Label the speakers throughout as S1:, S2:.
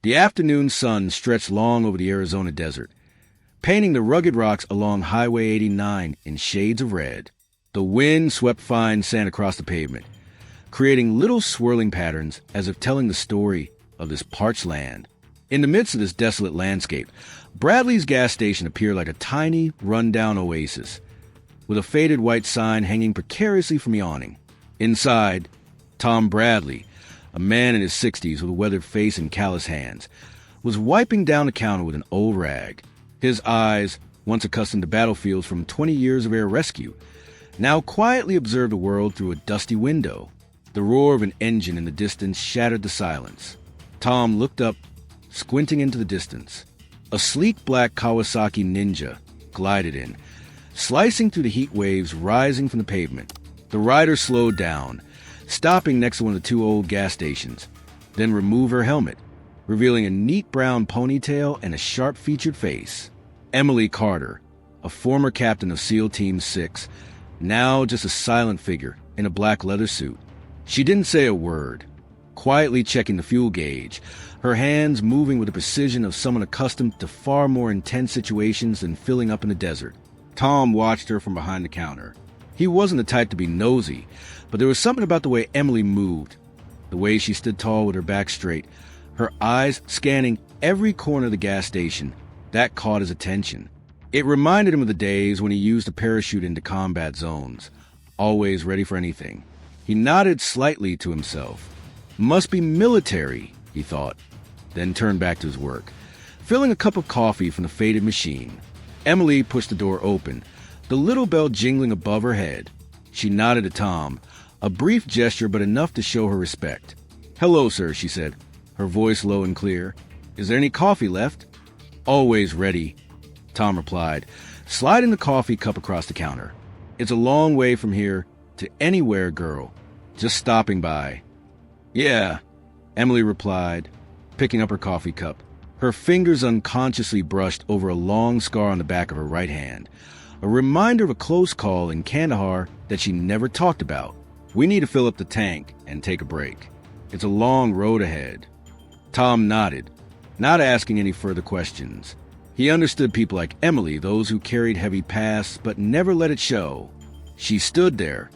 S1: The afternoon sun stretched long over the Arizona desert, painting the rugged rocks along Highway 89 in shades of red. The wind swept fine sand across the pavement, creating little swirling patterns as if telling the story of this parched land. In the midst of this desolate landscape, Bradley's gas station appeared like a tiny, run-down oasis, with a faded white sign hanging precariously from the awning. Inside, Tom Bradley, a man in his 60s with a weathered face and callous hands, was wiping down the counter with an old rag. His eyes, once accustomed to battlefields from 20 years of air rescue, now quietly observed the world through a dusty window. The roar of an engine in the distance shattered the silence. Tom looked up, squinting into the distance. A sleek black Kawasaki Ninja glided in, slicing through the heat waves rising from the pavement. The rider slowed down, stopping next to one of the two old gas stations, then removed her helmet, revealing a neat brown ponytail and a sharp-featured face. Emily Carter, a former captain of SEAL Team 6, now just a silent figure in a black leather suit. She didn't say a word, quietly checking the fuel gauge, her hands moving with the precision of someone accustomed to far more intense situations than filling up in the desert. Tom watched her from behind the counter. He wasn't the type to be nosy, but there was something about the way Emily moved, the way she stood tall with her back straight, her eyes scanning every corner of the gas station, that caught his attention. It reminded him of the days when he used a parachute into combat zones, always ready for anything. He nodded slightly to himself. Must be military, he thought, then turned back to his work, filling a cup of coffee from the faded machine. Emily pushed the door open, the little bell jingling above her head. She nodded to Tom, a brief gesture but enough to show her respect. "Hello, sir," she said, her voice low and clear. "Is there any coffee left?" "Always ready," Tom replied, sliding the coffee cup across the counter. "It's a long way from here to anywhere, girl. Just stopping by." "Yeah," Emily replied, picking up her coffee cup. Her fingers unconsciously brushed over a long scar on the back of her right hand, a reminder of a close call in Kandahar that she never talked about. "We need to fill up the tank and take a break. It's a long road ahead." Tom nodded, not asking any further questions. He understood people like Emily, those who carried heavy pasts but never let it show. She stood there,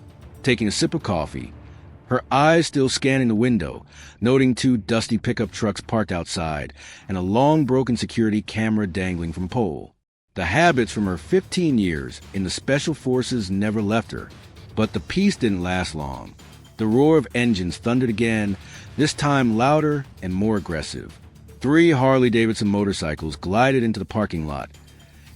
S1: taking a sip of coffee, her eyes still scanning the window, noting two dusty pickup trucks parked outside and a long broken security camera dangling from a pole. The habits from her 15 years in the Special Forces never left her, but the peace didn't last long. The roar of engines thundered again, this time louder and more aggressive. 3 Harley-Davidson motorcycles glided into the parking lot,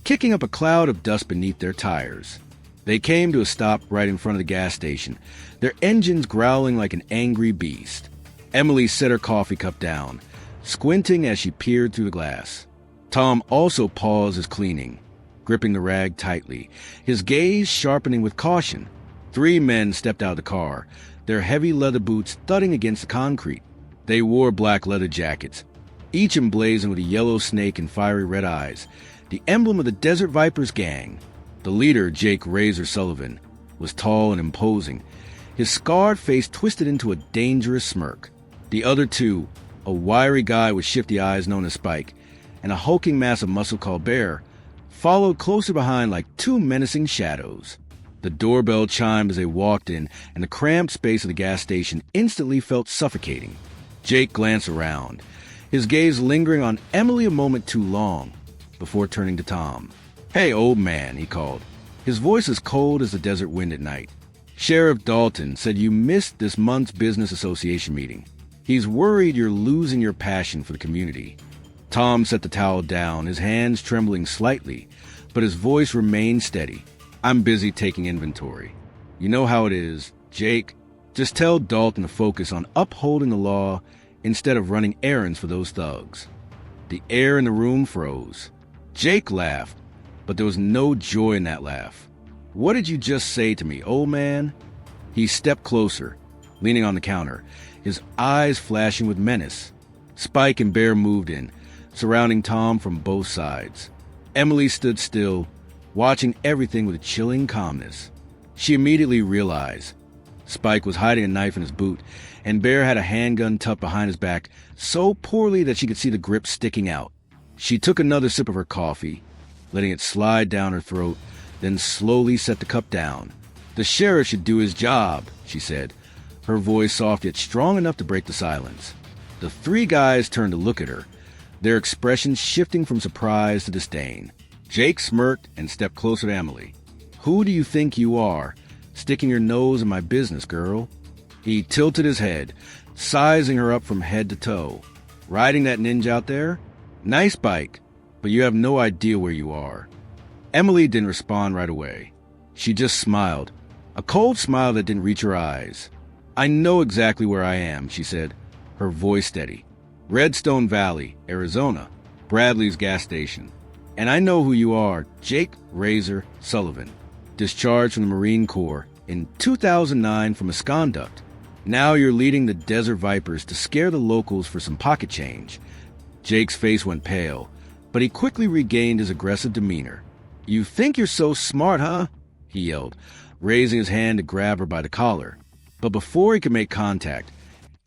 S1: kicking up a cloud of dust beneath their tires. They came to a stop right in front of the gas station, their engines growling like an angry beast. Emily set her coffee cup down, squinting as she peered through the glass. Tom also paused his cleaning, gripping the rag tightly, his gaze sharpening with caution. 3 men stepped out of the car, their heavy leather boots thudding against the concrete. They wore black leather jackets, each emblazoned with a yellow snake and fiery red eyes, the emblem of the Desert Vipers gang. The leader, Jake Razor Sullivan, was tall and imposing, his scarred face twisted into a dangerous smirk. The other 2, a wiry guy with shifty eyes known as Spike, and a hulking mass of muscle called Bear, followed closer behind like 2 menacing shadows. The doorbell chimed as they walked in, and the cramped space of the gas station instantly felt suffocating. Jake glanced around, his gaze lingering on Emily a moment too long, before turning to Tom. "Hey, old man," he called, his voice as cold as the desert wind at night. "Sheriff Dalton said you missed this month's business association meeting. He's worried you're losing your passion for the community." Tom set the towel down, his hands trembling slightly, but his voice remained steady. "I'm busy taking inventory. You know how it is, Jake. Just tell Dalton to focus on upholding the law instead of running errands for those thugs." The air in the room froze. Jake laughed, but there was no joy in that laugh. "What did you just say to me, old man?" He stepped closer, leaning on the counter, his eyes flashing with menace. Spike and Bear moved in, surrounding Tom from both sides. Emily stood still, watching everything with a chilling calmness. She immediately realized Spike was hiding a knife in his boot, and Bear had a handgun tucked behind his back so poorly that she could see the grip sticking out. She took another sip of her coffee, letting it slide down her throat, then slowly set the cup down. "The sheriff should do his job," she said, her voice soft yet strong enough to break the silence. The three guys turned to look at her, their expressions shifting from surprise to disdain. Jake smirked and stepped closer to Emily. "Who do you think you are, sticking your nose in my business, girl?" He tilted his head, sizing her up from head to toe. "Riding that ninja out there? Nice bike, but you have no idea where you are." Emily didn't respond right away. She just smiled, a cold smile that didn't reach her eyes. "I know exactly where I am," she said, her voice steady. "Redstone Valley, Arizona, Bradley's gas station. And I know who you are, Jake Razor Sullivan, discharged from the Marine Corps in 2009 for misconduct. Now you're leading the Desert Vipers to scare the locals for some pocket change." Jake's face went pale, but he quickly regained his aggressive demeanor. "You think you're so smart, huh?" he yelled, raising his hand to grab her by the collar. But before he could make contact,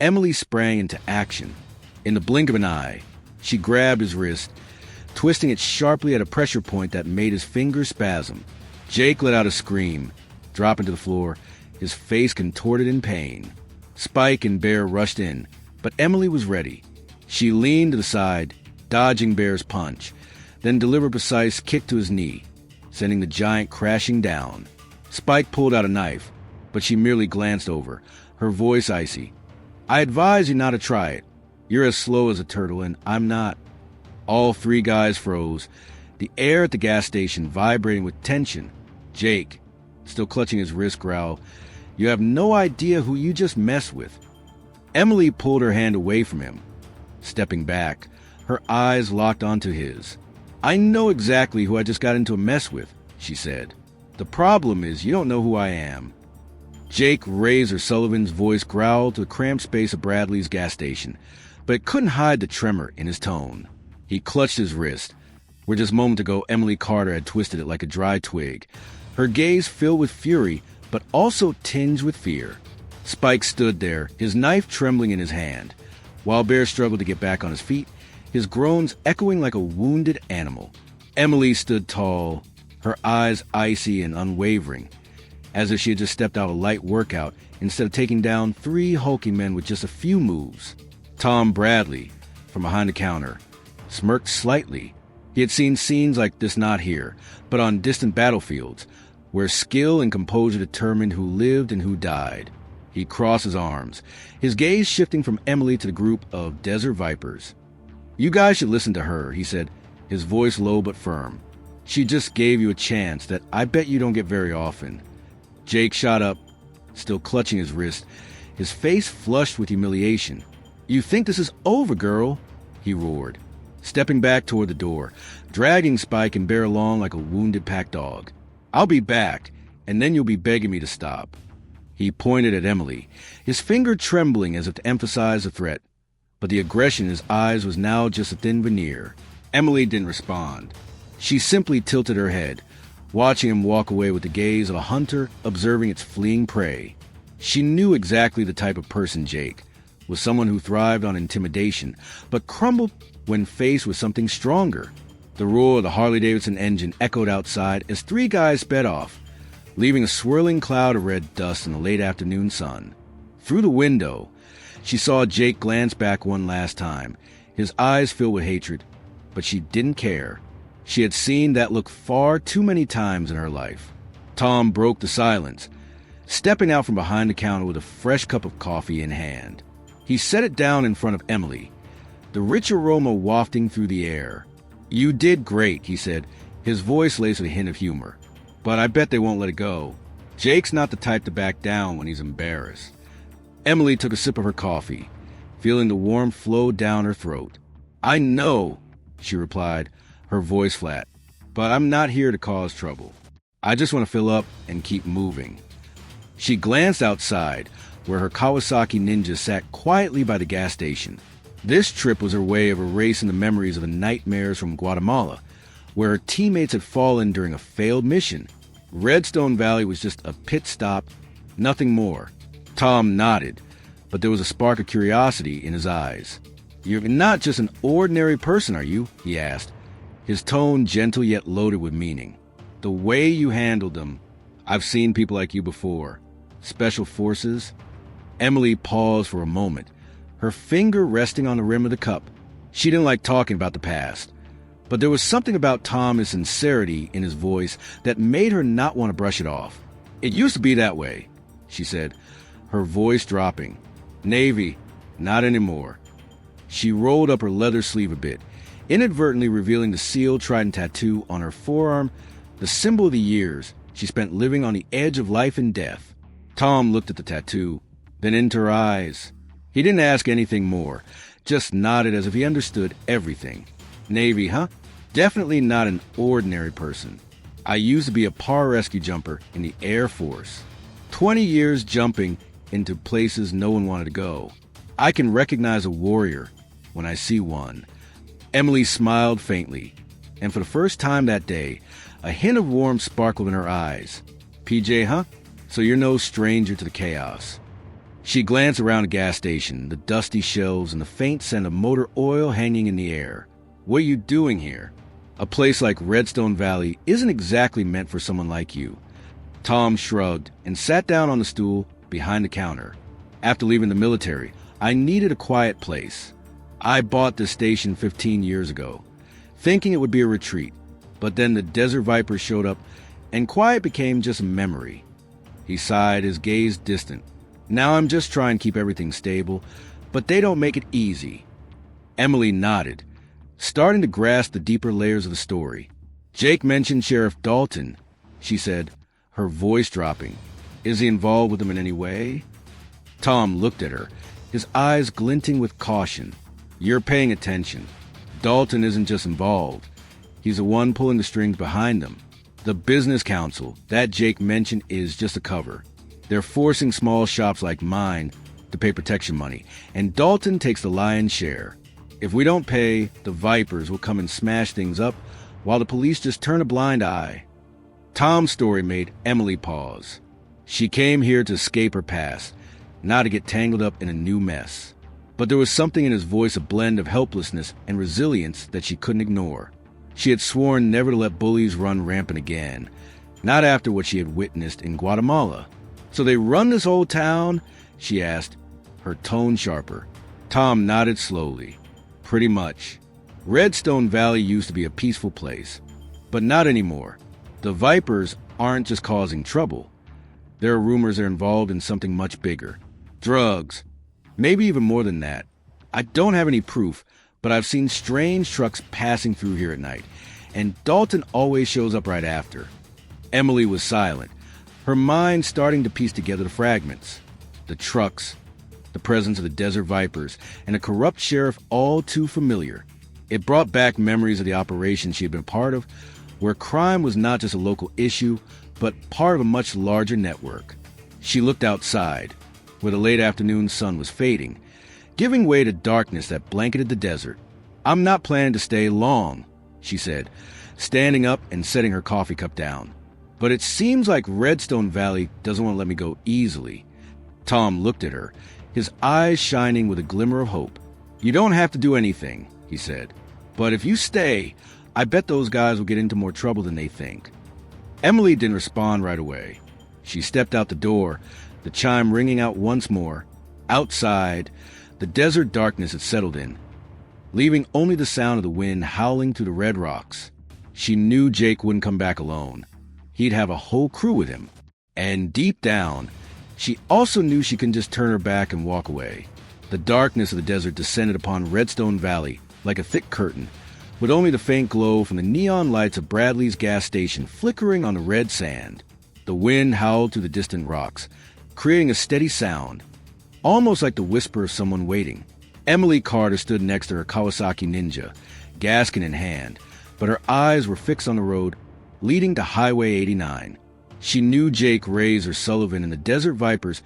S1: Emily sprang into action. In the blink of an eye, she grabbed his wrist, twisting it sharply at a pressure point that made his fingers spasm. Jake let out a scream, dropping to the floor, his face contorted in pain. Spike and Bear rushed in, but Emily was ready. She leaned to the side, dodging Bear's punch, then delivered a precise kick to his knee, sending the giant crashing down. Spike pulled out a knife, but she merely glanced over, her voice icy. "I advise you not to try it. You're as slow as a turtle, and I'm not." All three guys froze, the air at the gas station vibrating with tension. Jake, still clutching his wrist, growled, "You have no idea who you just messed with." Emily pulled her hand away from him, stepping back, her eyes locked onto his. "I know exactly who I just got into a mess with," she said. "The problem is you don't know who I am." Jake Razor Sullivan's voice growled to the cramped space of Bradley's gas station, but it couldn't hide the tremor in his tone. He clutched his wrist, where just a moment ago Emily Carter had twisted it like a dry twig, her gaze filled with fury, but also tinged with fear. Spike stood there, his knife trembling in his hand, while Bear struggled to get back on his feet, his groans echoing like a wounded animal. Emily stood tall, her eyes icy and unwavering, as if she had just stepped out of a light workout instead of taking down three hulking men with just a few moves. Tom Bradley, from behind the counter, smirked slightly. He had seen scenes like this not here, but on distant battlefields, where skill and composure determined who lived and who died. He crossed his arms, his gaze shifting from Emily to the group of Desert Vipers. "You guys should listen to her," he said, his voice low but firm. "She just gave you a chance that I bet you don't get very often." Jake shot up, still clutching his wrist, his face flushed with humiliation. "You think this is over, girl?" he roared, stepping back toward the door, dragging Spike and Bear along like a wounded pack dog. "I'll be back, and then you'll be begging me to stop." He pointed at Emily, his finger trembling as if to emphasize the threat, but the aggression in his eyes was now just a thin veneer. Emily didn't respond. She simply tilted her head, watching him walk away with the gaze of a hunter observing its fleeing prey. She knew exactly the type of person Jake was, someone who thrived on intimidation, but crumbled when faced with something stronger. The roar of the Harley-Davidson engine echoed outside as three guys sped off, leaving a swirling cloud of red dust in the late afternoon sun. Through the window, she saw Jake glance back one last time, his eyes filled with hatred, but she didn't care. She had seen that look far too many times in her life. Tom broke the silence, stepping out from behind the counter with a fresh cup of coffee in hand. He set it down in front of Emily, the rich aroma wafting through the air. "You did great," he said, his voice laced with a hint of humor. "But I bet they won't let it go. Jake's not the type to back down when he's embarrassed." Emily took a sip of her coffee, feeling the warmth flow down her throat. "I know," she replied, her voice flat, "but I'm not here to cause trouble. I just want to fill up and keep moving." She glanced outside, where her Kawasaki Ninja sat quietly by the gas station. This trip was her way of erasing the memories of the nightmares from Guatemala, where her teammates had fallen during a failed mission. Redstone Valley was just a pit stop, nothing more. Tom nodded, but there was a spark of curiosity in his eyes. "You're not just an ordinary person, are you?" he asked, his tone gentle yet loaded with meaning. "The way you handled them, I've seen people like you before. Special forces." Emily paused for a moment, her finger resting on the rim of the cup. She didn't like talking about the past, but there was something about Tom's sincerity in his voice that made her not want to brush it off. "It used to be that way," she said, her voice dropping. "Navy, not anymore." She rolled up her leather sleeve a bit, inadvertently revealing the seal trident tattoo on her forearm, the symbol of the years she spent living on the edge of life and death. Tom looked at the tattoo, then into her eyes. He didn't ask anything more, just nodded as if he understood everything. "Navy, huh? Definitely not an ordinary person. I used to be a pararescue jumper in the Air Force. 20 years jumping into places no one wanted to go. I can recognize a warrior when I see one." Emily smiled faintly, and for the first time that day, a hint of warmth sparkled in her eyes. "PJ, huh? So you're no stranger to the chaos." She glanced around the gas station, the dusty shelves and the faint scent of motor oil hanging in the air. "What are you doing here? A place like Redstone Valley isn't exactly meant for someone like you." Tom shrugged and sat down on the stool behind the counter. "After leaving the military, I needed a quiet place. I bought this station 15 years ago, thinking it would be a retreat, but then the Desert Vipers showed up, and quiet became just a memory." He sighed, his gaze distant. "Now I'm just trying to keep everything stable, but they don't make it easy." Emily nodded, starting to grasp the deeper layers of the story. "Jake mentioned Sheriff Dalton," she said, her voice dropping. "Is he involved with him in any way?" Tom looked at her, his eyes glinting with caution. "You're paying attention. Dalton isn't just involved. He's the one pulling the strings behind them. The business council that Jake mentioned is just a cover. They're forcing small shops like mine to pay protection money, and Dalton takes the lion's share. If we don't pay, the Vipers will come and smash things up, while the police just turn a blind eye." Tom's story made Emily pause. She came here to escape her past, not to get tangled up in a new mess. But there was something in his voice, a blend of helplessness and resilience that she couldn't ignore. She had sworn never to let bullies run rampant again, not after what she had witnessed in Guatemala. "So they run this old town?" she asked, her tone sharper. Tom nodded slowly. "Pretty much. Redstone Valley used to be a peaceful place, but not anymore. The Vipers aren't just causing trouble. There are rumors they're involved in something much bigger. Drugs. Maybe even more than that. I don't have any proof, but I've seen strange trucks passing through here at night, and Dalton always shows up right after." Emily was silent, her mind starting to piece together the fragments. The trucks, the presence of the Desert Vipers, and a corrupt sheriff all too familiar. It brought back memories of the operation she had been part of, where crime was not just a local issue, but part of a much larger network. She looked outside, where the late afternoon sun was fading, giving way to darkness that blanketed the desert. "I'm not planning to stay long," she said, standing up and setting her coffee cup down. "But it seems like Redstone Valley doesn't want to let me go easily." Tom looked at her, his eyes shining with a glimmer of hope. "You don't have to do anything," he said. "But if you stay, I bet those guys will get into more trouble than they think." Emily didn't respond right away. She stepped out the door, the chime ringing out once more. Outside, the desert darkness had settled in, leaving only the sound of the wind howling through the red rocks. She knew Jake wouldn't come back alone. He'd have a whole crew with him. And deep down, she also knew she couldn't just turn her back and walk away. The darkness of the desert descended upon Redstone Valley like a thick curtain, with only the faint glow from the neon lights of Bradley's gas station flickering on the red sand. The wind howled through the distant rocks, creating a steady sound, almost like the whisper of someone waiting. Emily Carter stood next to her Kawasaki Ninja, gasket in hand, but her eyes were fixed on the road leading to Highway 89. She knew Jake, Razor, Sullivan, and the Desert Vipers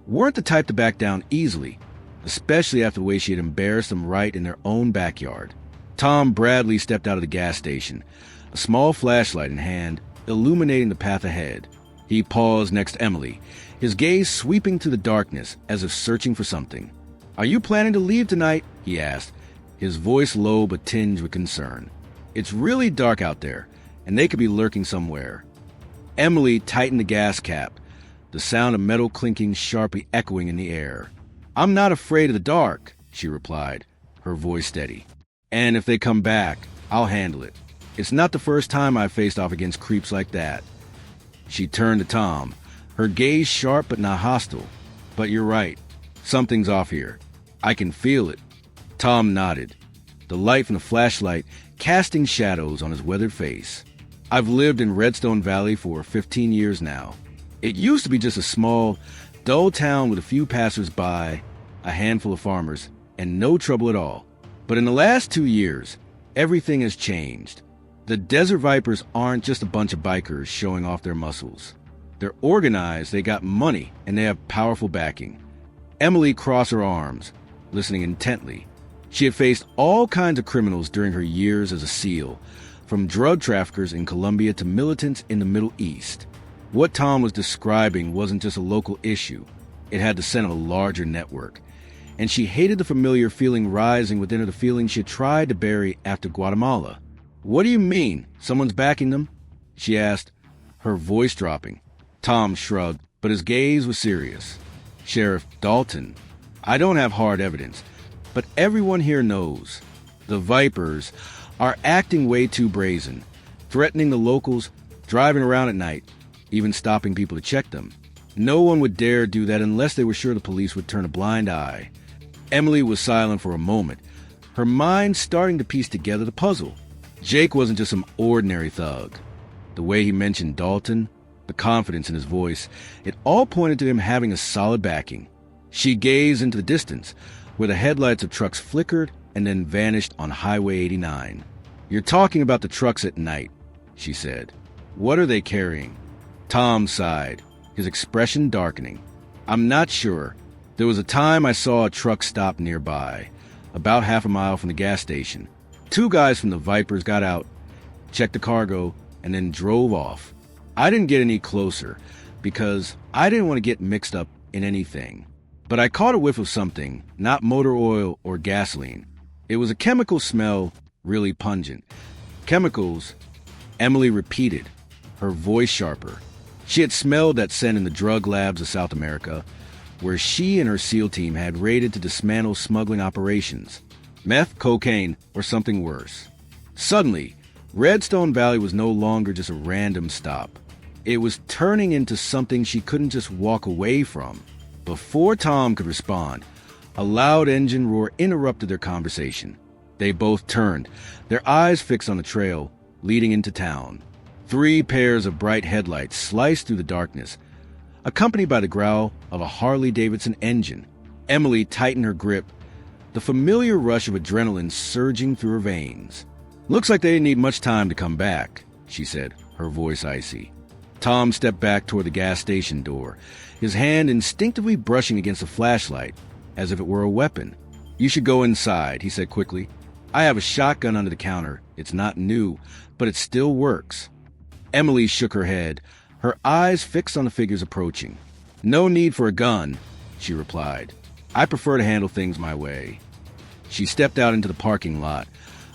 S1: weren't the type to back down easily, especially after the way she had embarrassed them right in their own backyard. Tom Bradley stepped out of the gas station, a small flashlight in hand, illuminating the path ahead. He paused next to Emily, his gaze sweeping through the darkness as if searching for something. "Are you planning to leave tonight?" he asked, his voice low but tinged with concern. "It's really dark out there, and they could be lurking somewhere." Emily tightened the gas cap, the sound of metal clinking sharply echoing in the air. "I'm not afraid of the dark," she replied, her voice steady. "And if they come back, I'll handle it. It's not the first time I've faced off against creeps like that." She turned to Tom, her gaze sharp but not hostile. "But you're right. Something's off here. I can feel it." Tom nodded, the light from the flashlight casting shadows on his weathered face. "I've lived in Redstone Valley for 15 years now. It used to be just a small, dull town with a few passers-by, a handful of farmers, and no trouble at all. But in the last 2 years, everything has changed. The Desert Vipers aren't just a bunch of bikers showing off their muscles. They're organized, they got money, and they have powerful backing." Emily crossed her arms, listening intently. She had faced all kinds of criminals during her years as a SEAL, from drug traffickers in Colombia to militants in the Middle East. What Tom was describing wasn't just a local issue. It had the scent of a larger network. And she hated the familiar feeling rising within her, the feeling she had tried to bury after Guatemala. "What do you mean? Someone's backing them?" she asked, her voice dropping. Tom shrugged, but his gaze was serious. "Sheriff Dalton, I don't have hard evidence, but everyone here knows. The Vipers are acting way too brazen, threatening the locals, driving around at night, even stopping people to check them. No one would dare do that unless they were sure the police would turn a blind eye." Emily was silent for a moment, her mind starting to piece together the puzzle. Jake wasn't just some ordinary thug. The way he mentioned Dalton, the confidence in his voice, it all pointed to him having a solid backing. She gazed into the distance, where the headlights of trucks flickered and then vanished on Highway 89. "You're talking about the trucks at night," she said. "What are they carrying?" Tom sighed, his expression darkening. "I'm not sure. There was a time I saw a truck stop nearby, about half a mile from the gas station. 2 guys from the Vipers got out, checked the cargo, and then drove off. I didn't get any closer because I didn't want to get mixed up in anything. But I caught a whiff of something, not motor oil or gasoline. It was a chemical smell, really pungent. Chemicals," Emily repeated, her voice sharper. She had smelled that scent in the drug labs of South America, where she and her SEAL team had raided to dismantle smuggling operations. Meth, cocaine, or something worse. Suddenly, Redstone Valley was no longer just a random stop. It was turning into something she couldn't just walk away from. Before Tom could respond, a loud engine roar interrupted their conversation. They both turned, their eyes fixed on the trail leading into town. 3 pairs of bright headlights sliced through the darkness, accompanied by the growl of a Harley-Davidson engine. Emily tightened her grip, the familiar rush of adrenaline surging through her veins. "Looks like they didn't need much time to come back," she said, her voice icy. Tom stepped back toward the gas station door, his hand instinctively brushing against the flashlight, as if it were a weapon. "You should go inside," he said quickly. "I have a shotgun under the counter. It's not new, but it still works." Emily shook her head, her eyes fixed on the figures approaching. "No need for a gun," she replied. "I prefer to handle things my way." She stepped out into the parking lot,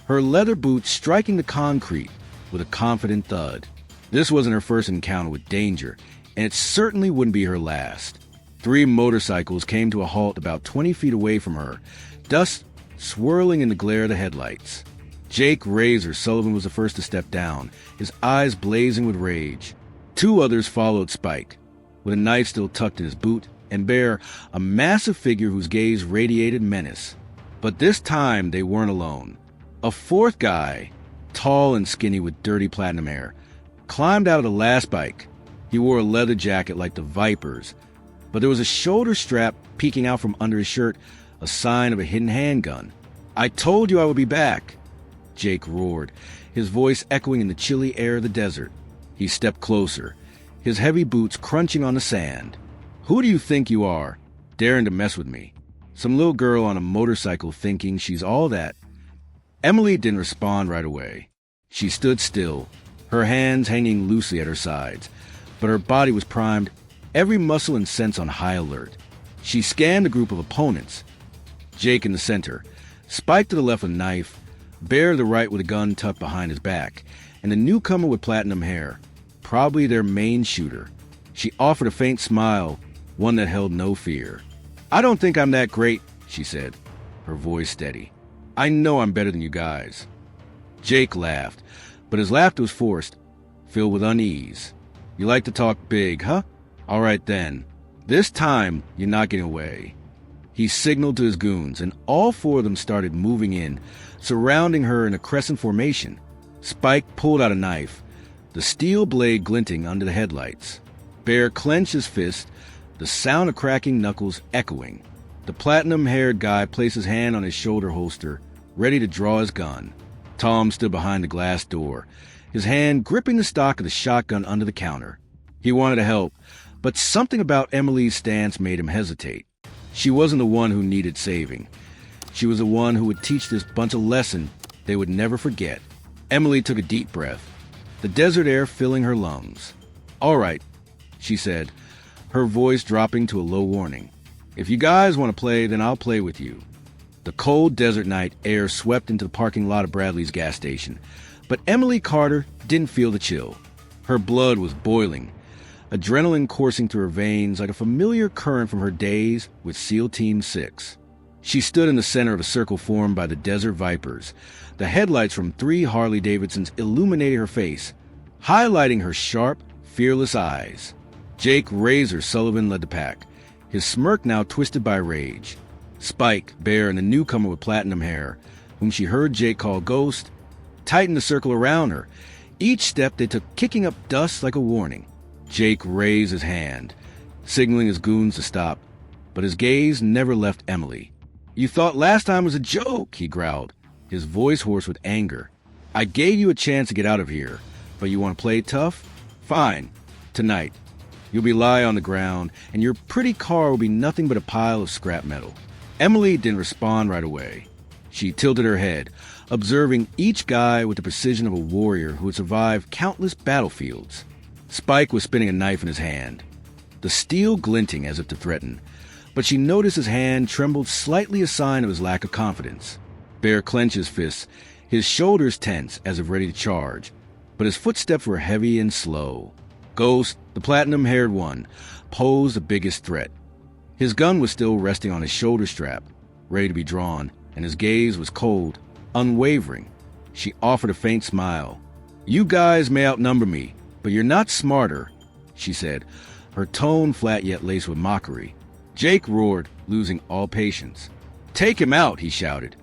S1: her leather boots striking the concrete with a confident thud. This wasn't her first encounter with danger, and it certainly wouldn't be her last. 3 motorcycles came to a halt about 20 feet away from her, dust swirling in the glare of the headlights. Jake Razor Sullivan was the first to step down, his eyes blazing with rage. 2 others followed Spike, with a knife still tucked in his boot, and Bear, a massive figure whose gaze radiated menace. But this time they weren't alone. A 4th guy, tall and skinny with dirty platinum hair, climbed out of the last bike. He wore a leather jacket like the Vipers, but there was a shoulder strap peeking out from under his shirt, a sign of a hidden handgun. "I told you I would be back," Jake roared, his voice echoing in the chilly air of the desert. He stepped closer, his heavy boots crunching on the sand. "Who do you think you are, daring to mess with me? Some little girl on a motorcycle thinking she's all that?" Emily didn't respond right away. She stood still, her hands hanging loosely at her sides, but her body was primed, every muscle and sense on high alert. She scanned the group of opponents. Jake in the center, Spike to the left with a knife, Bear to the right with a gun tucked behind his back, and the newcomer with platinum hair, probably their main shooter. She offered a faint smile, one that held no fear. "I don't think I'm that great," she said, her voice steady. "I know I'm better than you guys." Jake laughed, but his laughter was forced, filled with unease. "You like to talk big, huh? All right then. This time, you're not getting away." He signaled to his goons, and all four of them started moving in, surrounding her in a crescent formation. Spike pulled out a knife, the steel blade glinting under the headlights. Bear clenched his fist, the sound of cracking knuckles echoing. The platinum-haired guy placed his hand on his shoulder holster, ready to draw his gun. Tom stood behind the glass door, his hand gripping the stock of the shotgun under the counter. He wanted to help, but something about Emily's stance made him hesitate. She wasn't the one who needed saving. She was the one who would teach this bunch a lesson they would never forget. Emily took a deep breath, the desert air filling her lungs. "All right," she said, her voice dropping to a low warning. "If you guys want to play, then I'll play with you." The cold desert night air swept into the parking lot of Bradley's gas station, but Emily Carter didn't feel the chill. Her blood was boiling, adrenaline coursing through her veins like a familiar current from her days with SEAL Team 6. She stood in the center of a circle formed by the Desert Vipers. The headlights from 3 Harley-Davidsons illuminated her face, highlighting her sharp, fearless eyes. Jake Razor Sullivan led the pack, his smirk now twisted by rage. Spike, Bear, and the newcomer with platinum hair, whom she heard Jake call Ghost, tightened the circle around her. Each step they took kicking up dust like a warning. Jake raised his hand, signaling his goons to stop, but his gaze never left Emily. "You thought last time was a joke," he growled, his voice hoarse with anger. "I gave you a chance to get out of here, but you want to play tough? Fine. Tonight, you'll be lie on the ground, and your pretty car will be nothing but a pile of scrap metal." Emily didn't respond right away. She tilted her head, observing each guy with the precision of a warrior who had survived countless battlefields. Spike was spinning a knife in his hand, the steel glinting as if to threaten, but she noticed his hand trembled slightly, a sign of his lack of confidence. Bear clenched his fists, his shoulders tense as if ready to charge, but his footsteps were heavy and slow. Ghost, the platinum-haired one, posed the biggest threat. His gun was still resting on his shoulder strap, ready to be drawn, and his gaze was cold, unwavering. She offered a faint smile. "You guys may outnumber me, but you're not smarter," she said, her tone flat yet laced with mockery. Jake roared, losing all patience. "Take him out," he shouted,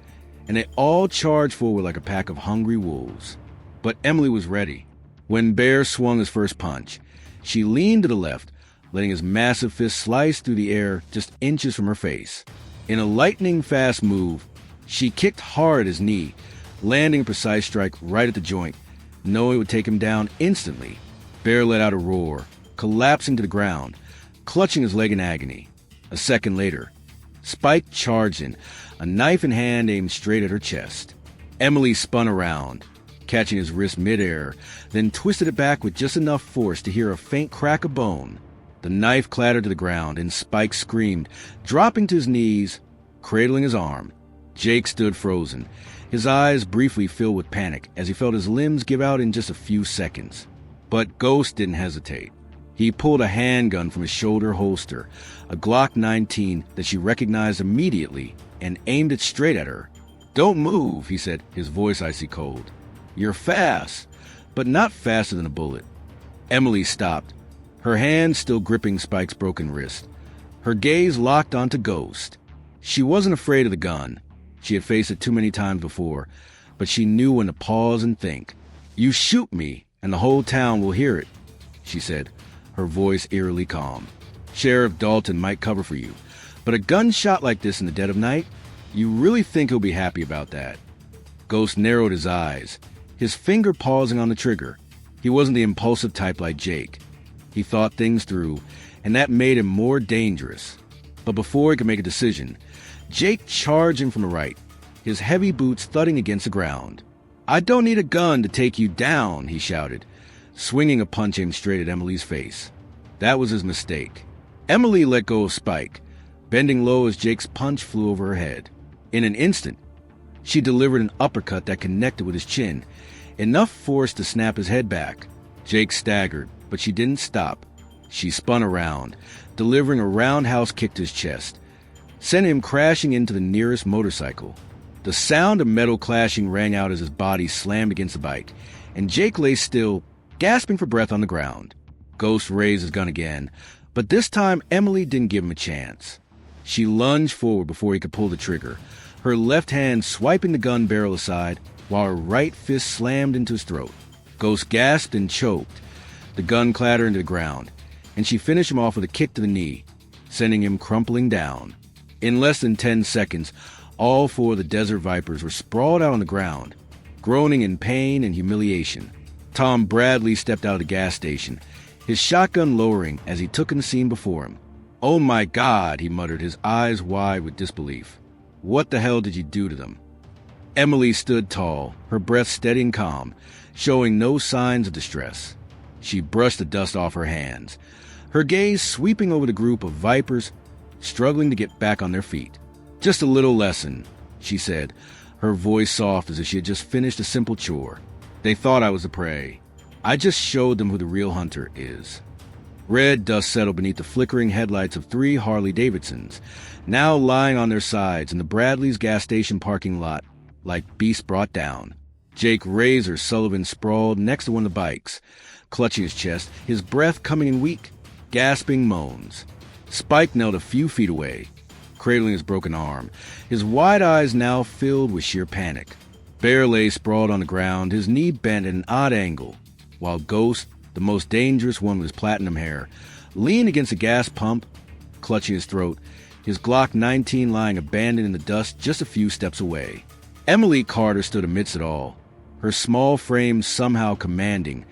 S1: and they all charged forward like a pack of hungry wolves. But Emily was ready. When Bear swung his first punch, she leaned to the left, letting his massive fist slice through the air just inches from her face. In a lightning-fast move, she kicked hard at his knee, landing a precise strike right at the joint, knowing it would take him down instantly. Bear let out a roar, collapsing to the ground, clutching his leg in agony. A second later, Spike charged in, a knife in hand aimed straight at her chest. Emily spun around, catching his wrist midair, then twisted it back with just enough force to hear a faint crack of bone. The knife clattered to the ground, and Spike screamed, dropping to his knees, cradling his arm. Jake stood frozen, his eyes briefly filled with panic as he felt his limbs give out in just a few seconds. But Ghost didn't hesitate. He pulled a handgun from his shoulder holster, a Glock 19 that she recognized immediately, and aimed it straight at her. "Don't move," he said, his voice icy cold. "You're fast, but not faster than a bullet." Emily stopped, her hand still gripping Spike's broken wrist, her gaze locked onto Ghost. She wasn't afraid of the gun. She had faced it too many times before, but she knew when to pause and think. "You shoot me, and the whole town will hear it," she said, her voice eerily calm. "Sheriff Dalton might cover for you, but a gunshot like this in the dead of night, you really think he'll be happy about that?" Ghost narrowed his eyes, his finger pausing on the trigger. He wasn't the impulsive type like Jake. He thought things through, and that made him more dangerous. But before he could make a decision, Jake charged in from the right, his heavy boots thudding against the ground. "I don't need a gun to take you down," he shouted, swinging a punch aimed straight at Emily's face. That was his mistake. Emily let go of Spike, bending low as Jake's punch flew over her head. In an instant, she delivered an uppercut that connected with his chin, enough force to snap his head back. Jake staggered, but she didn't stop. She spun around, delivering a roundhouse kick to his chest, sending him crashing into the nearest motorcycle. The sound of metal clashing rang out as his body slammed against the bike, and Jake lay still, gasping for breath on the ground. Ghost raised his gun again, but this time Emily didn't give him a chance. She lunged forward before he could pull the trigger, her left hand swiping the gun barrel aside, while her right fist slammed into his throat. Ghost gasped and choked. The gun clattered into the ground, and she finished him off with a kick to the knee, sending him crumpling down. In less than 10 seconds, all four of the Desert Vipers were sprawled out on the ground, groaning in pain and humiliation. Tom Bradley stepped out of the gas station, his shotgun lowering as he took in the scene before him. "Oh my God," he muttered, his eyes wide with disbelief. "What the hell did you do to them?" Emily stood tall, her breath steady and calm, showing no signs of distress. She brushed the dust off her hands, her gaze sweeping over the group of vipers struggling to get back on their feet. "Just a little lesson," she said, her voice soft as if she had just finished a simple chore. "They thought I was the prey. I just showed them who the real hunter is." Red dust settled beneath the flickering headlights of 3 Harley-Davidsons, now lying on their sides in the Bradley's gas station parking lot like beasts brought down. Jake Razor Sullivan sprawled next to one of the bikes, clutching his chest, his breath coming in weak, gasping moans. Spike knelt a few feet away, cradling his broken arm, his wide eyes now filled with sheer panic. Bear lay sprawled on the ground, his knee bent at an odd angle, while Ghost, the most dangerous one with his platinum hair, leaned against a gas pump, clutching his throat, his Glock 19 lying abandoned in the dust just a few steps away. Emily Carter stood amidst it all, her small frame somehow commanding,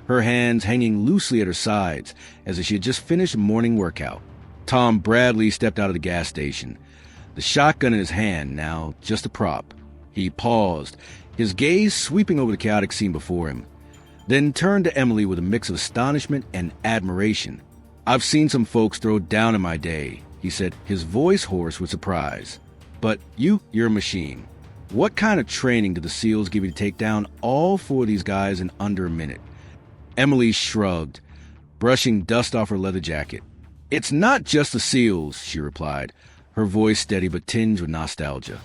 S1: her hands hanging loosely at her sides as if she had just finished a morning workout. Tom Bradley stepped out of the gas station, the shotgun in his hand now just a prop. He paused, his gaze sweeping over the chaotic scene before him, then turned to Emily with a mix of astonishment and admiration. "I've seen some folks throw down in my day," he said, his voice hoarse with surprise. "But you're a machine. What kind of training did the SEALs give you to take down all 4 of these guys in under a minute?" Emily shrugged, brushing dust off her leather jacket. "It's not just the SEALs," she replied, her voice steady but tinged with nostalgia.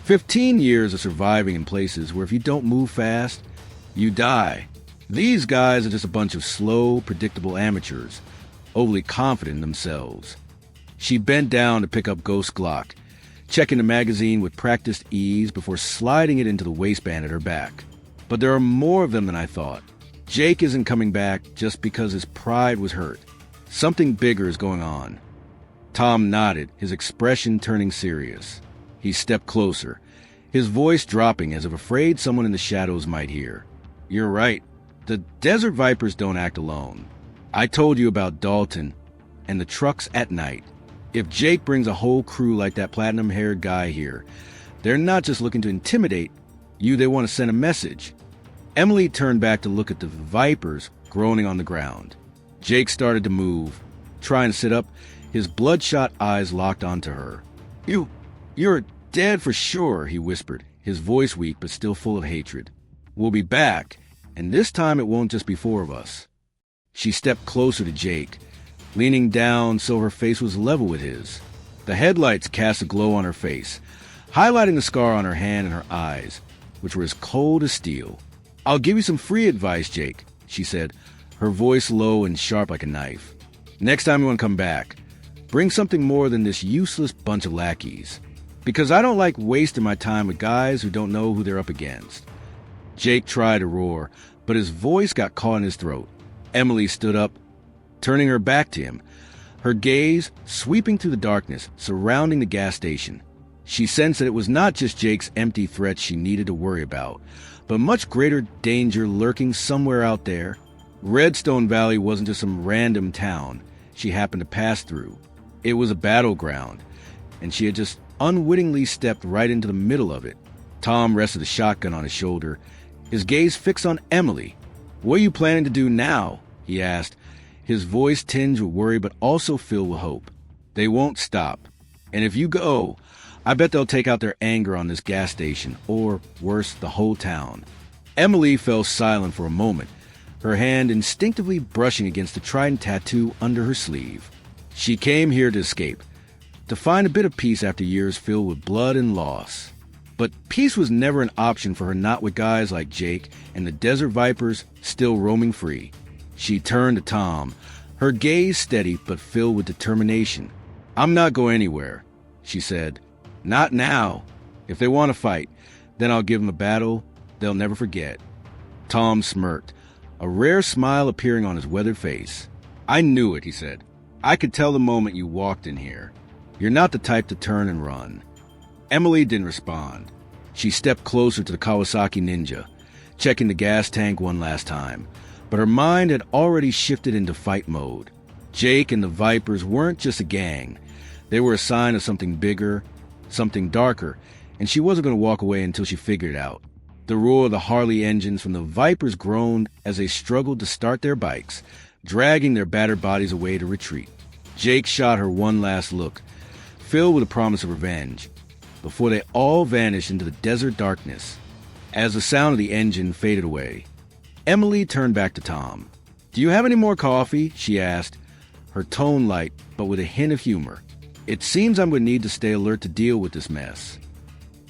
S1: 15 years of surviving in places where if you don't move fast, you die. These guys are just a bunch of slow, predictable amateurs, overly confident in themselves." She bent down to pick up Ghost's Glock, checking the magazine with practiced ease before sliding it into the waistband at her back. "But there are more of them than I thought. Jake isn't coming back just because his pride was hurt. Something bigger is going on." Tom nodded, his expression turning serious. He stepped closer, his voice dropping as if afraid someone in the shadows might hear. "You're right. The Desert Vipers don't act alone. I told you about Dalton and the trucks at night. If Jake brings a whole crew like that platinum-haired guy here, they're not just looking to intimidate you, they want to send a message." Emily turned back to look at the Vipers groaning on the ground. Jake started to move, trying to sit up, his bloodshot eyes locked onto her. You're dead for sure," he whispered, his voice weak but still full of hatred. "We'll be back, and this time it won't just be 4 of us." She stepped closer to Jake, leaning down so her face was level with his. The headlights cast a glow on her face, highlighting the scar on her hand and her eyes, which were as cold as steel. "I'll give you some free advice, Jake," she said, her voice low and sharp like a knife. "Next time you want to come back, bring something more than this useless bunch of lackeys. Because I don't like wasting my time with guys who don't know who they're up against." Jake tried to roar, but his voice got caught in his throat. Emily stood up, turning her back to him, her gaze sweeping through the darkness surrounding the gas station. She sensed that it was not just Jake's empty threats she needed to worry about, but much greater danger lurking somewhere out there. Redstone Valley wasn't just some random town she happened to pass through. It was a battleground, and she had just unwittingly stepped right into the middle of it. Tom rested a shotgun on his shoulder, his gaze fixed on Emily, "What are you planning to do now?" he asked, his voice tinged with worry but also filled with hope. "They won't stop. And if you go, I bet they'll take out their anger on this gas station, or worse, the whole town." Emily fell silent for a moment, her hand instinctively brushing against the trident tattoo under her sleeve. She came here to escape, to find a bit of peace after years filled with blood and loss. But peace was never an option for her, not with guys like Jake and the desert vipers still roaming free. She turned to Tom, her gaze steady but filled with determination. "I'm not going anywhere," she said. "Not now. If they want to fight, then I'll give them a battle they'll never forget." Tom smirked, a rare smile appearing on his weathered face. "I knew it," he said. "I could tell the moment you walked in here. You're not the type to turn and run." Emily didn't respond. She stepped closer to the Kawasaki Ninja, checking the gas tank one last time, but her mind had already shifted into fight mode. Jake and the Vipers weren't just a gang. They were a sign of something bigger, something darker, and she wasn't going to walk away until she figured it out. The roar of the Harley engines from the Vipers groaned as they struggled to start their bikes, dragging their battered bodies away to retreat. Jake shot her one last look, filled with a promise of revenge, before they all vanished into the desert darkness. As the sound of the engine faded away, Emily turned back to Tom. "Do you have any more coffee?" she asked, her tone light but with a hint of humor. "It seems I'm going to need to stay alert to deal with this mess."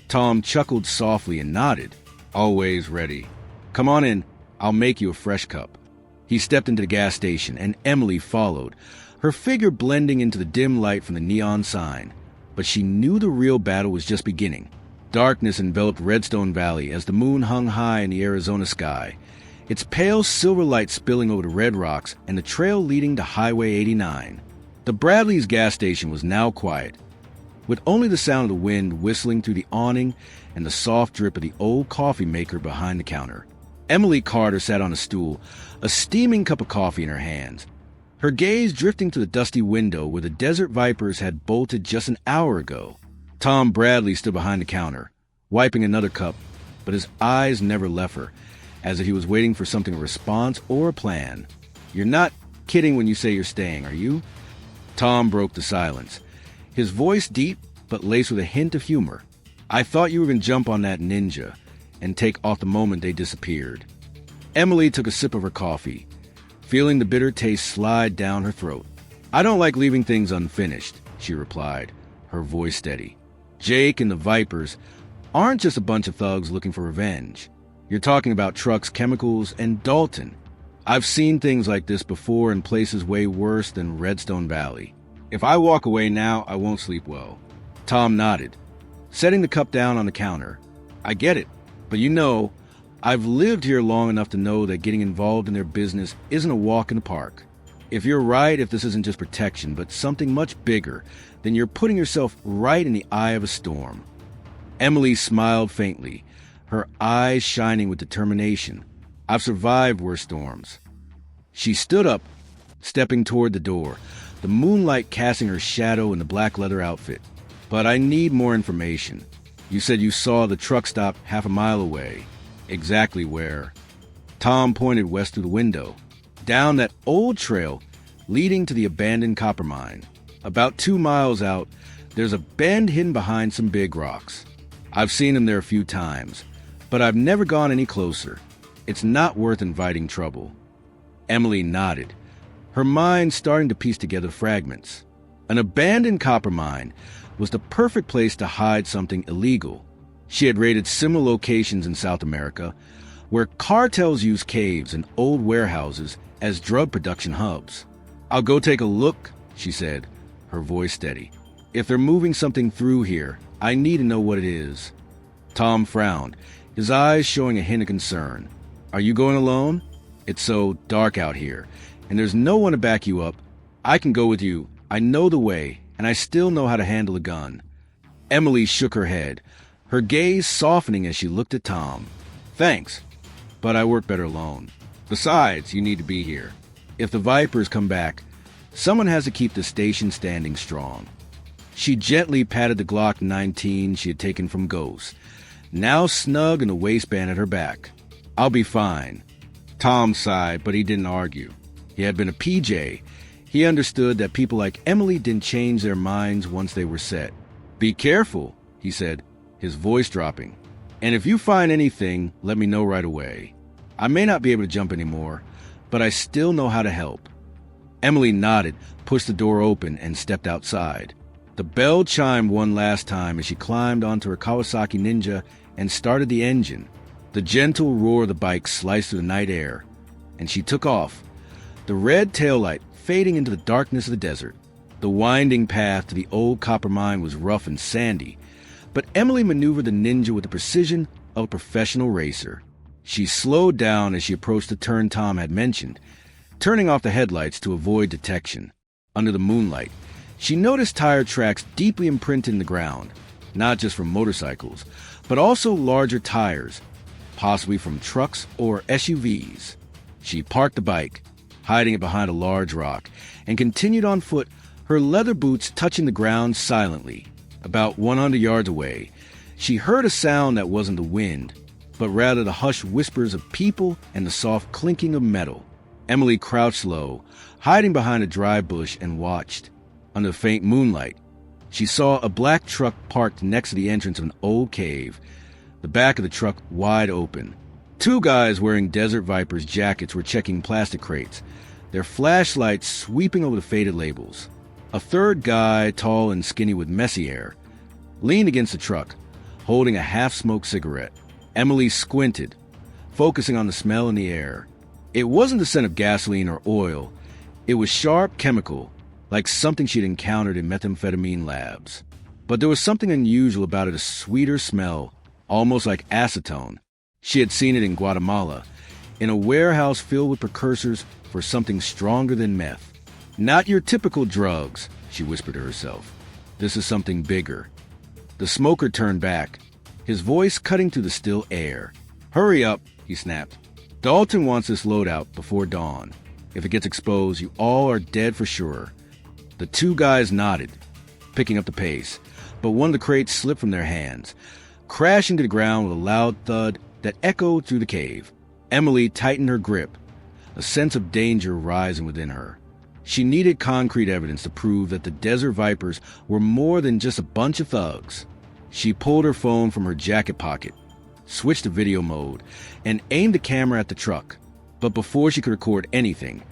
S1: Tom chuckled softly and nodded. "Always ready. Come on in. I'll make you a fresh cup." He stepped into the gas station, and Emily followed, her figure blending into the dim light from the neon sign. But she knew the real battle was just beginning. Darkness enveloped Redstone Valley as the moon hung high in the Arizona sky, its pale silver light spilling over the red rocks and the trail leading to Highway 89. The Bradley's gas station was now quiet, with only the sound of the wind whistling through the awning and the soft drip of the old coffee maker behind the counter. Emily Carter sat on a stool, a steaming cup of coffee in her hands, her gaze drifting to the dusty window where the Desert Vipers had bolted just an hour ago. Tom Bradley stood behind the counter, wiping another cup, but his eyes never left her, as if he was waiting for something, a response or a plan. "You're not kidding when you say you're staying, are you?" Tom broke the silence, his voice deep but laced with a hint of humor. "I thought you were going to jump on that ninja and take off the moment they disappeared." Emily took a sip of her coffee, feeling the bitter taste slide down her throat. "I don't like leaving things unfinished," she replied, her voice steady. "Jake and the Vipers aren't just a bunch of thugs looking for revenge. You're talking about trucks, chemicals, and Dalton. I've seen things like this before in places way worse than Redstone Valley. If I walk away now, I won't sleep well." Tom nodded, setting the cup down on the counter. "I get it, but I've lived here long enough to know that getting involved in their business isn't a walk in the park. If you're right, if this isn't just protection, but something much bigger, then you're putting yourself right in the eye of a storm." Emily smiled faintly, her eyes shining with determination. "I've survived worse storms." She stood up, stepping toward the door, the moonlight casting her shadow in the black leather outfit. "But I need more information. You said you saw the truck stop half a mile away. Exactly where?" Tom pointed west through the window, down that old trail leading to the abandoned copper mine. "About 2 miles out, there's a bend hidden behind some big rocks. I've seen them there a few times, but I've never gone any closer. It's not worth inviting trouble." Emily nodded, her mind starting to piece together fragments. An abandoned copper mine was the perfect place to hide something illegal. She had raided similar locations in South America, where cartels use caves and old warehouses as drug production hubs. "I'll go take a look," she said, her voice steady. "If they're moving something through here, I need to know what it is." Tom frowned, his eyes showing a hint of concern. "Are you going alone? It's so dark out here, and there's no one to back you up. I can go with you. I know the way, and I still know how to handle a gun." Emily shook her head, her gaze softening as she looked at Tom. "Thanks, but I work better alone. Besides, you need to be here. If the Vipers come back, someone has to keep the station standing strong." She gently patted the Glock 19 she had taken from Ghost, now snug in the waistband at her back. "I'll be fine." Tom sighed, but he didn't argue. He had been a PJ. He understood that people like Emily didn't change their minds once they were set. "Be careful," he said, his voice dropping. "And if you find anything, let me know right away. I may not be able to jump anymore, but I still know how to help." Emily nodded, pushed the door open, and stepped outside. The bell chimed one last time as she climbed onto her Kawasaki Ninja and started the engine. The gentle roar of the bike sliced through the night air, and she took off, the red taillight fading into the darkness of the desert. The winding path to the old copper mine was rough and sandy, but Emily maneuvered the Ninja with the precision of a professional racer. She slowed down as she approached the turn Tom had mentioned, turning off the headlights to avoid detection. Under the moonlight, she noticed tire tracks deeply imprinted in the ground, not just from motorcycles, but also larger tires, possibly from trucks or SUVs. She parked the bike, hiding it behind a large rock, and continued on foot, her leather boots touching the ground silently. About 100 yards away, she heard a sound that wasn't the wind, but rather the hushed whispers of people and the soft clinking of metal. Emily crouched low, hiding behind a dry bush, and watched. Under the faint moonlight, she saw a black truck parked next to the entrance of an old cave, the back of the truck wide open. Two guys wearing Desert Vipers jackets were checking plastic crates, their flashlights sweeping over the faded labels. A third guy, tall and skinny with messy hair, leaned against the truck, holding a half-smoked cigarette. Emily squinted, focusing on the smell in the air. It wasn't the scent of gasoline or oil. It was sharp chemical, like something she'd encountered in methamphetamine labs. But there was something unusual about it, a sweeter smell, almost like acetone. She had seen it in Guatemala, in a warehouse filled with precursors for something stronger than meth. "Not your typical drugs," she whispered to herself. "This is something bigger." The smoker turned back, his voice cutting through the still air. "Hurry up," he snapped. "Dalton wants this loadout before dawn. If it gets exposed, you all are dead for sure." The two guys nodded, picking up the pace, but one of the crates slipped from their hands, crashing to the ground with a loud thud that echoed through the cave. Emily tightened her grip, a sense of danger rising within her. She needed concrete evidence to prove that the Desert Vipers were more than just a bunch of thugs. She pulled her phone from her jacket pocket, switched to video mode, and aimed the camera at the truck. But before she could record anything,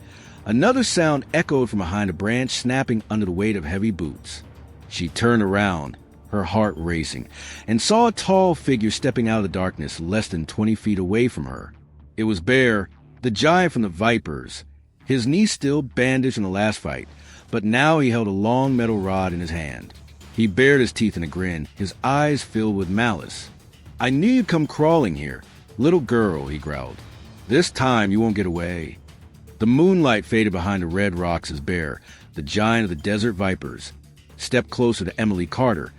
S1: another sound echoed from behind a branch snapping under the weight of heavy boots. She turned around, her heart racing, and saw a tall figure stepping out of the darkness less than 20 feet away from her. It was Bear, the giant from the Vipers, his knee still bandaged from the last fight, but now he held a long metal rod in his hand. He bared his teeth in a grin, his eyes filled with malice. "I knew you'd come crawling here. Little girl," he growled. "This time you won't get away." The moonlight faded behind the red rocks as Bear, the giant of the Desert Vipers, stepped closer to Emily Carter,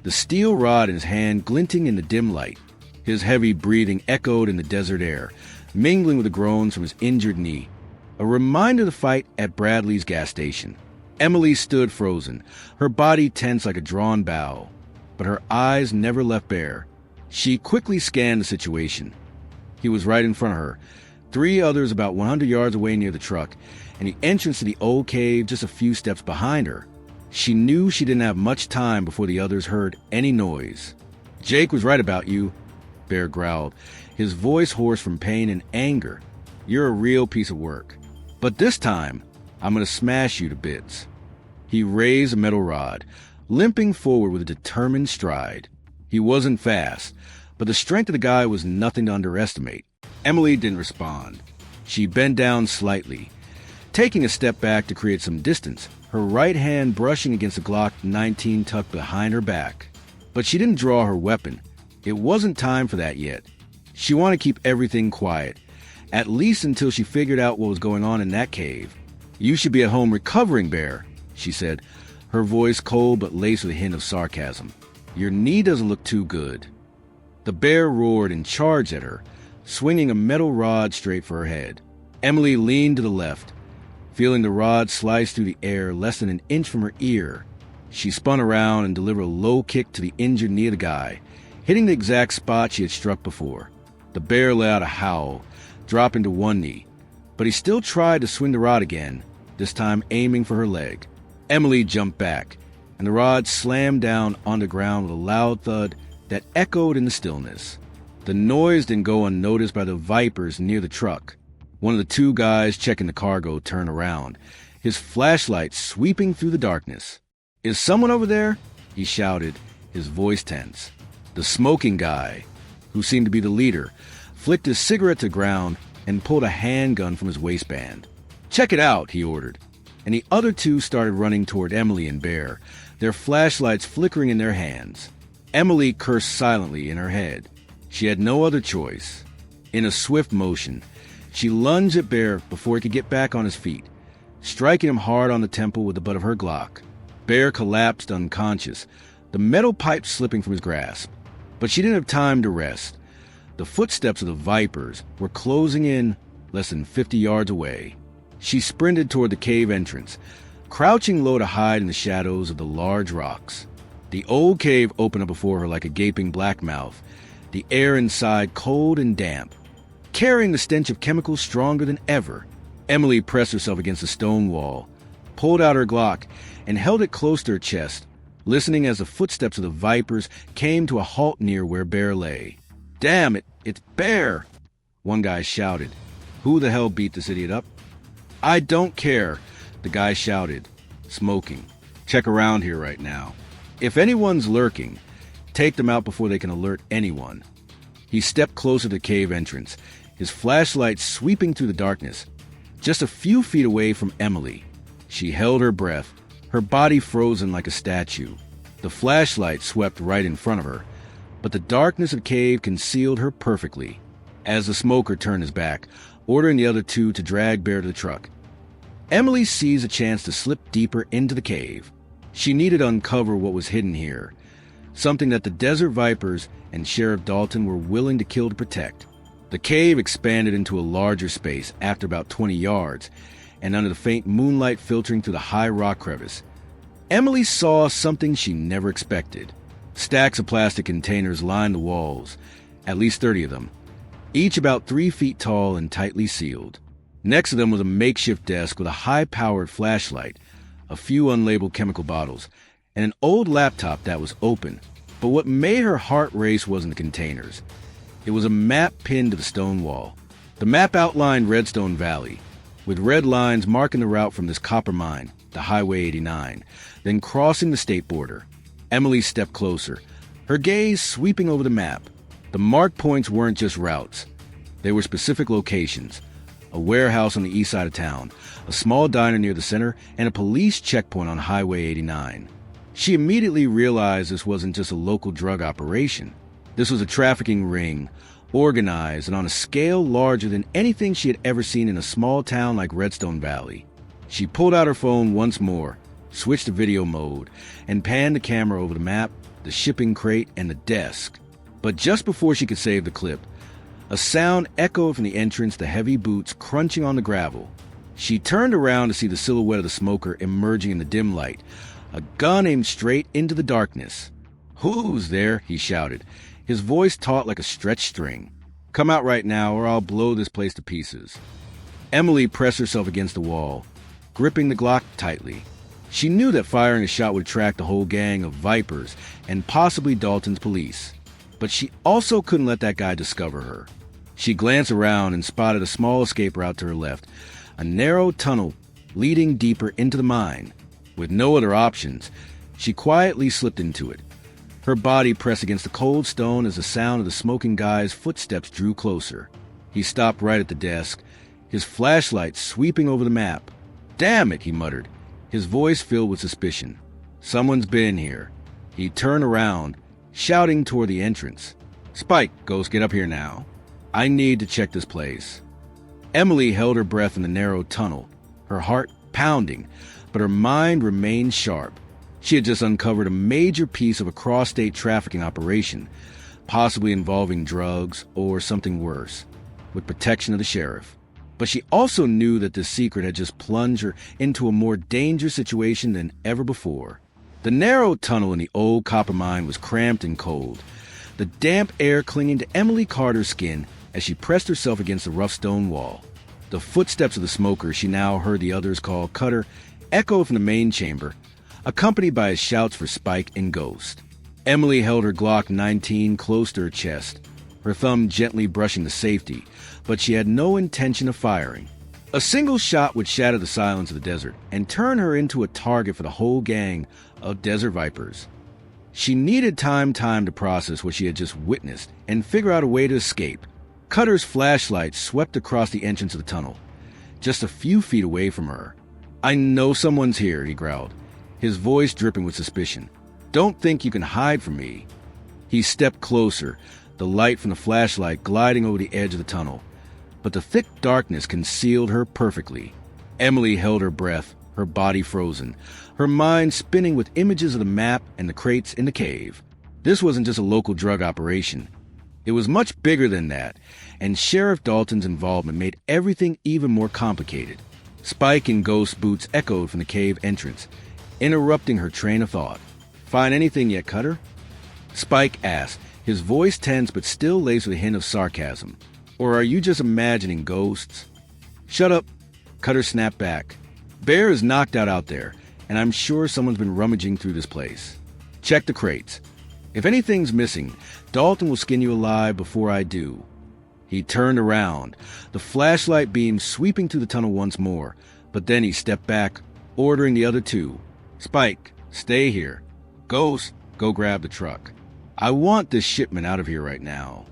S1: the steel rod in his hand glinting in the dim light. His heavy breathing echoed in the desert air, mingling with the groans from his injured knee, a reminder of the fight at Bradley's gas station. Emily stood frozen, her body tense like a drawn bow, but her eyes never left Bear. She quickly scanned the situation. He was right in front of her, three others about 100 yards away near the truck, and the entrance to the old cave just a few steps behind her. She knew she didn't have much time before the others heard any noise. "Jake was right about you," Bear growled, his voice hoarse from pain and anger. "You're a real piece of work. But this time, I'm going to smash you to bits." He raised a metal rod, limping forward with a determined stride. He wasn't fast, but the strength of the guy was nothing to underestimate. Emily didn't respond. She bent down slightly, taking a step back to create some distance, her right hand brushing against the Glock 19 tucked behind her back. But she didn't draw her weapon. It wasn't time for that yet. She wanted to keep everything quiet, at least until she figured out what was going on in that cave. "You should be at home recovering, Bear," she said, her voice cold but laced with a hint of sarcasm. "Your knee doesn't look too good." The bear roared and charged at her, swinging a metal rod straight for her head. Emily leaned to the left, feeling the rod slice through the air less than an inch from her ear. She spun around and delivered a low kick to the injured knee of the guy, hitting the exact spot she had struck before. The bear let out a howl, dropping to one knee. But he still tried to swing the rod again, this time aiming for her leg. Emily jumped back, and the rod slammed down on the ground with a loud thud that echoed in the stillness. The noise didn't go unnoticed by the vipers near the truck. One of the two guys checking the cargo turned around, his flashlight sweeping through the darkness. "Is someone over there?" he shouted, his voice tense. The smoking guy, who seemed to be the leader, flicked his cigarette to the ground and pulled a handgun from his waistband. "Check it out," he ordered. And the other two started running toward Emily and Bear, their flashlights flickering in their hands. Emily cursed silently in her head. She had no other choice. In a swift motion, she lunged at Bear before he could get back on his feet, striking him hard on the temple with the butt of her Glock. Bear collapsed unconscious, the metal pipe slipping from his grasp. But she didn't have time to rest. The footsteps of the vipers were closing in less than 50 yards away. She sprinted toward the cave entrance, crouching low to hide in the shadows of the large rocks. The old cave opened up before her like a gaping black mouth, the air inside cold and damp, carrying the stench of chemicals stronger than ever. Emily pressed herself against the stone wall, pulled out her Glock, and held it close to her chest, listening as the footsteps of the vipers came to a halt near where Bear lay. "Damn it, it's Bear!" one guy shouted. Who the hell beat this idiot up? "I don't care," the guy shouted, smoking. "Check around here right now. If anyone's lurking, take them out before they can alert anyone." He stepped closer to the cave entrance, his flashlight sweeping through the darkness, just a few feet away from Emily. She held her breath, her body frozen like a statue. The flashlight swept right in front of her, but the darkness of the cave concealed her perfectly. As the smoker turned his back, ordering the other two to drag Bear to the truck, Emily seized a chance to slip deeper into the cave. She needed to uncover what was hidden here, something that the Desert Vipers and Sheriff Dalton were willing to kill to protect. The cave expanded into a larger space after about 20 yards, and under the faint moonlight filtering through the high rock crevice, Emily saw something she never expected. Stacks of plastic containers lined the walls, at least 30 of them, each about 3 feet tall and tightly sealed. Next to them was a makeshift desk with a high-powered flashlight, a few unlabeled chemical bottles, and an old laptop that was open. But what made her heart race wasn't the containers. It was a map pinned to the stone wall. The map outlined Redstone Valley, with red lines marking the route from this copper mine, the Highway 89, then crossing the state border. Emily stepped closer, her gaze sweeping over the map. The marked points weren't just routes. They were specific locations: a warehouse on the east side of town, a small diner near the center, and a police checkpoint on Highway 89. She immediately realized this wasn't just a local drug operation. This was a trafficking ring, organized and on a scale larger than anything she had ever seen in a small town like Redstone Valley. She pulled out her phone once more, switched to video mode, and panned the camera over the map, the shipping crate, and the desk. But just before she could save the clip, a sound echoed from the entrance, the heavy boots crunching on the gravel. She turned around to see the silhouette of the smoker emerging in the dim light, a gun aimed straight into the darkness. "Who's there?" he shouted, his voice taut like a stretched string. "Come out right now or I'll blow this place to pieces." Emily pressed herself against the wall, gripping the Glock tightly. She knew that firing a shot would attract the whole gang of Vipers and possibly Dalton's police. But she also couldn't let that guy discover her. She glanced around and spotted a small escape route to her left, a narrow tunnel leading deeper into the mine. With no other options, she quietly slipped into it, her body pressed against the cold stone as the sound of the smoking guy's footsteps drew closer. He stopped right at the desk, his flashlight sweeping over the map. "Damn it," he muttered, his voice filled with suspicion. "Someone's been here." He turned around, shouting toward the entrance. "Spike, Ghost, get up here now. I need to check this place." Emily held her breath in the narrow tunnel, her heart pounding, but her mind remained sharp. She had just uncovered a major piece of a cross-state trafficking operation, possibly involving drugs or something worse, with protection of the sheriff. But she also knew that this secret had just plunged her into a more dangerous situation than ever before. The narrow tunnel in the old copper mine was cramped and cold, the damp air clinging to Emily Carter's skin as she pressed herself against the rough stone wall. The footsteps of the smoker she now heard the others call Cutter echoed from the main chamber, accompanied by his shouts for Spike and Ghost. Emily held her Glock 19 close to her chest, her thumb gently brushing the safety, but she had no intention of firing. A single shot would shatter the silence of the desert and turn her into a target for the whole gang of desert vipers. She needed time to process what she had just witnessed and figure out a way to escape. Cutter's flashlight swept across the entrance of the tunnel, just a few feet away from her. "I know someone's here," he growled, his voice dripping with suspicion. "Don't think you can hide from me." He stepped closer, the light from the flashlight gliding over the edge of the tunnel, but the thick darkness concealed her perfectly. Emily held her breath, her body frozen, her mind spinning with images of the map and the crates in the cave. This wasn't just a local drug operation. It was much bigger than that, and Sheriff Dalton's involvement made everything even more complicated. Spike and Ghost boots echoed from the cave entrance, interrupting her train of thought. "Find anything yet, Cutter?" Spike asked, his voice tense but still laced with a hint of sarcasm. "Or are you just imagining ghosts?" "Shut up," Cutter snapped back. "Bear is knocked out there, and I'm sure someone's been rummaging through this place. Check the crates. If anything's missing, Dalton will skin you alive before I do." He turned around, the flashlight beam sweeping through the tunnel once more, but then he stepped back, ordering the other two. "Spike, stay here. Ghost, go grab the truck. I want this shipment out of here right now."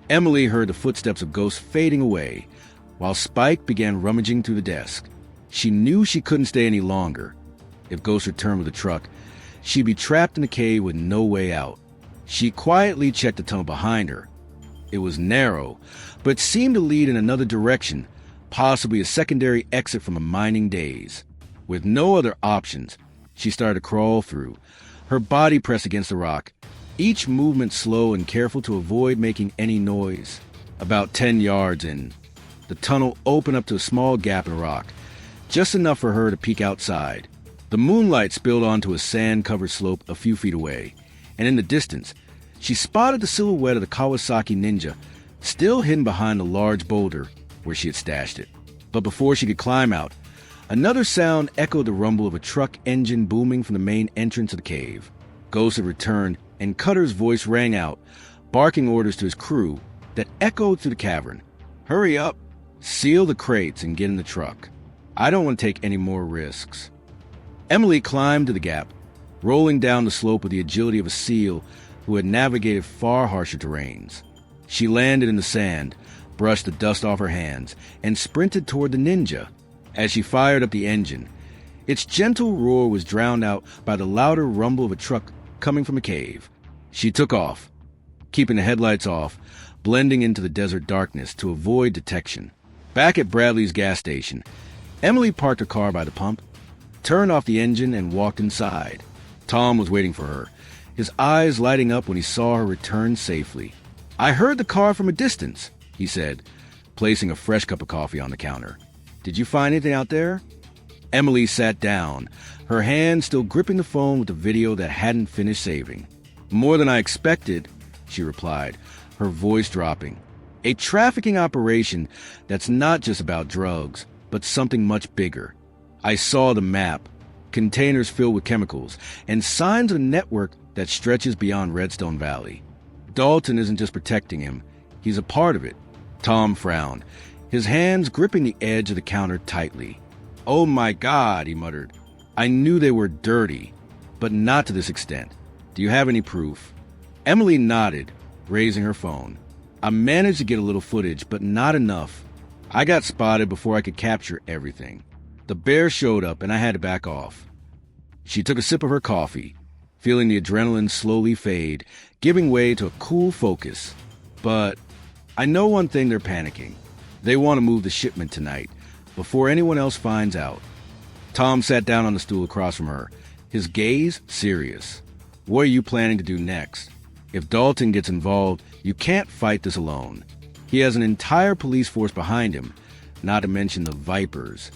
S1: Emily heard the footsteps of Ghost fading away, while Spike began rummaging through the desk. She knew she couldn't stay any longer. If Ghost returned with the truck, she'd be trapped in the cave with no way out. She quietly checked the tunnel behind her. It was narrow, but seemed to lead in another direction, possibly a secondary exit from a mining daze. With no other options, she started to crawl through, her body pressed against the rock, each movement slow and careful to avoid making any noise. About 10 yards in, the tunnel opened up to a small gap in rock, just enough for her to peek outside. The moonlight spilled onto a sand-covered slope a few feet away, and in the distance, she spotted the silhouette of the Kawasaki Ninja, still hidden behind a large boulder where she had stashed it. But before she could climb out, another sound echoed the rumble of a truck engine booming from the main entrance of the cave. Ghost had returned, and Cutter's voice rang out, barking orders to his crew that echoed through the cavern. "Hurry up! Seal the crates and get in the truck. I don't want to take any more risks." Emily climbed to the gap, rolling down the slope with the agility of a seal who had navigated far harsher terrains. She landed in the sand, brushed the dust off her hands, and sprinted toward the Ninja. As she fired up the engine, its gentle roar was drowned out by the louder rumble of a truck coming from a cave. She took off, keeping the headlights off, blending into the desert darkness to avoid detection. Back at Bradley's gas station, Emily parked her car by the pump, turned off the engine, and walked inside. Tom was waiting for her, his eyes lighting up when he saw her return safely. "I heard the car from a distance," he said, placing a fresh cup of coffee on the counter. "Did you find anything out there?" Emily sat down, her hand still gripping the phone with the video that hadn't finished saving. "More than I expected," she replied, her voice dropping. "A trafficking operation that's not just about drugs, but something much bigger. I saw the map, containers filled with chemicals, and signs of a network that stretches beyond Redstone Valley. Dalton isn't just protecting him, he's a part of it." Tom frowned, his hands gripping the edge of the counter tightly. "Oh my God," he muttered. "I knew they were dirty, but not to this extent. Do you have any proof?" Emily nodded, raising her phone. "I managed to get a little footage, but not enough. I got spotted before I could capture everything. The bear showed up and I had to back off." She took a sip of her coffee, feeling the adrenaline slowly fade, giving way to a cool focus. "But I know one thing, they're panicking. They want to move the shipment tonight, before anyone else finds out." Tom sat down on the stool across from her, his gaze serious. "What are you planning to do next? If Dalton gets involved, you can't fight this alone. He has an entire police force behind him, not to mention the Vipers."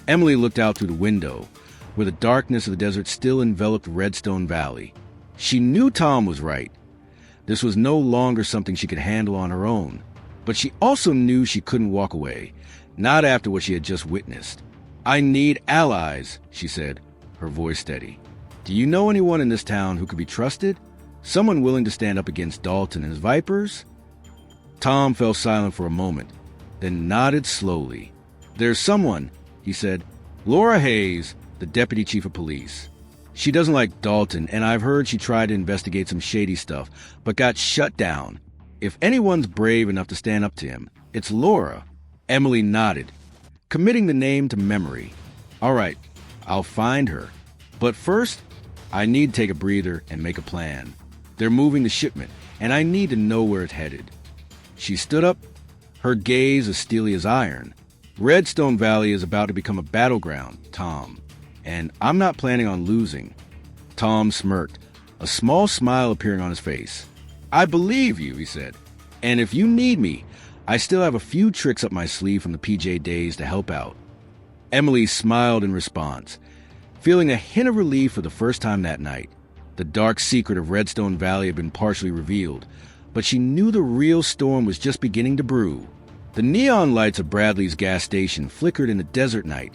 S1: Emily looked out through the window, where the darkness of the desert still enveloped Redstone Valley. She knew Tom was right. This was no longer something she could handle on her own. But she also knew she couldn't walk away, not after what she had just witnessed. "I need allies," she said, her voice steady. "Do you know anyone in this town who could be trusted? Someone willing to stand up against Dalton and his Vipers?" Tom fell silent for a moment, then nodded slowly. "There's someone," he said. "Laura Hayes, the deputy chief of police. She doesn't like Dalton, and I've heard she tried to investigate some shady stuff, but got shut down. If anyone's brave enough to stand up to him, it's Laura." Emily nodded, committing the name to memory. "All right, I'll find her. But first, I need to take a breather and make a plan. They're moving the shipment, and I need to know where it's headed." She stood up, her gaze as steely as iron. "Redstone Valley is about to become a battleground, Tom, and I'm not planning on losing." Tom smirked, a small smile appearing on his face. "I believe you," he said. "And if you need me, I still have a few tricks up my sleeve from the PJ days to help out." Emily smiled in response, feeling a hint of relief for the first time that night. The dark secret of Redstone Valley had been partially revealed, but she knew the real storm was just beginning to brew. The neon lights of Bradley's gas station flickered in the desert night,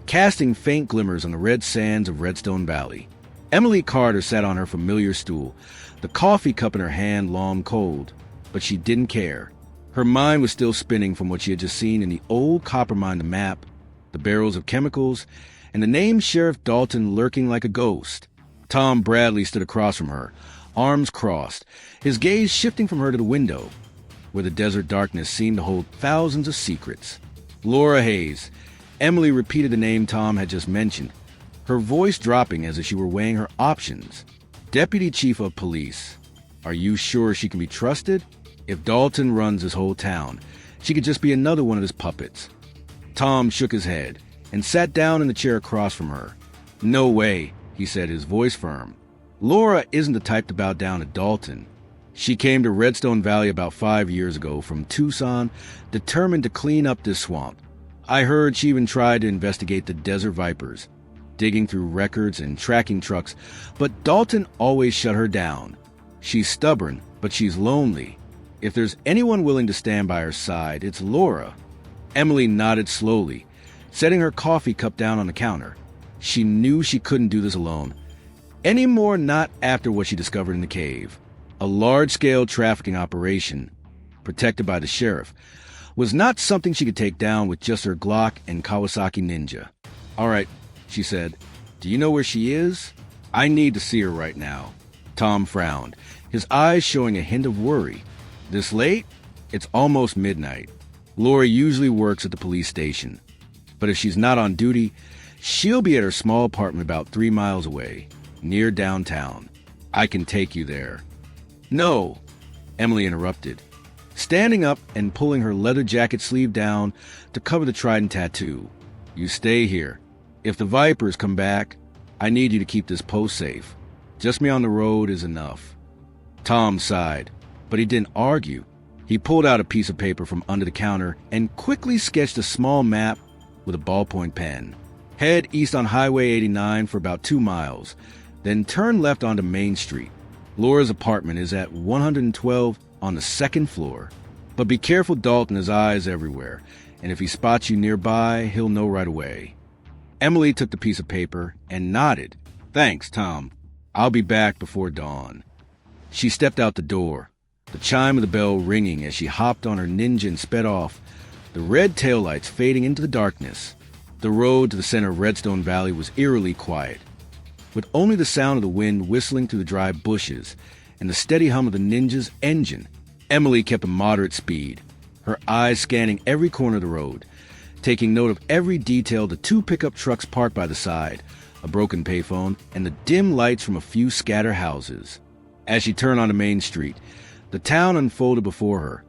S1: casting faint glimmers on the red sands of Redstone Valley. Emily Carter sat on her familiar stool, the coffee cup in her hand long cold, but she didn't care. Her mind was still spinning from what she had just seen in the old copper mine, the map, the barrels of chemicals, and the name Sheriff Dalton lurking like a ghost. Tom Bradley stood across from her, arms crossed, his gaze shifting from her to the window, where the desert darkness seemed to hold thousands of secrets. "Laura Hayes." Emily repeated the name Tom had just mentioned, her voice dropping as if she were weighing her options. "Deputy Chief of Police. Are you sure she can be trusted? If Dalton runs this whole town, she could just be another one of his puppets." Tom shook his head and sat down in the chair across from her. "No way," he said, his voice firm. "Laura isn't the type to bow down to Dalton. She came to Redstone Valley about 5 years ago from Tucson, determined to clean up this swamp. I heard she even tried to investigate the Desert Vipers, digging through records and tracking trucks, but Dalton always shut her down. She's stubborn, but she's lonely. If there's anyone willing to stand by her side, it's Laura." Emily nodded slowly, setting her coffee cup down on the counter. She knew she couldn't do this alone. Any more, not after what she discovered in the cave. A large-scale trafficking operation, protected by the sheriff, was not something she could take down with just her Glock and Kawasaki Ninja. "All right," she said. "Do you know where she is? I need to see her right now." Tom frowned, his eyes showing a hint of worry. "This late? It's almost midnight. Laura usually works at the police station, but if she's not on duty, she'll be at her small apartment about 3 miles away, near downtown. I can take you there." "No," Emily interrupted, standing up and pulling her leather jacket sleeve down to cover the trident tattoo. "You stay here. If the Vipers come back, I need you to keep this post safe. Just me on the road is enough." Tom sighed, but he didn't argue. He pulled out a piece of paper from under the counter and quickly sketched a small map with a ballpoint pen. "Head east on Highway 89 for about 2 miles, then turn left onto Main Street. Laura's apartment is at 112 on the 2nd floor. But be careful, Dalton has eyes everywhere, and if he spots you nearby, he'll know right away." Emily took the piece of paper and nodded. "Thanks, Tom. I'll be back before dawn." She stepped out the door, the chime of the bell ringing as she hopped on her Ninja and sped off, the red taillights fading into the darkness. The road to the center of Redstone Valley was eerily quiet, with only the sound of the wind whistling through the dry bushes and the steady hum of the Ninja's engine. Emily kept a moderate speed, her eyes scanning every corner of the road, taking note of every detail: the 2 pickup trucks parked by the side, a broken payphone, and the dim lights from a few scattered houses. As she turned onto Main Street, the town unfolded before her.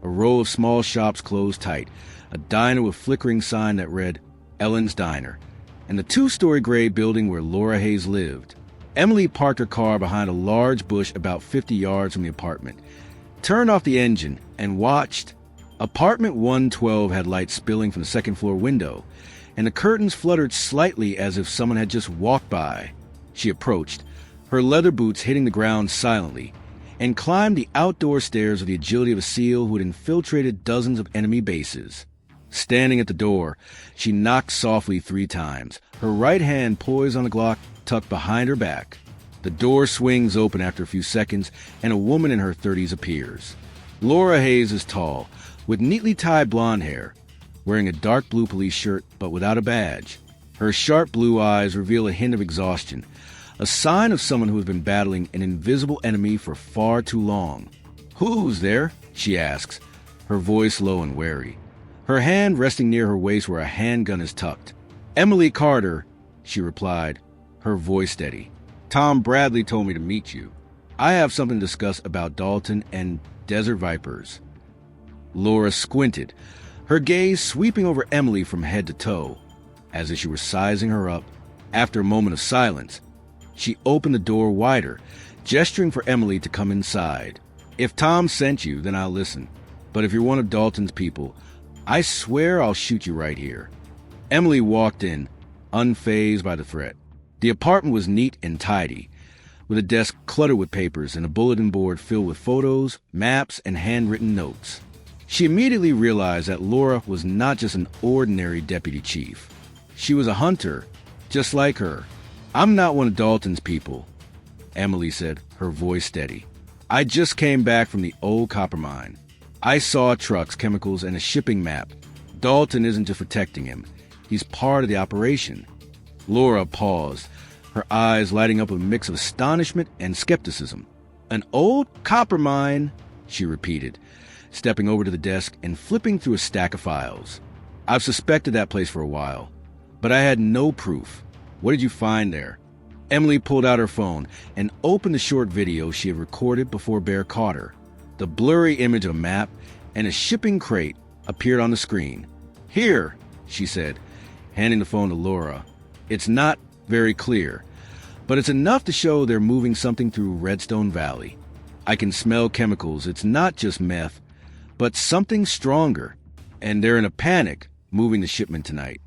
S1: A row of small shops closed tight, a diner with a flickering sign that read, "Ellen's Diner," and the 2-story gray building where Laura Hayes lived. Emily parked her car behind a large bush about 50 yards from the apartment, turned off the engine, and watched. Apartment 112 had light spilling from the 2nd floor window, and the curtains fluttered slightly as if someone had just walked by. She approached, her leather boots hitting the ground silently, and climbed the outdoor stairs with the agility of a SEAL who had infiltrated dozens of enemy bases. Standing at the door, she knocked softly 3 times, her right hand poised on a Glock tucked behind her back. The door swings open after a few seconds, and a woman in her 30s appears. Laura Hayes is tall, with neatly tied blonde hair, wearing a dark blue police shirt but without a badge. Her sharp blue eyes reveal a hint of exhaustion, a sign of someone who has been battling an invisible enemy for far too long. "Who's there?" she asks, her voice low and wary, her hand resting near her waist where a handgun is tucked. "Emily Carter," she replied, her voice steady. "Tom Bradley told me to meet you. I have something to discuss about Dalton and Desert Vipers." Laura squinted, her gaze sweeping over Emily from head to toe, as if she were sizing her up. After a moment of silence, she opened the door wider, gesturing for Emily to come inside. "If Tom sent you, then I'll listen. But if you're one of Dalton's people, I swear I'll shoot you right here." Emily walked in, unfazed by the threat. The apartment was neat and tidy, with a desk cluttered with papers and a bulletin board filled with photos, maps, and handwritten notes. She immediately realized that Laura was not just an ordinary deputy chief. She was a hunter, just like her. "I'm not one of Dalton's people," Emily said, her voice steady. "I just came back from the old copper mine. I saw trucks, chemicals, and a shipping map. Dalton isn't just protecting him. He's part of the operation." Laura paused, her eyes lighting up with a mix of astonishment and skepticism. "An old copper mine," she repeated, stepping over to the desk and flipping through a stack of files. "I've suspected that place for a while, but I had no proof. What did you find there?" Emily pulled out her phone and opened the short video she had recorded before Bear caught her. The blurry image of a map and a shipping crate appeared on the screen. "Here," she said, handing the phone to Laura. "It's not very clear, but it's enough to show they're moving something through Redstone Valley. I can smell chemicals. It's not just meth, but something stronger, and they're in a panic moving the shipment tonight."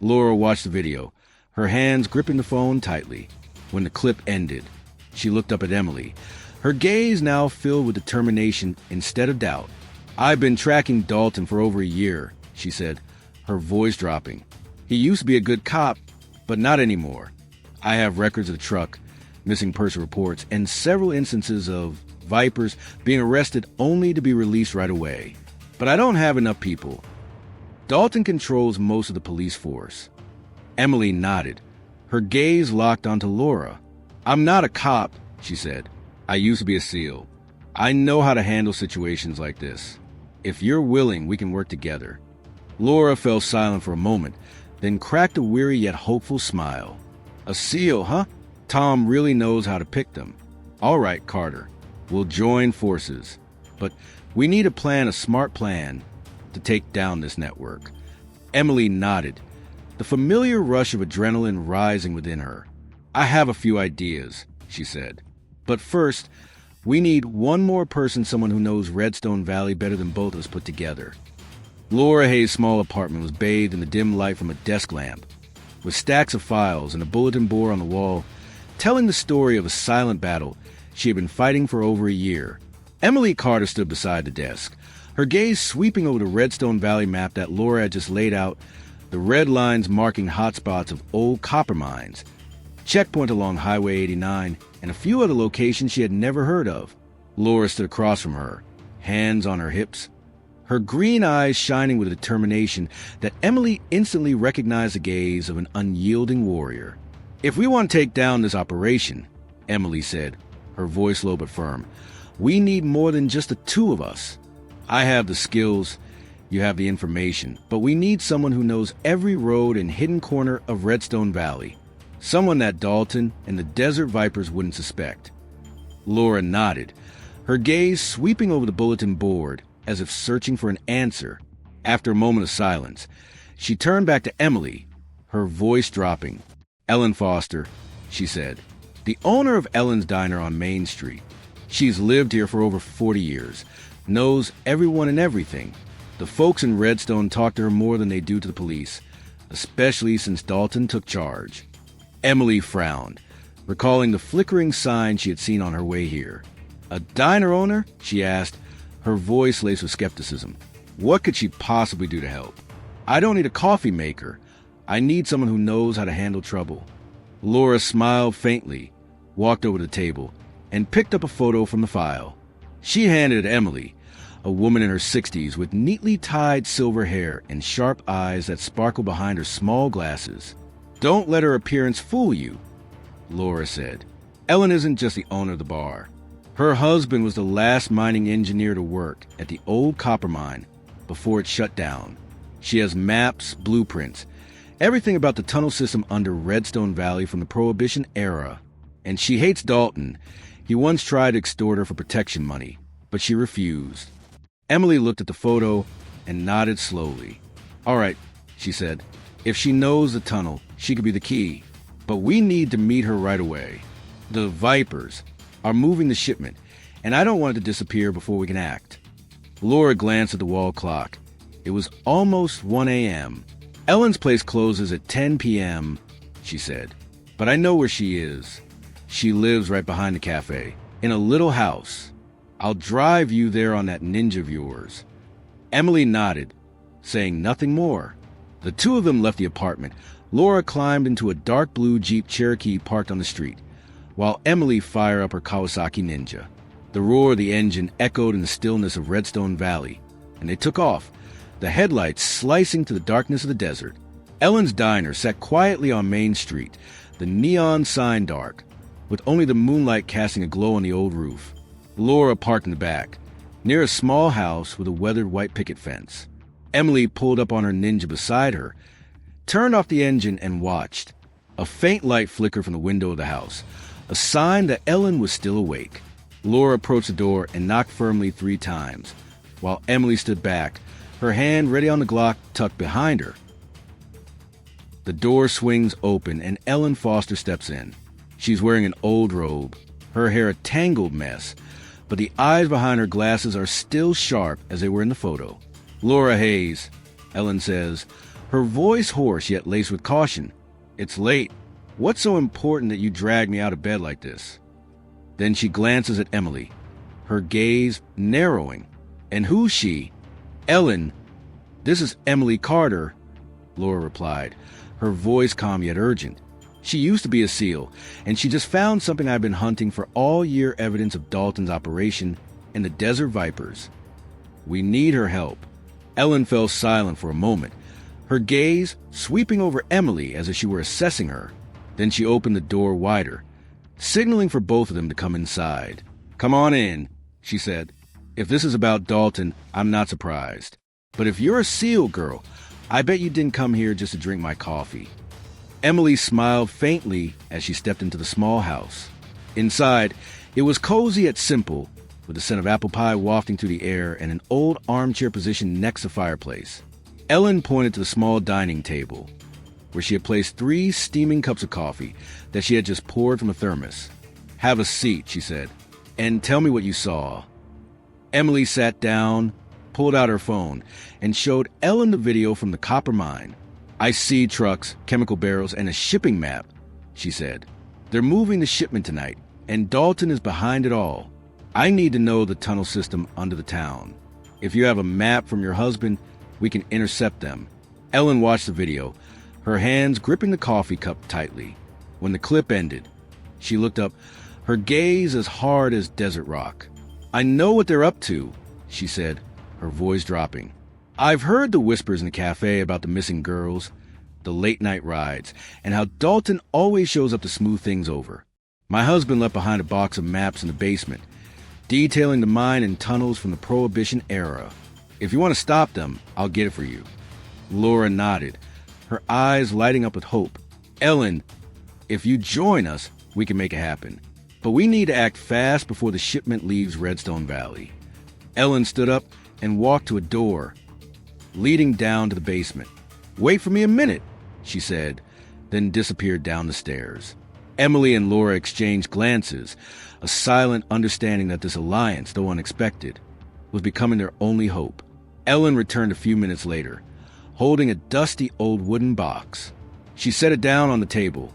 S1: Laura watched the video, her hands gripping the phone tightly. When the clip ended, she looked up at Emily, her gaze now filled with determination instead of doubt. "I've been tracking Dalton for over a year," she said, her voice dropping. "He used to be a good cop, but not anymore. I have records of the truck, missing person reports, and several instances of Vipers being arrested only to be released right away. But I don't have enough people. Dalton controls most of the police force." Emily nodded, her gaze locked onto Laura. "I'm not a cop," she said. "I used to be a SEAL. I know how to handle situations like this. If you're willing, we can work together." Laura fell silent for a moment, then cracked a weary yet hopeful smile. "A SEAL, huh? Tom really knows how to pick them. All right, Carter, we'll join forces. But we need to plan a smart plan to take down this network." Emily nodded, the familiar rush of adrenaline rising within her. "I have a few ideas," she said. "But first, we need one more person, someone who knows Redstone Valley better than both of us put together." Laura Hayes' small apartment was bathed in the dim light from a desk lamp, with stacks of files and a bulletin board on the wall, telling the story of a silent battle she had been fighting for over a year. Emily Carter stood beside the desk, her gaze sweeping over the Redstone Valley map that Laura had just laid out, the red lines marking hotspots of old copper mines, checkpoint along Highway 89, and a few other locations she had never heard of. Laura stood across from her, hands on her hips, her green eyes shining with a determination that Emily instantly recognized the gaze of an unyielding warrior. "If we want to take down this operation," Emily said, her voice low but firm, "we need more than just the two of us. I have the skills, you have the information, but we need someone who knows every road and hidden corner of Redstone Valley. Someone that Dalton and the Desert Vipers wouldn't suspect." Laura nodded, her gaze sweeping over the bulletin board as if searching for an answer. After a moment of silence, she turned back to Emily, her voice dropping. "Ellen Foster," she said, "the owner of Ellen's Diner on Main Street. She's lived here for over 40 years, knows everyone and everything. The folks in Redstone talk to her more than they do to the police, especially since Dalton took charge." Emily frowned, recalling the flickering sign she had seen on her way here. A diner owner? She asked, her voice laced with skepticism. What could she possibly do to help? I don't need a coffee maker. I need someone who knows how to handle trouble. Laura smiled faintly, walked over to the table, and picked up a photo from the file. She handed it to Emily, a woman in her 60s with neatly tied silver hair and sharp eyes that sparkled behind her small glasses. Don't let her appearance fool you, Laura said. Ellen isn't just the owner of the bar. Her husband was the last mining engineer to work at the old copper mine before it shut down. She has maps, blueprints, everything about the tunnel system under Redstone Valley from the Prohibition era. And she hates Dalton. He once tried to extort her for protection money, but she refused. Emily looked at the photo and nodded slowly. All right, she said. If she knows the tunnel, she could be the key. But we need to meet her right away. The Vipers are moving the shipment, and I don't want it to disappear before we can act. Laura glanced at the wall clock. It was almost 1 a.m. Ellen's place closes at 10 p.m., she said. But I know where she is. She lives right behind the cafe, in a little house. I'll drive you there on that ninja of yours. Emily nodded, saying nothing more. The two of them left the apartment. Laura climbed into a dark blue Jeep Cherokee parked on the street, while Emily fired up her Kawasaki Ninja. The roar of the engine echoed in the stillness of Redstone Valley, and they took off, the headlights slicing to the darkness of the desert. Ellen's diner sat quietly on Main Street, the neon sign dark, with only the moonlight casting a glow on the old roof. Laura parked in the back, near a small house with a weathered white picket fence. Emily pulled up on her Ninja beside her, turned off the engine, and watched. A faint light flickered from the window of the house, a sign that Ellen was still awake. Laura approached the door and knocked firmly 3 times, while Emily stood back, her hand ready on the Glock tucked behind her. The door swings open and Ellen Foster steps in. She's wearing an old robe, her hair a tangled mess, but the eyes behind her glasses are still sharp as they were in the photo. Laura Hayes, Ellen says, her voice hoarse yet laced with caution. It's late. What's so important that you dragged me out of bed like this? Then she glances at Emily, her gaze narrowing. And who's she? Ellen. This is Emily Carter, Laura replied, her voice calm yet urgent. She used to be a SEAL, and she just found something I've been hunting for all year, evidence of Dalton's operation and the Desert Vipers. We need her help. Ellen fell silent for a moment, her gaze sweeping over Emily as if she were assessing her. Then she opened the door wider, signaling for both of them to come inside. Come on in, she said. If this is about Dalton, I'm not surprised. But if you're a SEAL girl, I bet you didn't come here just to drink my coffee. Emily smiled faintly as she stepped into the small house. Inside, it was cozy yet simple, with the scent of apple pie wafting through the air and an old armchair positioned next to the fireplace. Ellen pointed to the small dining table, where she had placed 3 steaming cups of coffee that she had just poured from a thermos. Have a seat, she said, and tell me what you saw. Emily sat down, pulled out her phone, and showed Ellen the video from the copper mine. I see trucks, chemical barrels, and a shipping map, she said. They're moving the shipment tonight, and Dalton is behind it all. I need to know the tunnel system under the town. If you have a map from your husband, we can intercept them. Ellen watched the video, her hands gripping the coffee cup tightly. When the clip ended, she looked up, her gaze as hard as desert rock. I know what they're up to, she said, her voice dropping. I've heard the whispers in the cafe about the missing girls, the late-night rides, and how Dalton always shows up to smooth things over. My husband left behind a box of maps in the basement, detailing the mine and tunnels from the Prohibition era. If you want to stop them, I'll get it for you. Laura nodded, her eyes lighting up with hope. Ellen, if you join us, we can make it happen. But we need to act fast before the shipment leaves Redstone Valley. Ellen stood up and walked to a door leading down to the basement. Wait for me a minute, she said, then disappeared down the stairs. Emily and Laura exchanged glances, a silent understanding that this alliance, though unexpected, was becoming their only hope. Ellen returned a few minutes later, holding a dusty old wooden box. She set it down on the table,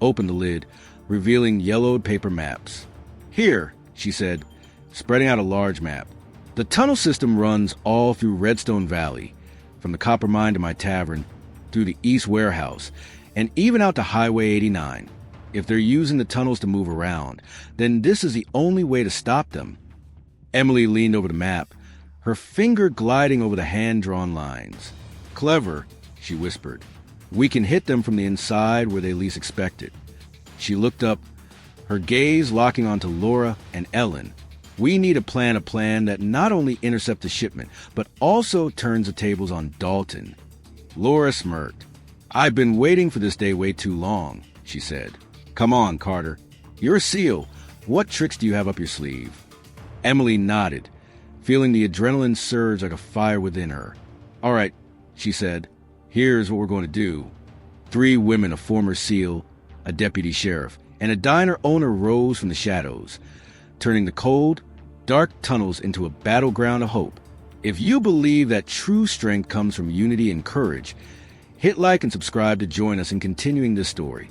S1: opened the lid, revealing yellowed paper maps. Here, she said, spreading out a large map. The tunnel system runs all through Redstone Valley, from the copper mine to my tavern, through the East Warehouse, and even out to Highway 89. If they're using the tunnels to move around, then this is the only way to stop them. Emily leaned over the map, her finger gliding over the hand-drawn lines. Clever, she whispered. We can hit them from the inside where they least expect it. She looked up, her gaze locking onto Laura and Ellen. We need to plan a plan that not only intercepts the shipment, but also turns the tables on Dalton. Laura smirked. I've been waiting for this day way too long, she said. Come on, Carter. You're a SEAL. What tricks do you have up your sleeve? Emily nodded, feeling the adrenaline surge like a fire within her. All right, she said. Here's what we're going to do. 3 women, a former SEAL, a deputy sheriff, and a diner owner rose from the shadows, turning the cold, dark tunnels into a battleground of hope. If you believe that true strength comes from unity and courage, hit like and subscribe to join us in continuing this story.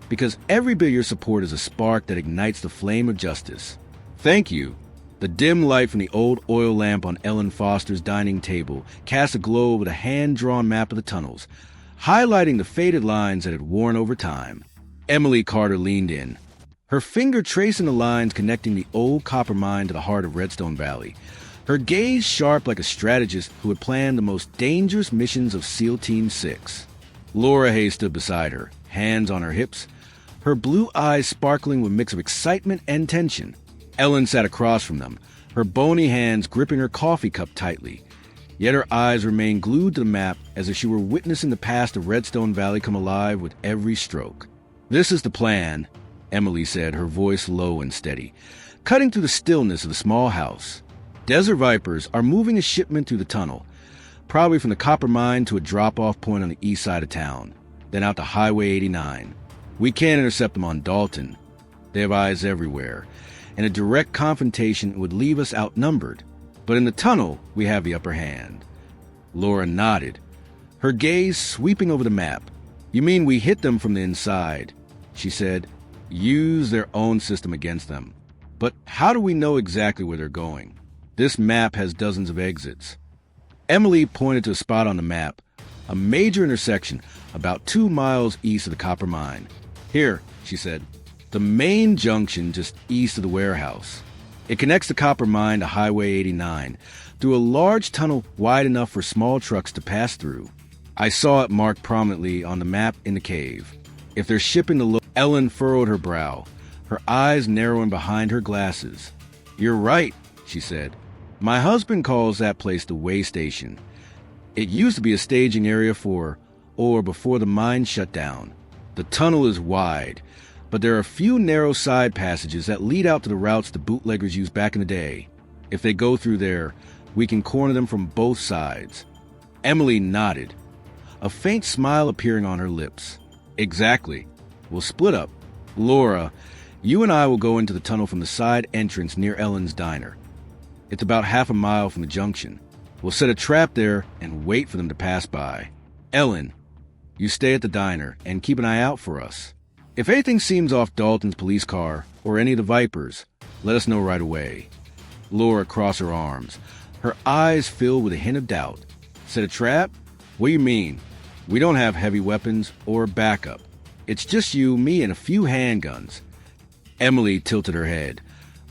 S1: Because every bit of your support is a spark that ignites the flame of justice. Thank you. The dim light from the old oil lamp on Ellen Foster's dining table cast a glow over the hand-drawn map of the tunnels, highlighting the faded lines that had worn over time. Emily Carter leaned in, her finger tracing the lines connecting the old copper mine to the heart of Redstone Valley, her gaze sharp like a strategist who had planned the most dangerous missions of SEAL Team 6. Laura Hayes stood beside her, hands on her hips, her blue eyes sparkling with a mix of excitement and tension. Ellen sat across from them, her bony hands gripping her coffee cup tightly, yet her eyes remained glued to the map as if she were witnessing the past of Redstone Valley come alive with every stroke. This is the plan, Emily said, her voice low and steady, cutting through the stillness of the small house. Desert Vipers are moving a shipment through the tunnel, probably from the copper mine to a drop-off point on the east side of town, then out to Highway 89. We can't intercept them on Dalton. They have eyes everywhere, and a direct confrontation would leave us outnumbered. But in the tunnel, we have the upper hand. Laura nodded, her gaze sweeping over the map. You mean we hit them from the inside, she said. Use their own system against them. But how do we know exactly where they're going? This map has dozens of exits. Emily pointed to a spot on the map, a major intersection about 2 miles east of the copper mine. Here, she said, the main junction just east of the warehouse. It connects the copper mine to Highway 89 through a large tunnel wide enough for small trucks to pass through. I saw it marked prominently on the map in the cave. If they're shipping the Ellen furrowed her brow, her eyes narrowing behind her glasses. You're right, she said. My husband calls that place the way station. It used to be a staging area for, or before the mine shut down. The tunnel is wide, but there are a few narrow side passages that lead out to the routes the bootleggers used back in the day. If they go through there, we can corner them from both sides. Emily nodded, a faint smile appearing on her lips. Exactly. We'll split up. Laura, you and I will go into the tunnel from the side entrance near Ellen's diner. It's about half a mile from the junction. We'll set a trap there and wait for them to pass by. Ellen, you stay at the diner and keep an eye out for us. If anything seems off Dalton's police car or any of the Vipers, let us know right away. Laura crossed her arms, her eyes filled with a hint of doubt. Set a trap? What do you mean? We don't have heavy weapons or backup. It's just you, me, and a few handguns. Emily tilted her head,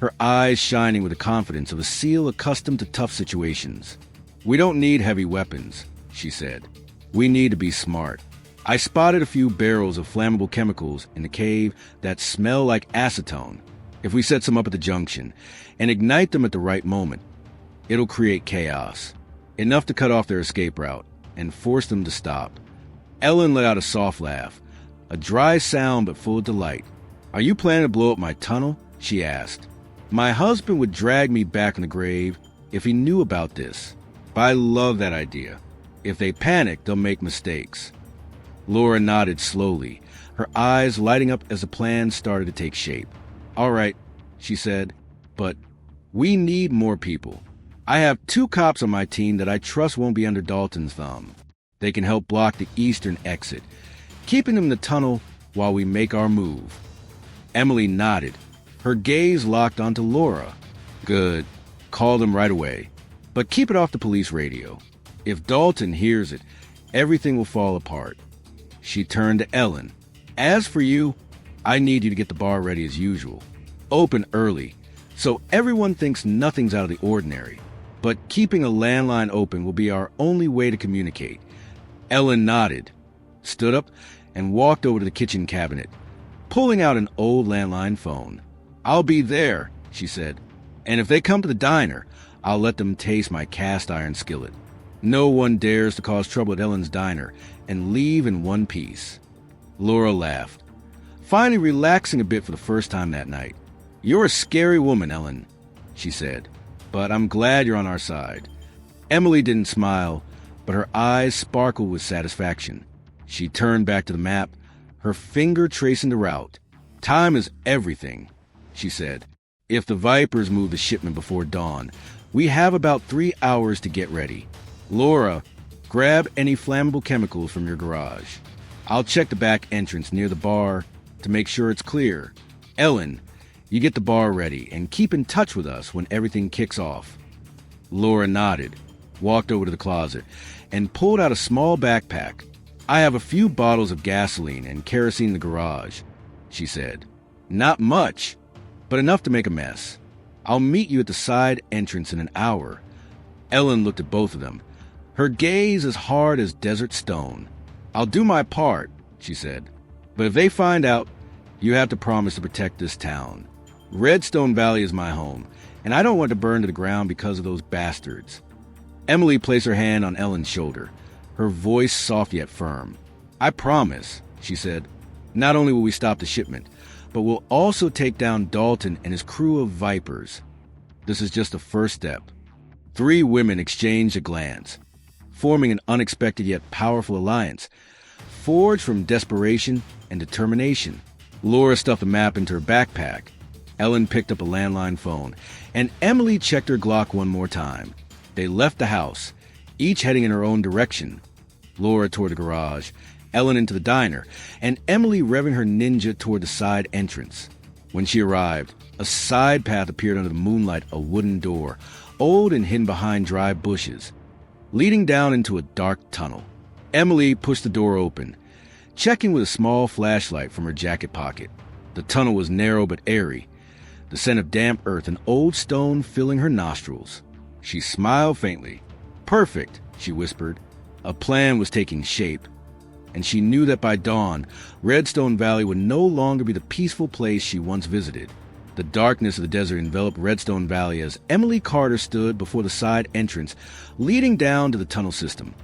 S1: her eyes shining with the confidence of a SEAL accustomed to tough situations. We don't need heavy weapons, she said. We need to be smart. I spotted a few barrels of flammable chemicals in the cave that smell like acetone. If we set some up at the junction and ignite them at the right moment, it'll create chaos. Enough to cut off their escape route and force them to stop. Ellen let out a soft laugh, a dry sound but full of delight. Are you planning to blow up my tunnel? She asked. My husband would drag me back from the grave if he knew about this. But I love that idea. If they panic, they'll make mistakes. Laura nodded slowly, her eyes lighting up as the plan started to take shape. All right, she said, but we need more people. I have 2 cops on my team that I trust won't be under Dalton's thumb. They can help block the eastern exit, keeping them in the tunnel while we make our move. Emily nodded, her gaze locked onto Laura. Good. Call them right away. But keep it off the police radio. If Dalton hears it, everything will fall apart. She turned to Ellen. As for you, I need you to get the bar ready as usual. Open early, so everyone thinks nothing's out of the ordinary. But keeping a landline open will be our only way to communicate. Ellen nodded, stood up, and walked over to the kitchen cabinet, pulling out an old landline phone. I'll be there, she said. And if they come to the diner, I'll let them taste my cast iron skillet. No one dares to cause trouble at Ellen's diner and leave in one piece. Laura laughed, finally relaxing a bit for the first time that night. You're a scary woman, Ellen, she said, but I'm glad you're on our side. Emily didn't smile, but her eyes sparkled with satisfaction. She turned back to the map, her finger tracing the route. Time is everything, she said. If the Vipers move the shipment before dawn, we have about 3 hours to get ready. Laura, grab any flammable chemicals from your garage. I'll check the back entrance near the bar to make sure it's clear. Ellen, you get the bar ready and keep in touch with us when everything kicks off. Laura nodded, walked over to the closet, and pulled out a small backpack. I have a few bottles of gasoline and kerosene in the garage, she said. Not much, but enough to make a mess. I'll meet you at the side entrance in an hour. Ellen looked at both of them, her gaze as hard as desert stone. I'll do my part, she said, but if they find out, you have to promise to protect this town. Redstone Valley is my home, and I don't want to burn to the ground because of those bastards. Emily placed her hand on Ellen's shoulder, her voice soft yet firm. I promise, she said. Not only will we stop the shipment, but we'll also take down Dalton and his crew of Vipers. This is just the first step. 3 women exchanged a glance, forming an unexpected yet powerful alliance, forged from desperation and determination. Laura stuffed a map into her backpack. Ellen picked up a landline phone, and Emily checked her Glock one more time. They left the house, each heading in her own direction. Laura toward the garage, Ellen into the diner, and Emily revving her ninja toward the side entrance. When she arrived, a side path appeared under the moonlight, a wooden door, old and hidden behind dry bushes, leading down into a dark tunnel. Emily pushed the door open, checking with a small flashlight from her jacket pocket. The tunnel was narrow but airy, the scent of damp earth and old stone filling her nostrils. She smiled faintly. Perfect, she whispered. A plan was taking shape, and she knew that by dawn, Redstone Valley would no longer be the peaceful place she once visited. The darkness of the desert enveloped Redstone Valley as Emily Carter stood before the side entrance leading down to the tunnel system.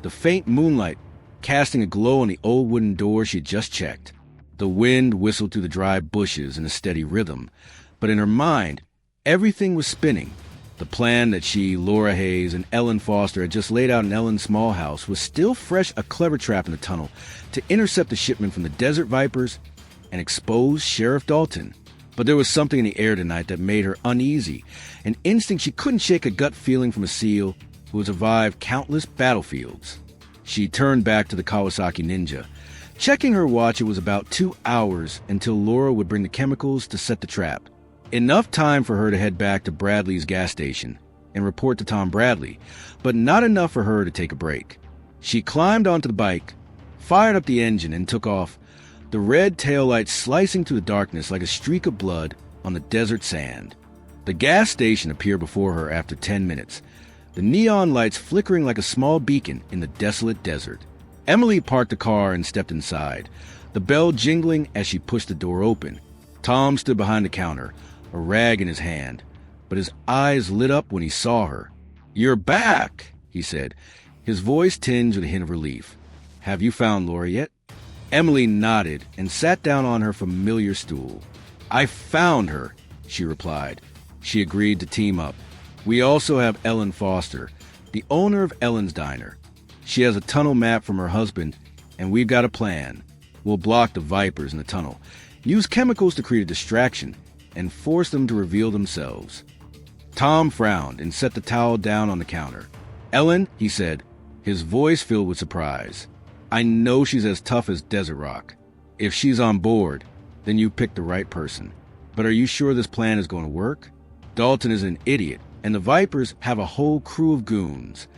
S1: The faint moonlight casting a glow on the old wooden door she had just checked. The wind whistled through the dry bushes in a steady rhythm, but in her mind, everything was spinning. The plan that she, Laura Hayes, and Ellen Foster had just laid out in Ellen's small house was still fresh, a clever trap in the tunnel to intercept the shipment from the Desert Vipers and expose Sheriff Dalton. But there was something in the air tonight that made her uneasy, an instinct she couldn't shake, a gut feeling from a SEAL who had survived countless battlefields. She turned back to the Kawasaki Ninja. Checking her watch, it was about 2 hours until Laura would bring the chemicals to set the trap. Enough time for her to head back to Bradley's gas station and report to Tom Bradley, but not enough for her to take a break. She climbed onto the bike, fired up the engine, and took off, the red taillights slicing through the darkness like a streak of blood on the desert sand. The gas station appeared before her after 10 minutes, the neon lights flickering like a small beacon in the desolate desert. Emily parked the car and stepped inside, the bell jingling as she pushed the door open. Tom stood behind the counter, a rag in his hand, but his eyes lit up when he saw her. "You're back," he said, his voice tinged with a hint of relief. "Have you found Laura yet?" Emily nodded and sat down on her familiar stool. "I found her," she replied. She agreed to team up. "We also have Ellen Foster, the owner of Ellen's Diner. She has a tunnel map from her husband, and we've got a plan. We'll block the Vipers in the tunnel, use chemicals to create a distraction, and force them to reveal themselves." Tom frowned and set the towel down on the counter. "Ellen," he said, his voice filled with surprise, "I know she's as tough as desert rock. If she's on board, then you picked the right person. But are you sure this plan is going to work?" Dalton is an idiot, and the Vipers have a whole crew of goons.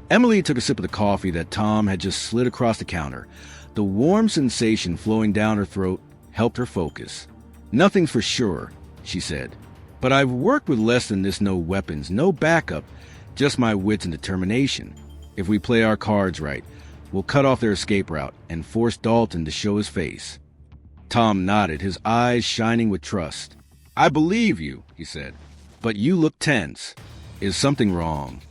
S1: Emily took a sip of the coffee that Tom had just slid across the counter. The warm sensation flowing down her throat helped her focus. "Nothing's for sure," she said. "But I've worked with less than this, no weapons, no backup, just my wits and determination. If we play our cards right, we'll cut off their escape route and force Dalton to show his face." Tom nodded, his eyes shining with trust. "I believe you," he said, "but you look tense. Is something wrong?"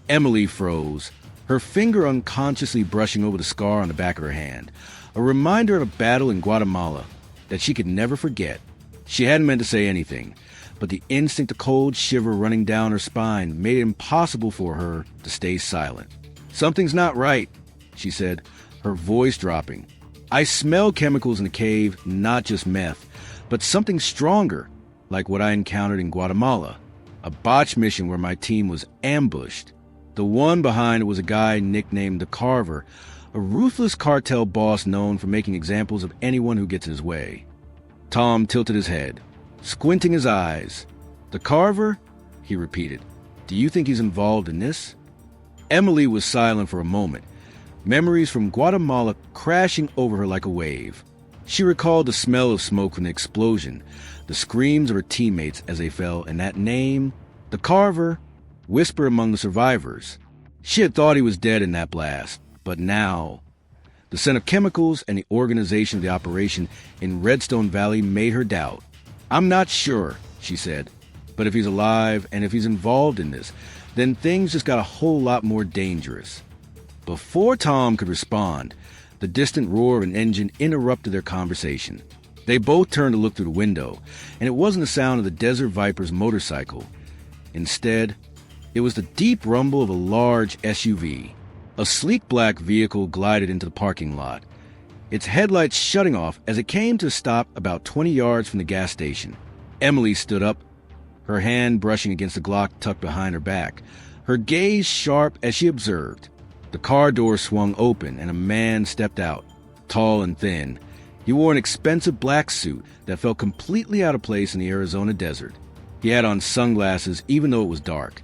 S1: Emily froze, her finger unconsciously brushing over the scar on the back of her hand, a reminder of a battle in Guatemala that she could never forget. She hadn't meant to say anything, but the instinct of cold shiver running down her spine made it impossible for her to stay silent. "Something's not right," she said, her voice dropping. "I smell chemicals in the cave, not just meth, but something stronger, like what I encountered in Guatemala. A botched mission where my team was ambushed. The one behind it was a guy nicknamed the Carver, a ruthless cartel boss known for making examples of anyone who gets in his way." Tom tilted his head, squinting his eyes. "The Carver?" he repeated. "Do you think he's involved in this?" Emily was silent for a moment, memories from Guatemala crashing over her like a wave. She recalled the smell of smoke from the explosion, the screams of her teammates as they fell, and that name, the Carver, whispered among the survivors. She had thought he was dead in that blast, but now... The scent of chemicals and the organization of the operation in Redstone Valley made her doubt. "I'm not sure," she said, "but if he's alive and if he's involved in this, then things just got a whole lot more dangerous." Before Tom could respond, the distant roar of an engine interrupted their conversation. They both turned to look through the window, and it wasn't the sound of the Desert Viper's motorcycle. Instead, it was the deep rumble of a large SUV. A sleek black vehicle glided into the parking lot, its headlights shutting off as it came to a stop about 20 yards from the gas station. Emily stood up, her hand brushing against the Glock tucked behind her back, her gaze sharp as she observed. The car door swung open and a man stepped out, tall and thin. He wore an expensive black suit that felt completely out of place in the Arizona desert. He had on sunglasses even though it was dark.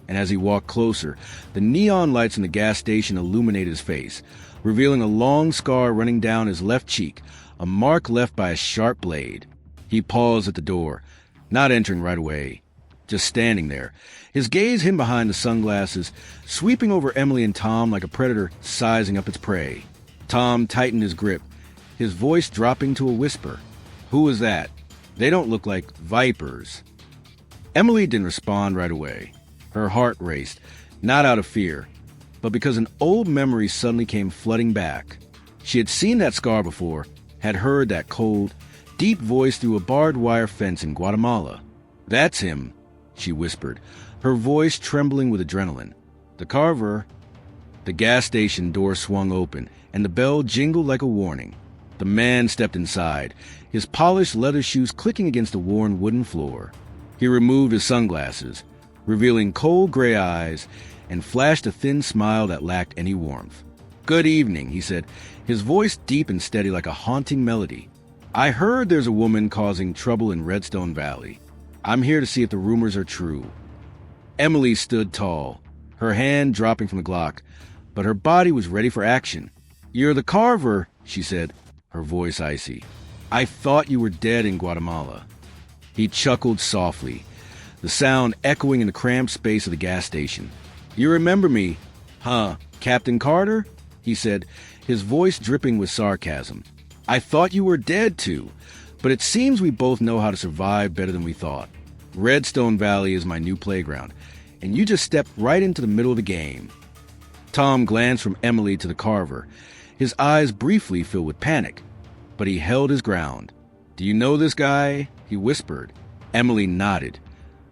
S1: And as he walked closer, the neon lights in the gas station illuminated his face, revealing a long scar running down his left cheek, a mark left by a sharp blade. He paused at the door, not entering right away, just standing there, his gaze hidden behind the sunglasses, sweeping over Emily and Tom like a predator sizing up its prey. Tom tightened his grip, his voice dropping to a whisper. "Who is that? They don't look like vipers." Emily didn't respond right away. Her heart raced, not out of fear, but because an old memory suddenly came flooding back. She had seen that scar before, had heard that cold, deep voice through a barbed wire fence in Guatemala. "That's him," she whispered, her voice trembling with adrenaline. "The Carver." The gas station door swung open, and the bell jingled like a warning. The man stepped inside, his polished leather shoes clicking against the worn wooden floor. He removed his sunglasses, revealing cold gray eyes, and flashed a thin smile that lacked any warmth. "Good evening," he said, his voice deep and steady like a haunting melody. "I heard there's a woman causing trouble in Redstone Valley. I'm here to see if the rumors are true." Emily stood tall, her hand dropping from the Glock, but her body was ready for action. "You're the Carver," she said, her voice icy. "I thought you were dead in Guatemala." He chuckled softly, the sound echoing in the cramped space of the gas station. "You remember me, huh, Captain Carter?" he said, his voice dripping with sarcasm. "I thought you were dead too, but it seems we both know how to survive better than we thought. Redstone Valley is my new playground, and you just stepped right into the middle of the game." Tom glanced from Emily to the Carver, his eyes briefly filled with panic, but he held his ground. "Do you know this guy?" he whispered. Emily nodded,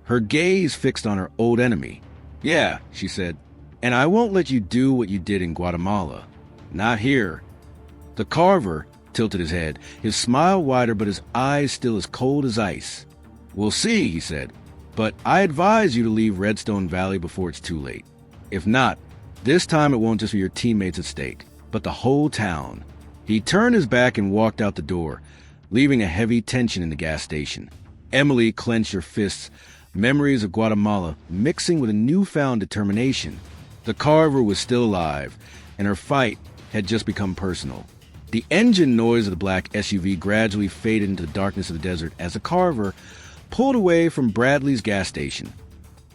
S1: her gaze fixed on her old enemy. "Yeah," she said, "and I won't let you do what you did in Guatemala. Not here." The Carver tilted his head, his smile wider but his eyes still as cold as ice. "We'll see," he said, "but I advise you to leave Redstone Valley before it's too late. If not, this time it won't just be your teammates at stake, but the whole town." He turned his back and walked out the door, leaving a heavy tension in the gas station. Emily clenched her fists, memories of Guatemala mixing with a newfound determination. The Carver was still alive, and her fight had just become personal. The engine noise of the black SUV gradually faded into the darkness of the desert as the Carver pulled away from Bradley's gas station,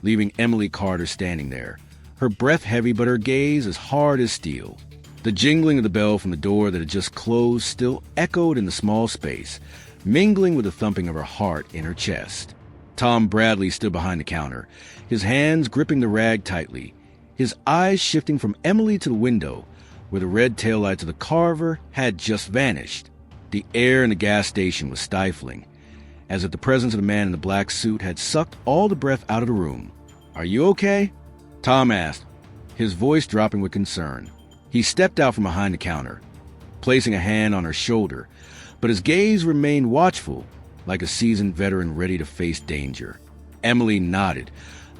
S1: leaving Emily Carter standing there, her breath heavy but her gaze as hard as steel. The jingling of the bell from the door that had just closed still echoed in the small space, mingling with the thumping of her heart in her chest. Tom Bradley stood behind the counter, his hands gripping the rag tightly, his eyes shifting from Emily to the window, where the red taillights of the Carver had just vanished. The air in the gas station was stifling, as if the presence of the man in the black suit had sucked all the breath out of the room. "Are you okay?" Tom asked, his voice dropping with concern. He stepped out from behind the counter, placing a hand on her shoulder, but his gaze remained watchful, like a seasoned veteran ready to face danger. Emily nodded,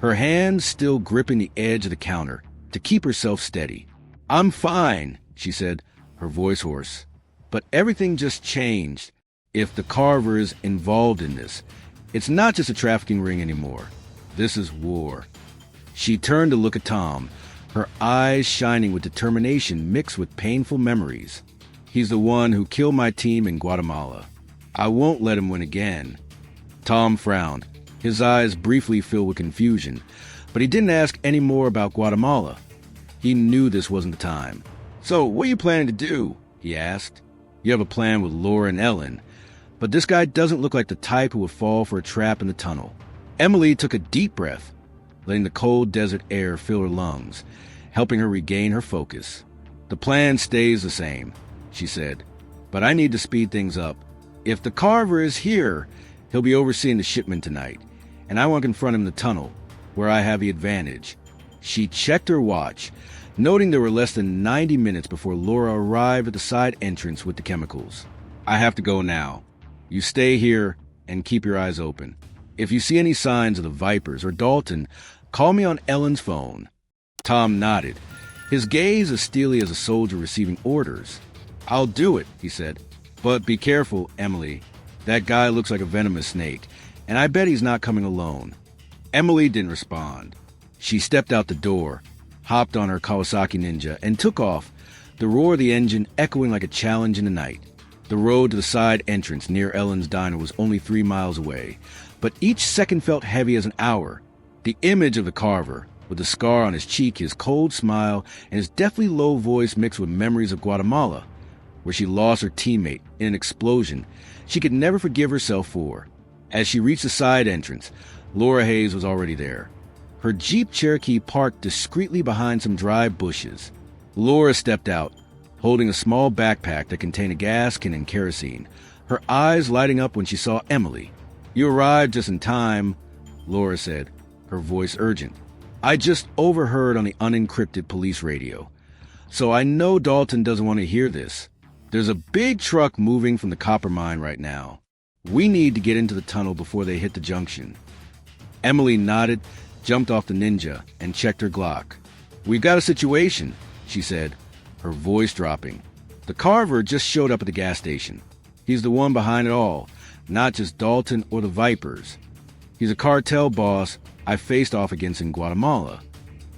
S1: her hands still gripping the edge of the counter to keep herself steady. "I'm fine," she said, her voice hoarse. "But everything just changed. If the Carver is involved in this, it's not just a trafficking ring anymore. This is war." She turned to look at Tom, her eyes shining with determination mixed with painful memories. "He's the one who killed my team in Guatemala. I won't let him win again." Tom frowned, his eyes briefly filled with confusion, but he didn't ask any more about Guatemala. He knew this wasn't the time. "So, what are you planning to do?" he asked. "You have a plan with Laura and Ellen, but this guy doesn't look like the type who would fall for a trap in the tunnel." Emily took a deep breath, letting the cold desert air fill her lungs, helping her regain her focus. "The plan stays the same," she said, "but I need to speed things up. If the Carver is here, he'll be overseeing the shipment tonight, and I want to confront him in the tunnel, where I have the advantage." She checked her watch, noting there were less than 90 minutes before Laura arrived at the side entrance with the chemicals. "I have to go now. You stay here and keep your eyes open. If you see any signs of the Vipers or Dalton, call me on Ellen's phone." Tom nodded, his gaze as steely as a soldier receiving orders. "I'll do it," he said. "But be careful, Emily. That guy looks like a venomous snake, and I bet he's not coming alone." Emily didn't respond. She stepped out the door, hopped on her Kawasaki Ninja, and took off, the roar of the engine echoing like a challenge in the night. The road to the side entrance near Ellen's diner was only 3 miles away, but each second felt heavy as an hour. The image of the Carver, with the scar on his cheek, his cold smile, and his deathly low voice mixed with memories of Guatemala, where she lost her teammate in an explosion she could never forgive herself for. As she reached the side entrance, Laura Hayes was already there, her Jeep Cherokee parked discreetly behind some dry bushes. Laura stepped out, holding a small backpack that contained a gas can and kerosene, her eyes lighting up when she saw Emily. "You arrived just in time," Laura said, her voice urgent. "I just overheard on the unencrypted police radio, so I know Dalton doesn't want to hear this. There's a big truck moving from the copper mine right now. We need to get into the tunnel before they hit the junction." Emily nodded, jumped off the Ninja, and checked her Glock. "We've got a situation," she said, her voice dropping. "The Carver just showed up at the gas station. He's the one behind it all, not just Dalton or the Vipers. He's a cartel boss I faced off against in Guatemala."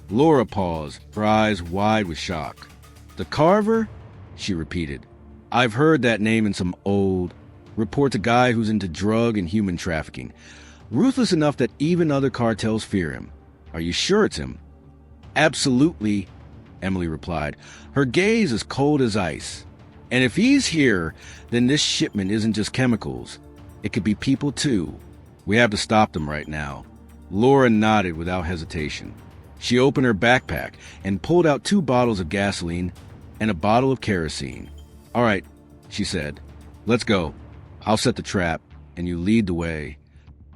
S1: Laura paused, her eyes wide with shock. "The Carver?" she repeated. "I've heard that name in some old reports, a guy who's into drug and human trafficking. Ruthless enough that even other cartels fear him. Are you sure it's him?" "Absolutely," Emily replied, her gaze as cold as ice. "And if he's here, then this shipment isn't just chemicals. It could be people too. We have to stop them right now." Laura nodded without hesitation. She opened her backpack and pulled out 2 bottles of gasoline and a bottle of kerosene. "All right," she said. "Let's go. I'll set the trap, and you lead the way."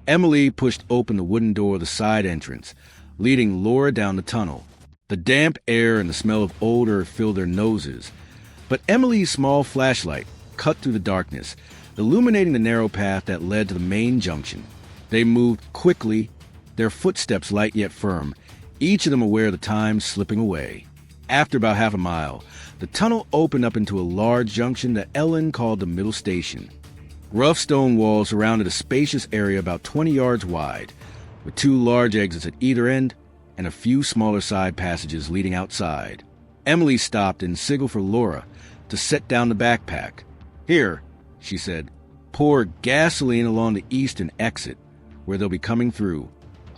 S1: Emily pushed open the wooden door of the side entrance, leading Laura down the tunnel. The damp air and the smell of old earth filled their noses, but Emily's small flashlight cut through the darkness, illuminating the narrow path that led to the main junction. They moved quickly, their footsteps light yet firm, each of them aware of the time slipping away. After about half a mile, the tunnel opened up into a large junction that Ellen called the middle station. Rough stone walls surrounded a spacious area about 20 yards wide, with 2 large exits at either end and a few smaller side passages leading outside. Emily stopped and signaled for Laura to set down the backpack. "Here," she said, "pour gasoline along the eastern exit where they'll be coming through.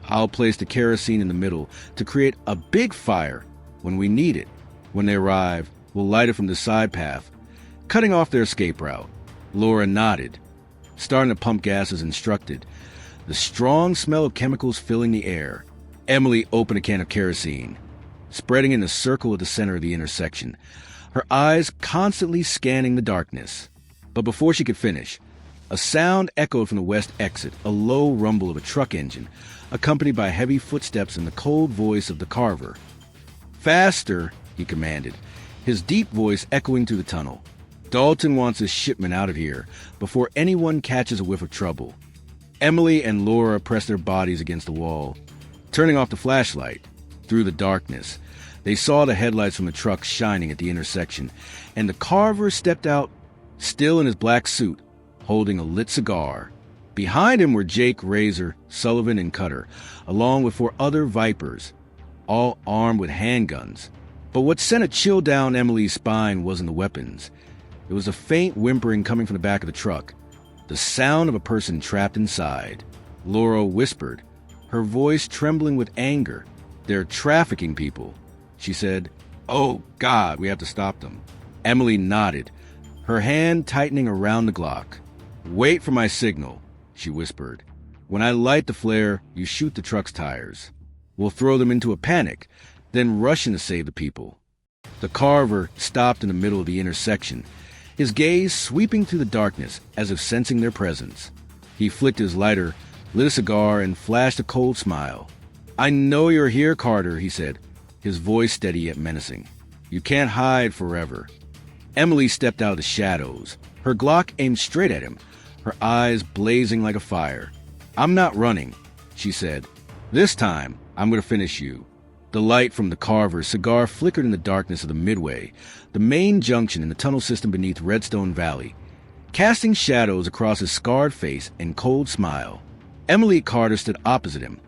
S1: I'll place the kerosene in the middle to create a big fire when we need it. When they arrive, we'll light it from the side path, cutting off their escape route." Laura nodded, starting to pump gas as instructed, the strong smell of chemicals filling the air. Emily opened a can of kerosene, spreading in a circle at the center of the intersection, her eyes constantly scanning the darkness. But before she could finish, a sound echoed from the west exit, a low rumble of a truck engine, accompanied by heavy footsteps and the cold voice of the carver. "Faster," he commanded, his deep voice echoing through the tunnel. "Dalton wants his shipment out of here before anyone catches a whiff of trouble." Emily and Laura pressed their bodies against the wall, turning off the flashlight. Through the darkness, they saw the headlights from the truck shining at the intersection, and the carver stepped out, still in his black suit, holding a lit cigar. Behind him were Jake, Razor, Sullivan, and Cutter, along with 4 other Vipers, all armed with handguns. But what sent a chill down Emily's spine wasn't the weapons. It was a faint whimpering coming from the back of the truck, the sound of a person trapped inside. Laura whispered, her voice trembling with anger. "They're trafficking people," she said. "Oh, God, we have to stop them." Emily nodded, her hand tightening around the Glock. "Wait for my signal," she whispered. "When I light the flare, you shoot the truck's tires. We'll throw them into a panic, then rush in to save the people." The carver stopped in the middle of the intersection, his gaze sweeping through the darkness as if sensing their presence. He flicked his lighter, lit a cigar, and flashed a cold smile. "I know you're here, Carter," he said, his voice steady yet menacing. "You can't hide forever." Emily stepped out of the shadows, her Glock aimed straight at him, her eyes blazing like a fire. "I'm not running," she said. "This time, I'm going to finish you." The light from the carver's cigar flickered in the darkness of the Midway, the main junction in the tunnel system beneath Redstone Valley, casting shadows across his scarred face and cold smile. Emily Carter stood opposite him,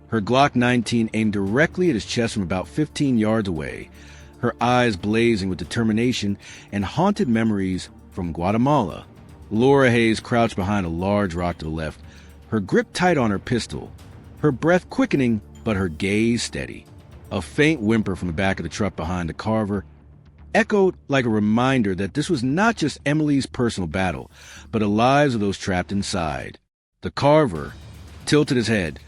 S1: her Glock 19 aimed directly at his chest from about 15 yards away, her eyes blazing with determination and haunted memories from Guatemala. Laura Hayes crouched behind a large rock to the left, her grip tight on her pistol, her breath quickening but her gaze steady. A faint whimper from the back of the truck behind the carver echoed like a reminder that this was not just Emily's personal battle, but the lives of those trapped inside. The carver tilted his head,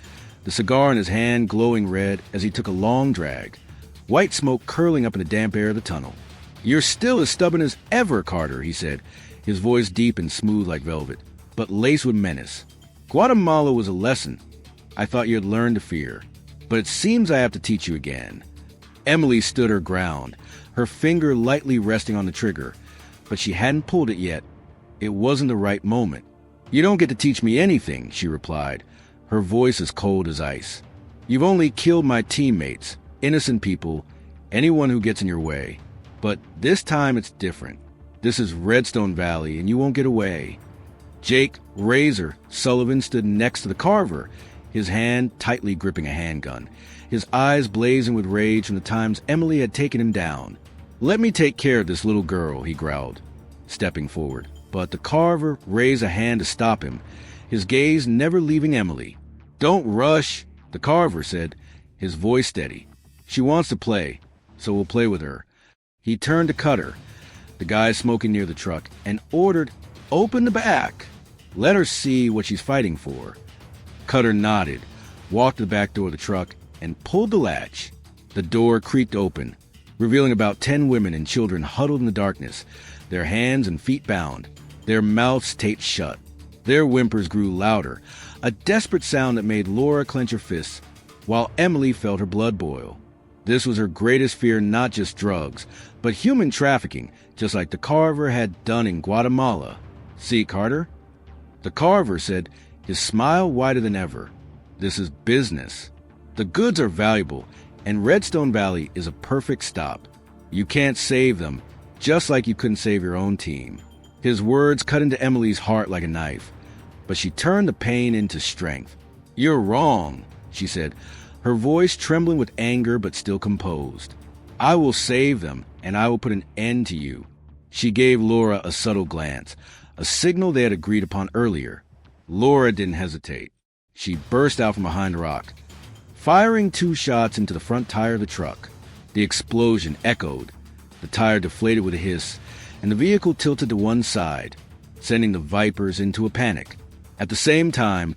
S1: the cigar in his hand glowing red as he took a long drag, white smoke curling up in the damp air of the tunnel. "You're still as stubborn as ever, Carter," he said, his voice deep and smooth like velvet, but laced with menace. "Guatemala was a lesson I thought you'd learn to fear, but it seems I have to teach you again." Emily stood her ground, her finger lightly resting on the trigger, but she hadn't pulled it yet. It wasn't the right moment. "You don't get to teach me anything," she replied, her voice as cold as ice. "You've only killed my teammates, innocent people, anyone who gets in your way. But this time it's different. This is Redstone Valley, and you won't get away." Jake, Razor, Sullivan stood next to the carver, his hand tightly gripping a handgun, his eyes blazing with rage from the times Emily had taken him down. "Let me take care of this little girl," he growled, stepping forward. But the carver raised a hand to stop him, his gaze never leaving Emily. "Don't rush," the carver said, his voice steady. "She wants to play, so we'll play with her." He turned to Cutter, the guy smoking near the truck, and ordered, "Open the back. Let her see what she's fighting for." Cutter nodded, walked to the back door of the truck, and pulled the latch. The door creaked open, revealing about 10 women and children huddled in the darkness, their hands and feet bound, their mouths taped shut. Their whimpers grew louder, a desperate sound that made Laura clench her fists, while Emily felt her blood boil. This was her greatest fear, not just drugs, but human trafficking, just like the carver had done in Guatemala. "See, Carter?" The carver said, his smile wider than ever. "This is business. The goods are valuable, and Redstone Valley is a perfect stop. You can't save them, just like you couldn't save your own team." His words cut into Emily's heart like a knife, but she turned the pain into strength. "You're wrong," she said, her voice trembling with anger but still composed. "I will save them, and I will put an end to you." She gave Laura a subtle glance, a signal they had agreed upon earlier. Laura didn't hesitate. She burst out from behind the rock, firing 2 shots into the front tire of the truck. The explosion echoed. The tire deflated with a hiss, and the vehicle tilted to one side, sending the Vipers into a panic. At the same time,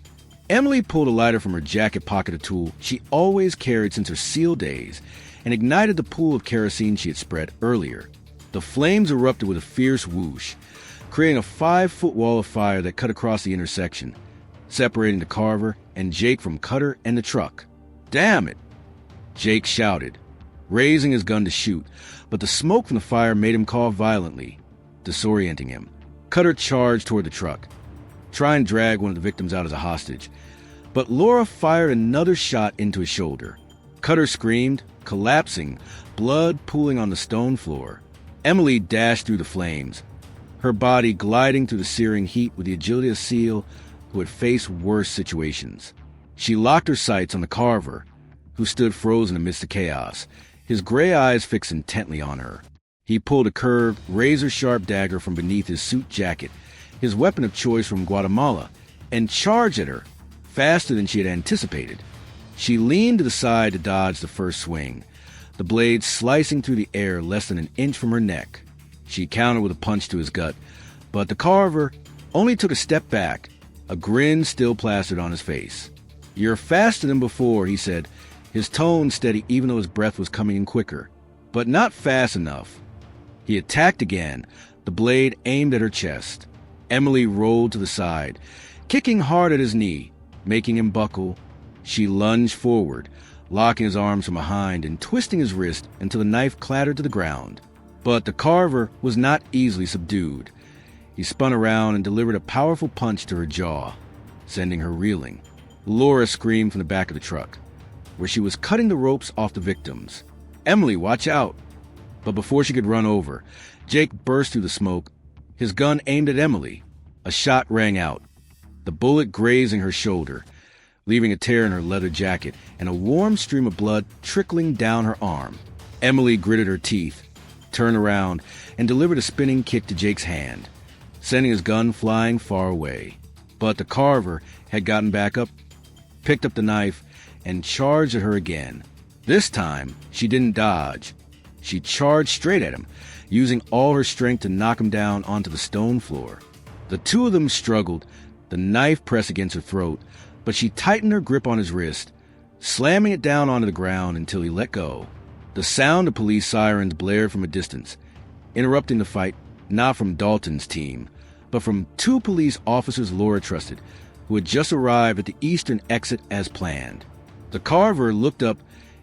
S1: Emily pulled a lighter from her jacket pocket, a tool she always carried since her SEAL days, and ignited the pool of kerosene she had spread earlier. The flames erupted with a fierce whoosh, creating a 5-foot wall of fire that cut across the intersection, separating the Carver and Jake from Cutter and the truck. "Damn it!" Jake shouted, raising his gun to shoot, but the smoke from the fire made him cough violently, disorienting him. Cutter charged toward the truck, trying to drag one of the victims out as a hostage, but Laura fired another shot into his shoulder. Cutter screamed, collapsing, blood pooling on the stone floor. Emily dashed through the flames, her body gliding through the searing heat with the agility of a SEAL who had faced worse situations. She locked her sights on the Carver, who stood frozen amidst the chaos, his gray eyes fixed intently on her. He pulled a curved, razor-sharp dagger from beneath his suit jacket, his weapon of choice from Guatemala, and charged at her, faster than she had anticipated. She leaned to the side to dodge the first swing, the blade slicing through the air less than an inch from her neck. She countered with a punch to his gut, but the Carver only took a step back, a grin still plastered on his face. "You're faster than before," he said, his tone steady even though his breath was coming in quicker, but not fast enough. He attacked again, the blade aimed at her chest. Emily rolled to the side, kicking hard at his knee, making him buckle. She lunged forward, locking his arms from behind and twisting his wrist until the knife clattered to the ground. But the Carver was not easily subdued. He spun around and delivered a powerful punch to her jaw, sending her reeling. Laura screamed from the back of the truck, where she was cutting the ropes off the victims. "Emily, watch out!" But before she could run over, Jake burst through the smoke, his gun aimed at Emily. A shot rang out, the bullet grazing her shoulder, leaving a tear in her leather jacket and a warm stream of blood trickling down her arm. Emily gritted her teeth, turned around, and delivered a spinning kick to Jake's hand, sending his gun flying far away. But the Carver had gotten back up, picked up the knife, and charged at her again. This time, she didn't dodge. She charged straight at him, using all her strength to knock him down onto the stone floor. The two of them struggled, the knife pressed against her throat, but she tightened her grip on his wrist, slamming it down onto the ground until he let go. The sound of police sirens blared from a distance, interrupting the fight not from Dalton's team, but from 2 police officers Laura trusted, who had just arrived at the eastern exit as planned. The Carver looked up,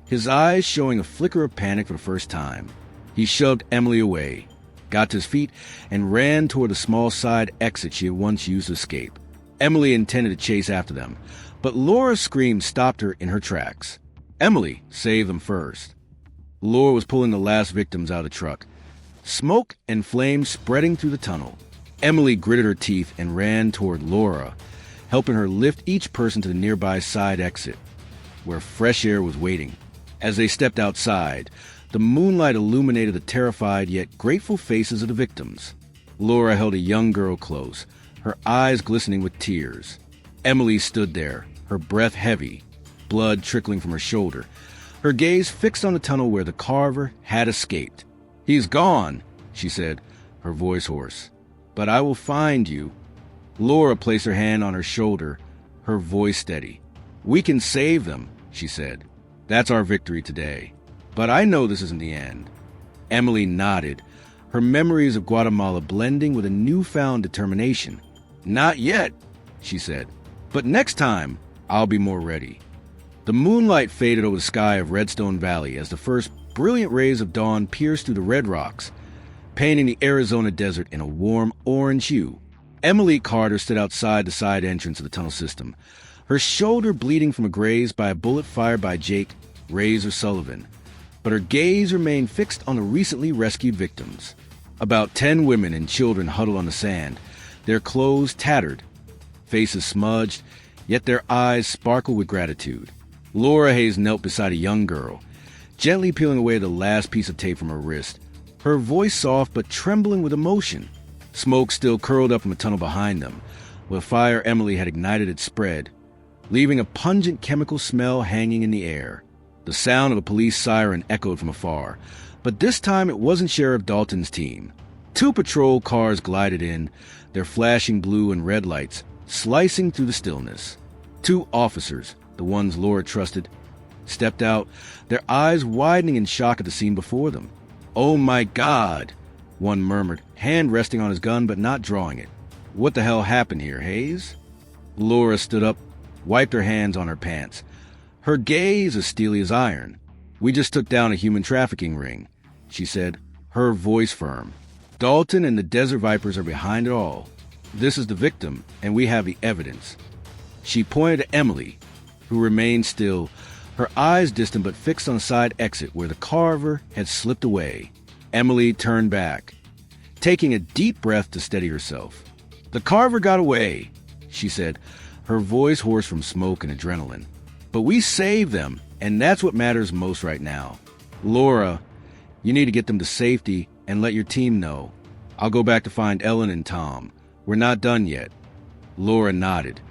S1: his eyes showing a flicker of panic for the first time. He shoved Emily away, got to his feet, and ran toward the small side exit she had once used to escape. Emily intended to chase after them, but Laura's scream stopped her in her tracks. Emily saved them first. Laura was pulling the last victims out of the truck, smoke and flames spreading through the tunnel. Emily gritted her teeth and ran toward Laura, helping her lift each person to the nearby side exit, where fresh air was waiting. As they stepped outside, the moonlight illuminated the terrified yet grateful faces of the victims. Laura held a young girl close, her eyes glistening with tears. Emily stood there, her breath heavy, blood trickling from her shoulder, her gaze fixed on the tunnel where the Carver had escaped. "He's gone," she said, her voice hoarse. "But I will find you." Laura placed her hand on her shoulder, her voice steady. "We can save them," she said. "That's our victory today. But I know this isn't the end." Emily nodded, her memories of Guatemala blending with a newfound determination. "Not yet," she said. "But next time, I'll be more ready." The moonlight faded over the sky of Redstone Valley as the first brilliant rays of dawn pierced through the red rocks, painting the Arizona desert in a warm orange hue. Emily Carter stood outside the side entrance of the tunnel system, her shoulder bleeding from a graze by a bullet fired by Jake, Razor Sullivan. But her gaze remained fixed on the recently rescued victims. About 10 women and children huddled on the sand, their clothes tattered, faces smudged, yet their eyes sparkled with gratitude. Laura Hayes knelt beside a young girl, gently peeling away the last piece of tape from her wrist, her voice soft but trembling with emotion. Smoke still curled up from a tunnel behind them, where fire Emily had ignited its spread, leaving a pungent chemical smell hanging in the air. The sound of a police siren echoed from afar, but this time it wasn't Sheriff Dalton's team. 2 patrol cars glided in, their flashing blue and red lights slicing through the stillness. 2 officers, the ones Laura trusted, stepped out, their eyes widening in shock at the scene before them. "Oh my God," one murmured, hand resting on his gun but not drawing it. "What the hell happened here, Hayes?" Laura stood up, wiped her hands on her pants, her gaze as steely as iron. "We just took down a human trafficking ring," she said, her voice firm. "Dalton and the Desert Vipers are behind it all. This is the victim, and we have the evidence." She pointed to Emily, who remained still, her eyes distant but fixed on a side exit where the Carver had slipped away. Emily turned back, taking a deep breath to steady herself. "The Carver got away," she said, her voice hoarse from smoke and adrenaline. "But we saved them, and that's what matters most right now. Laura, you need to get them to safety and let your team know. I'll go back to find Ellen and Tom. We're not done yet." Laura nodded,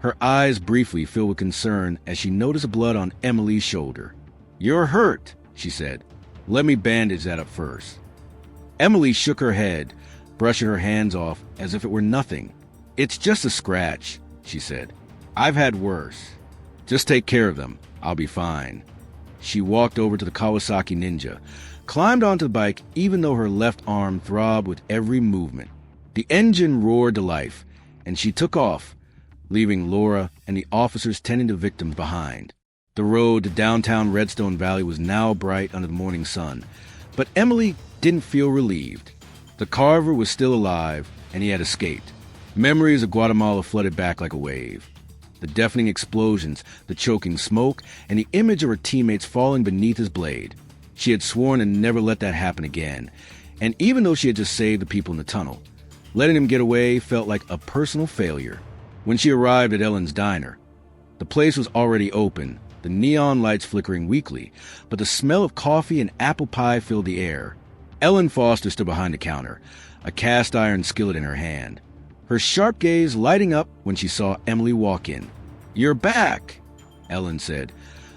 S1: her eyes briefly filled with concern as she noticed blood on Emily's shoulder. "You're hurt," she said. "Let me bandage that up first." Emily shook her head, brushing her hands off as if it were nothing. "It's just a scratch," she said. "I've had worse. Just take care of them. I'll be fine." She walked over to the Kawasaki Ninja, climbed onto the bike even though her left arm throbbed with every movement. The engine roared to life, and she took off, leaving Laura and the officers tending to victims behind. The road to downtown Redstone Valley was now bright under the morning sun, but Emily didn't feel relieved. The Carver was still alive, and he had escaped. Memories of Guatemala flooded back like a wave. The deafening explosions, the choking smoke, and the image of her teammates falling beneath his blade. She had sworn to never let that happen again, and even though she had just saved the people in the tunnel, letting him get away felt like a personal failure. When she arrived at Ellen's diner, the place was already open, the neon lights flickering weakly, but the smell of coffee and apple pie filled the air. Ellen Foster stood behind the counter, a cast-iron skillet in her hand, her sharp gaze lighting up when she saw Emily walk in. "You're back," Ellen said,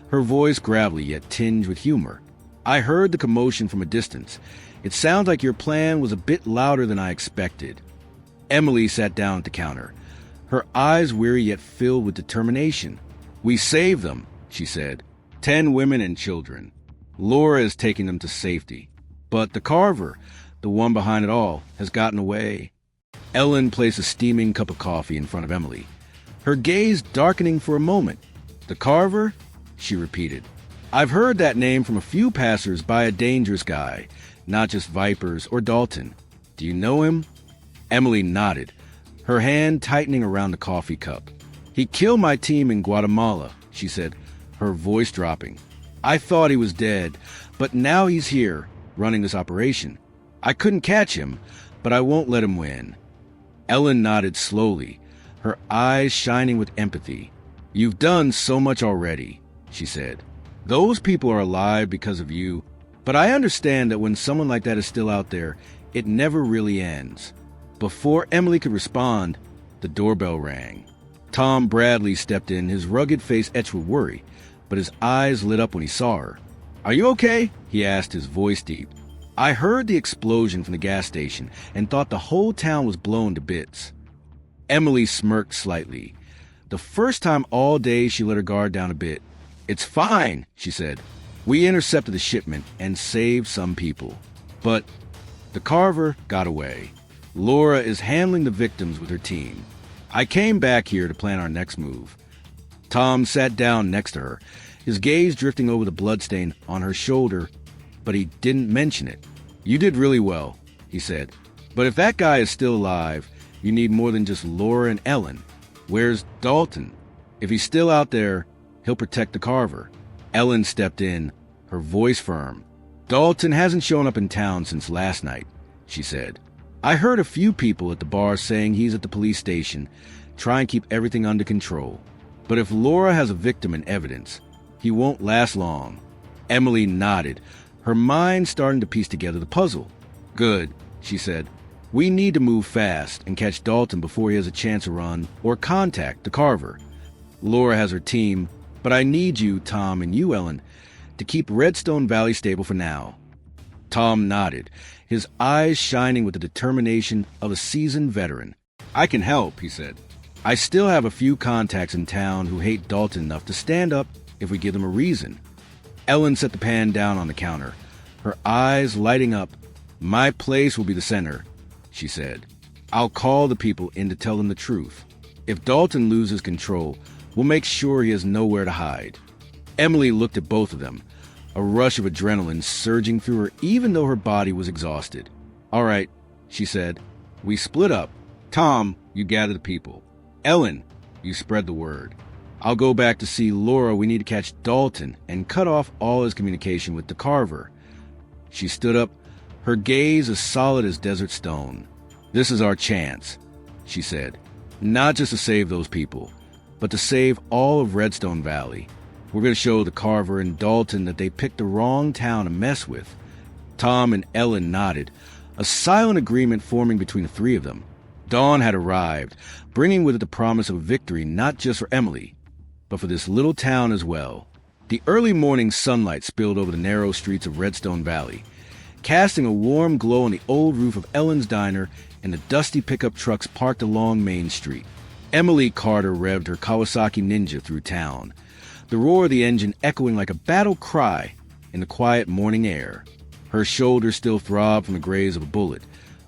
S1: her voice gravelly yet tinged with humor. "I heard the commotion from a distance. It sounds like your plan was a bit louder than I expected." Emily sat down at the counter, her eyes weary yet filled with determination. "We saved them," she said. 10 women and children. Laura is taking them to safety. But the Carver, the one behind it all, has gotten away." Ellen placed a steaming cup of coffee in front of Emily, her gaze darkening for a moment. "The Carver?" she repeated. "I've heard that name from a few passers by, a dangerous guy, not just Vipers or Dalton. Do you know him?" Emily nodded, her hand tightening around the coffee cup. "He killed my team in Guatemala," she said, her voice dropping. "I thought he was dead, but now he's here, running this operation. I couldn't catch him, but I won't let him win." Ellen nodded slowly, her eyes shining with empathy. "You've done so much already," she said. "Those people are alive because of you, but I understand that when someone like that is still out there, it never really ends." Before Emily could respond, the doorbell rang. Tom Bradley stepped in, his rugged face etched with worry, but his eyes lit up when he saw her. "Are you okay?" he asked, his voice deep. "I heard the explosion from the gas station and thought the whole town was blown to bits." Emily smirked slightly. The first time all day she let her guard down a bit. "It's fine," she said. "We intercepted the shipment and saved some people. But the Carver got away. Laura is handling the victims with her team. I came back here to plan our next move." Tom sat down next to her, his gaze drifting over the bloodstain on her shoulder, but he didn't mention it. "You did really well," he said. "But if that guy is still alive, you need more than just Laura and Ellen. Where's Dalton? If he's still out there, he'll protect the Carver." Ellen stepped in, her voice firm. "Dalton hasn't shown up in town since last night," she said. "I heard a few people at the bar saying he's at the police station, trying to keep everything under control. But if Laura has a victim in evidence, He won't last long. Emily nodded, her mind starting to piece together the puzzle. Good, she said. We need to move fast and catch Dalton before he has a chance to run or contact the Carver. Laura has her team, but I need you, Tom, and you, Ellen, to keep Redstone Valley stable for now. Tom nodded, his eyes shining with the determination of a seasoned veteran. I can help, he said. I still have a few contacts in town who hate Dalton enough to stand up if we give them a reason. Ellen set the pan down on the counter, her eyes lighting up. My place will be the center, she said. I'll call the people in to tell them the truth. If Dalton loses control, we'll make sure he has nowhere to hide. Emily looked at both of them, a rush of adrenaline surging through her even though her body was exhausted. All right, she said. We split up. Tom, you gather the people. Ellen, you spread the word. I'll go back to see Laura. We need to catch Dalton and cut off all his communication with the Carver. She stood up, her gaze as solid as desert stone. This is our chance, she said. Not just to save those people, but to save all of Redstone Valley. We're going to show the Carver and Dalton that they picked the wrong town to mess with. Tom and Ellen nodded, a silent agreement forming between the three of them. Dawn had arrived, bringing with it the promise of victory not just for Emily, but for this little town as well. The early morning sunlight spilled over the narrow streets of Redstone Valley, casting a warm glow on the old roof of Ellen's diner and the dusty pickup trucks parked along Main Street. Emily Carter revved her Kawasaki Ninja through town, the roar of the engine echoing like a battle cry in the quiet morning air. Her shoulders still throbbed from the graze of a bullet,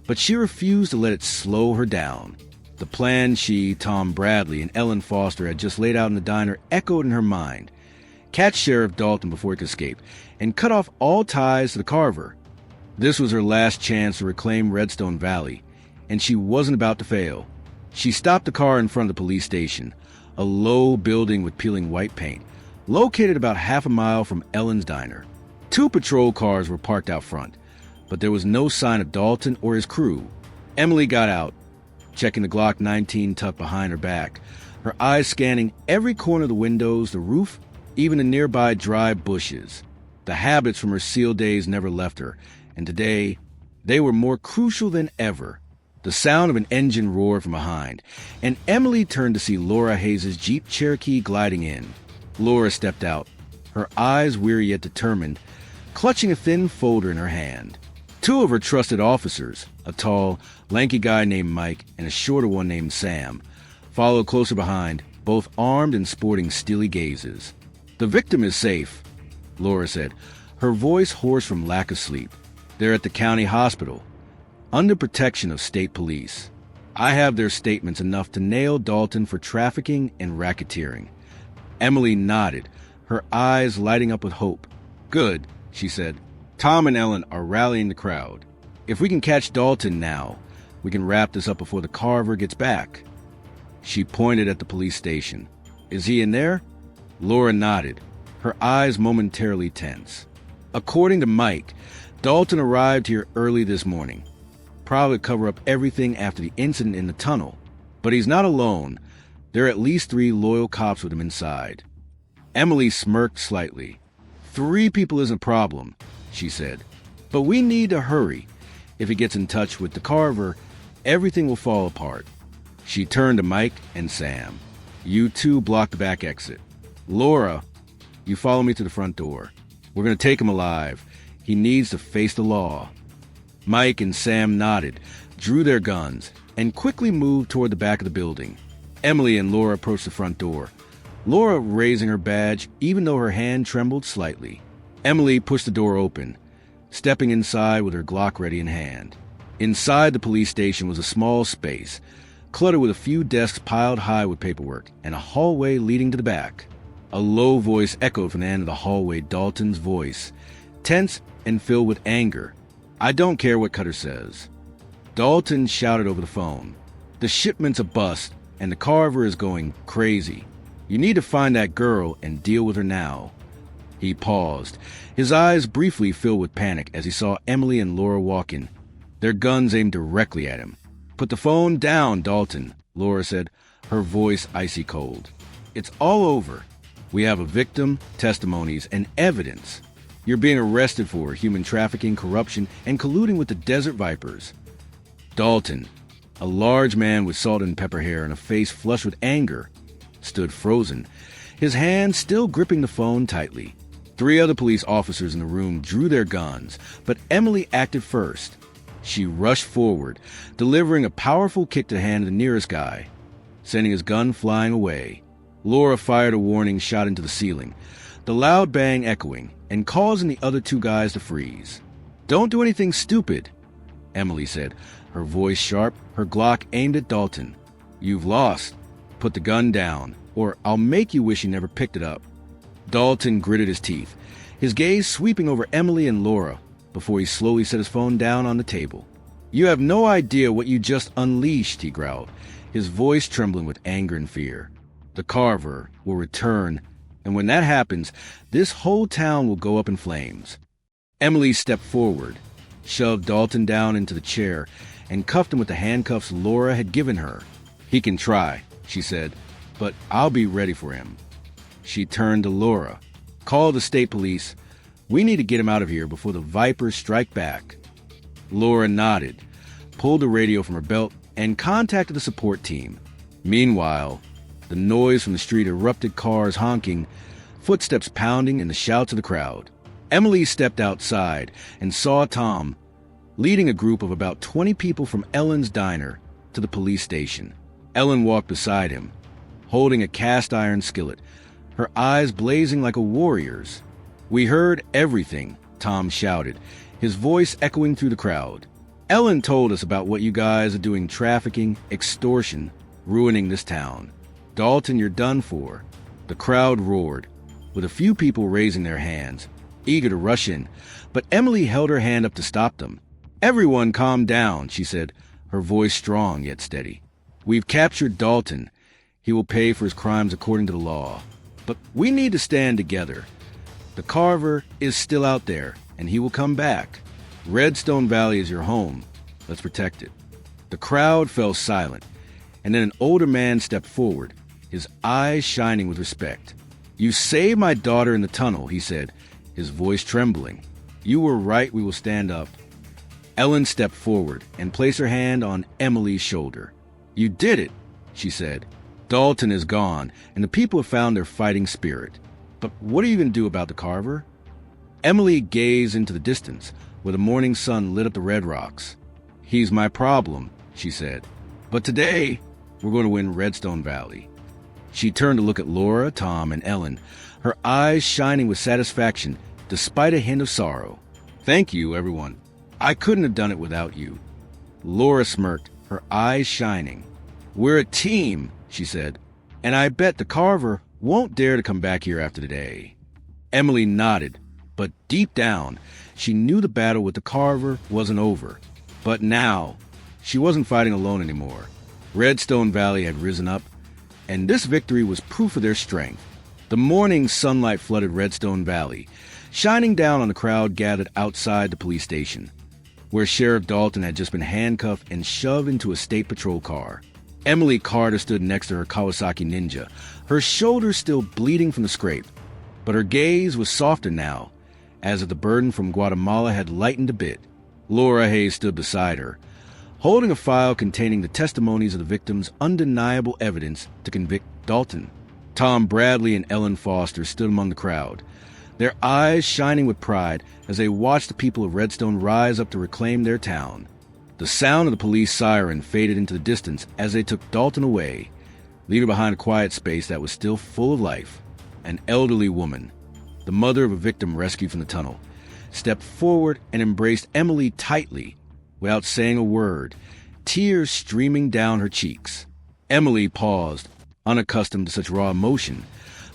S1: but she refused to let it slow her down. The plan she, Tom Bradley, and Ellen Foster had just laid out in the diner echoed in her mind. Catch Sheriff Dalton before he could escape, and cut off all ties to the Carver. This was her last chance to reclaim Redstone Valley, and she wasn't about to fail. She stopped the car in front of the police station, a low building with peeling white paint, located about half a mile from Ellen's diner. 2 patrol cars were parked out front, but there was no sign of Dalton or his crew. Emily got out, checking the Glock 19 tucked behind her back, her eyes scanning every corner of the windows, the roof, even the nearby dry bushes. The habits from her SEAL days never left her, and today, they were more crucial than ever. The sound of an engine roared from behind, and Emily turned to see Laura Hayes' Jeep Cherokee gliding in. Laura stepped out, her eyes weary yet determined, clutching a thin folder in her hand. 2 of her trusted officers, a tall, lanky guy named Mike and a shorter one named Sam, followed closer behind, both armed and sporting steely gazes. The victim is safe, Laura said, her voice hoarse from lack of sleep. They're at the county hospital, under protection of state police. I have their statements enough to nail Dalton for trafficking and racketeering. Emily nodded, her eyes lighting up with hope. Good, she said. Tom and Ellen are rallying the crowd. If we can catch Dalton now, we can wrap this up before the Carver gets back. She pointed at the police station. Is he in there? Laura nodded, her eyes momentarily tense. According to Mike, Dalton arrived here early this morning. Probably cover up everything after the incident in the tunnel. But he's not alone. There are at least 3 loyal cops with him inside. Emily smirked slightly. 3 people isn't a problem, she said. But we need to hurry. If he gets in touch with the Carver, everything will fall apart. She turned to Mike and Sam. You 2 block the back exit. Laura, you follow me to the front door. We're going to take him alive. He needs to face the law. Mike and Sam nodded, drew their guns, and quickly moved toward the back of the building. Emily and Laura approached the front door, Laura raising her badge even though her hand trembled slightly. Emily pushed the door open, stepping inside with her Glock ready in hand. Inside the police station was a small space, cluttered with a few desks piled high with paperwork, and a hallway leading to the back. A low voice echoed from the end of the hallway, Dalton's voice, tense and filled with anger. I don't care what Cutter says. Dalton shouted over the phone. The shipment's a bust, and the Carver is going crazy. You need to find that girl and deal with her now. He paused, his eyes briefly filled with panic as he saw Emily and Laura walk in, their guns aimed directly at him. Put the phone down, Dalton, Laura said, her voice icy cold. It's all over. We have a victim, testimonies, and evidence. You're being arrested for human trafficking, corruption, and colluding with the Desert Vipers. Dalton, a large man with salt and pepper hair and a face flushed with anger, stood frozen, his hand still gripping the phone tightly. 3 other police officers in the room drew their guns, but Emily acted first. She rushed forward, delivering a powerful kick to the hand of the nearest guy, sending his gun flying away. Laura fired a warning shot into the ceiling, the loud bang echoing and causing the other 2 guys to freeze. "Don't do anything stupid," Emily said, her voice sharp, her Glock aimed at Dalton. "You've lost. Put the gun down, or I'll make you wish you never picked it up." Dalton gritted his teeth, his gaze sweeping over Emily and Laura, before he slowly set his phone down on the table. "You have no idea what you just unleashed," he growled, his voice trembling with anger and fear. "The Carver will return, and when that happens, this whole town will go up in flames." Emily stepped forward, shoved Dalton down into the chair, and cuffed him with the handcuffs Laura had given her. "He can try," she said, "but I'll be ready for him." She turned to Laura. "Call the state police. We need to get him out of here before the Vipers strike back." Laura nodded, pulled the radio from her belt, and contacted the support team. Meanwhile, the noise from the street erupted, cars honking, footsteps pounding, and the shouts of the crowd. Emily stepped outside and saw Tom leading a group of about 20 people from Ellen's diner to the police station. Ellen walked beside him, holding a cast-iron skillet, her eyes blazing like a warrior's. "We heard everything," Tom shouted, his voice echoing through the crowd. "Ellen told us about what you guys are doing, trafficking, extortion, ruining this town. Dalton, you're done for." The crowd roared, with a few people raising their hands, eager to rush in, but Emily held her hand up to stop them. "Everyone calm down," she said, her voice strong yet steady. "We've captured Dalton. He will pay for his crimes according to the law. But we need to stand together. The Carver is still out there, and he will come back. Redstone Valley is your home. Let's protect it." The crowd fell silent, and then an older man stepped forward, his eyes shining with respect. "You saved my daughter in the tunnel," he said, his voice trembling. "You were right, we will stand up." Ellen stepped forward and placed her hand on Emily's shoulder. "You did it," she said. "Dalton is gone, and the people have found their fighting spirit. But what are you going to do about the Carver?" Emily gazed into the distance, where the morning sun lit up the red rocks. "He's my problem," she said. "But today, we're going to win Redstone Valley." She turned to look at Laura, Tom, and Ellen, her eyes shining with satisfaction, despite a hint of sorrow. "Thank you, everyone. I couldn't have done it without you." Laura smirked, her eyes shining. "We're a team," she said, "and I bet the Carver won't dare to come back here after today." Emily nodded, but deep down, she knew the battle with the Carver wasn't over. But now, she wasn't fighting alone anymore. Redstone Valley had risen up, and this victory was proof of their strength. The morning sunlight flooded Redstone Valley, shining down on the crowd gathered outside the police station, where Sheriff Dalton had just been handcuffed and shoved into a state patrol car. Emily Carter stood next to her Kawasaki Ninja, her shoulders still bleeding from the scrape, but her gaze was softer now, as if the burden from Guatemala had lightened a bit. Laura Hayes stood beside her, holding a file containing the testimonies of the victims' undeniable evidence to convict Dalton. Tom Bradley and Ellen Foster stood among the crowd, their eyes shining with pride as they watched the people of Redstone rise up to reclaim their town. The sound of the police siren faded into the distance as they took Dalton away, leaving behind a quiet space that was still full of life. An elderly woman, the mother of a victim rescued from the tunnel, stepped forward and embraced Emily tightly without saying a word, tears streaming down her cheeks. Emily paused, unaccustomed to such raw emotion,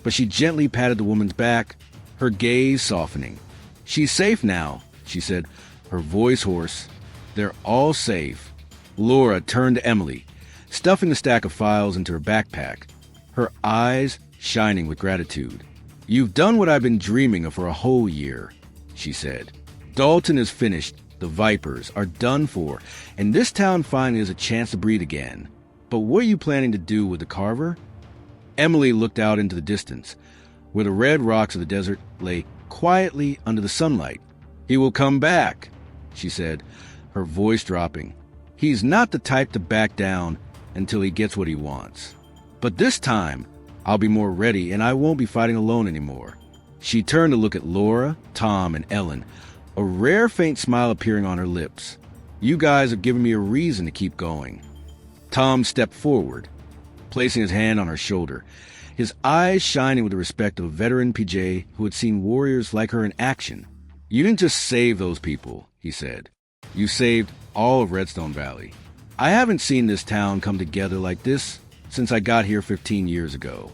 S1: but she gently patted the woman's back, her gaze softening. "She's safe now," she said, her voice hoarse. "They're all safe." Laura turned to Emily, stuffing the stack of files into her backpack, her eyes shining with gratitude. "You've done what I've been dreaming of for a whole year," she said. "Dalton is finished, the Vipers are done for, and this town finally has a chance to breathe again. But what are you planning to do with the Carver?" Emily looked out into the distance, where the red rocks of the desert lay quietly under the sunlight. "He will come back," she said, her voice dropping. "He's not the type to back down until he gets what he wants. But this time, I'll be more ready and I won't be fighting alone anymore." She turned to look at Laura, Tom, and Ellen, a rare faint smile appearing on her lips. "You guys have given me a reason to keep going." Tom stepped forward, placing his hand on her shoulder, his eyes shining with the respect of a veteran PJ who had seen warriors like her in action. "You didn't just save those people," he said. "You saved all of Redstone Valley. I haven't seen this town come together like this since I got here 15 years ago."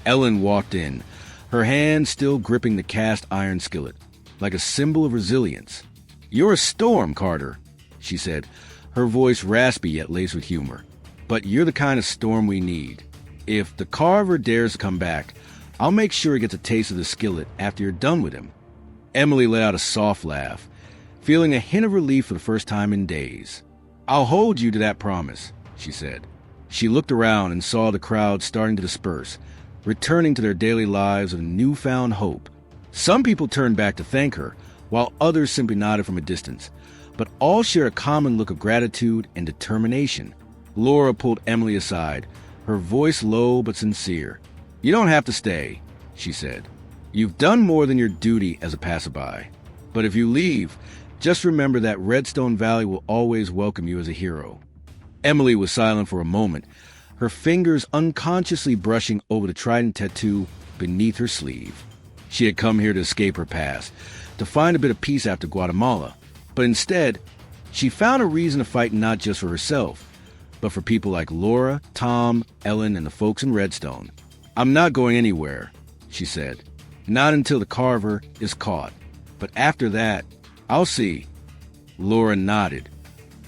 S1: Ellen walked in, her hand still gripping the cast iron skillet, like a symbol of resilience. "You're a storm, Carter," she said, her voice raspy yet laced with humor. "But you're the kind of storm we need. If the Carver dares to come back, I'll make sure he gets a taste of the skillet after you're done with him." Emily let out a soft laugh, feeling a hint of relief for the first time in days. "I'll hold you to that promise," she said. She looked around and saw the crowd starting to disperse, returning to their daily lives with newfound hope. Some people turned back to thank her, while others simply nodded from a distance, but all shared a common look of gratitude and determination. Laura pulled Emily aside, her voice low but sincere. "You don't have to stay," she said. "You've done more than your duty as a passerby. But if you leave, just remember that Redstone Valley will always welcome you as a hero." Emily was silent for a moment, her fingers unconsciously brushing over the trident tattoo beneath her sleeve. She had come here to escape her past, to find a bit of peace after Guatemala. But instead, she found a reason to fight not just for herself, but for people like Laura, Tom, Ellen, and the folks in Redstone. "I'm not going anywhere," she said. "Not until the Carver is caught. But after that, I'll see." Laura nodded,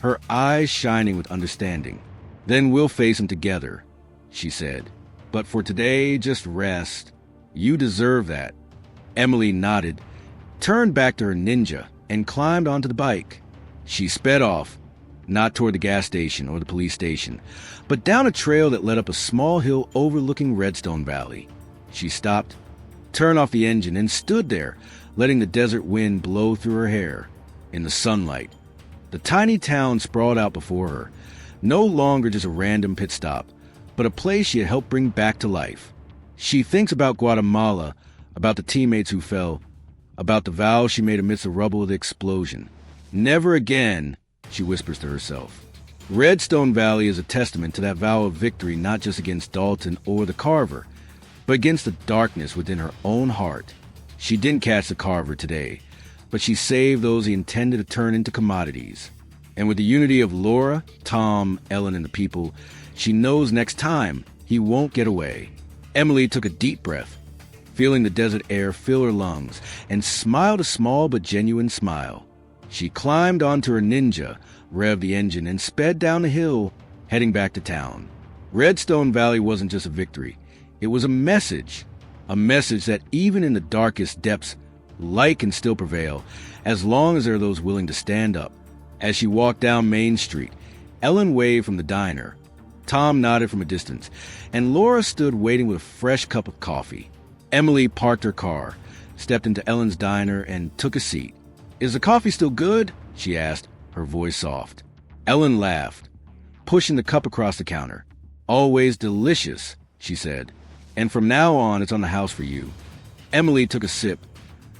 S1: her eyes shining with understanding. "Then we'll face him together," she said. "But for today, just rest. You deserve that." Emily nodded, turned back to her ninja, and climbed onto the bike. She sped off, not toward the gas station or the police station, but down a trail that led up a small hill overlooking Redstone Valley. She stopped, turned off the engine, and stood there, letting the desert wind blow through her hair. In the sunlight, the tiny town sprawled out before her, no longer just a random pit stop, but a place she had helped bring back to life. She thinks about Guatemala, about the teammates who fell, about the vows she made amidst the rubble of the explosion. "Never again," she whispers to herself. Redstone Valley is a testament to that vow of victory, not just against Dalton or the Carver, but against the darkness within her own heart. She didn't catch the Carver today, but she saved those he intended to turn into commodities. And with the unity of Laura, Tom, Ellen, and the people, she knows next time he won't get away. Emily took a deep breath, feeling the desert air fill her lungs, and smiled a small but genuine smile. She climbed onto her ninja, revved the engine, and sped down the hill, heading back to town. Redstone Valley wasn't just a victory. It was a message that even in the darkest depths, light can still prevail, as long as there are those willing to stand up. As she walked down Main Street, Ellen waved from the diner. Tom nodded from a distance, and Laura stood waiting with a fresh cup of coffee. Emily parked her car, stepped into Ellen's diner, and took a seat. "Is the coffee still good?" she asked, her voice soft. Ellen laughed, pushing the cup across the counter. "Always delicious," she said. "And from now on, it's on the house for you." Emily took a sip,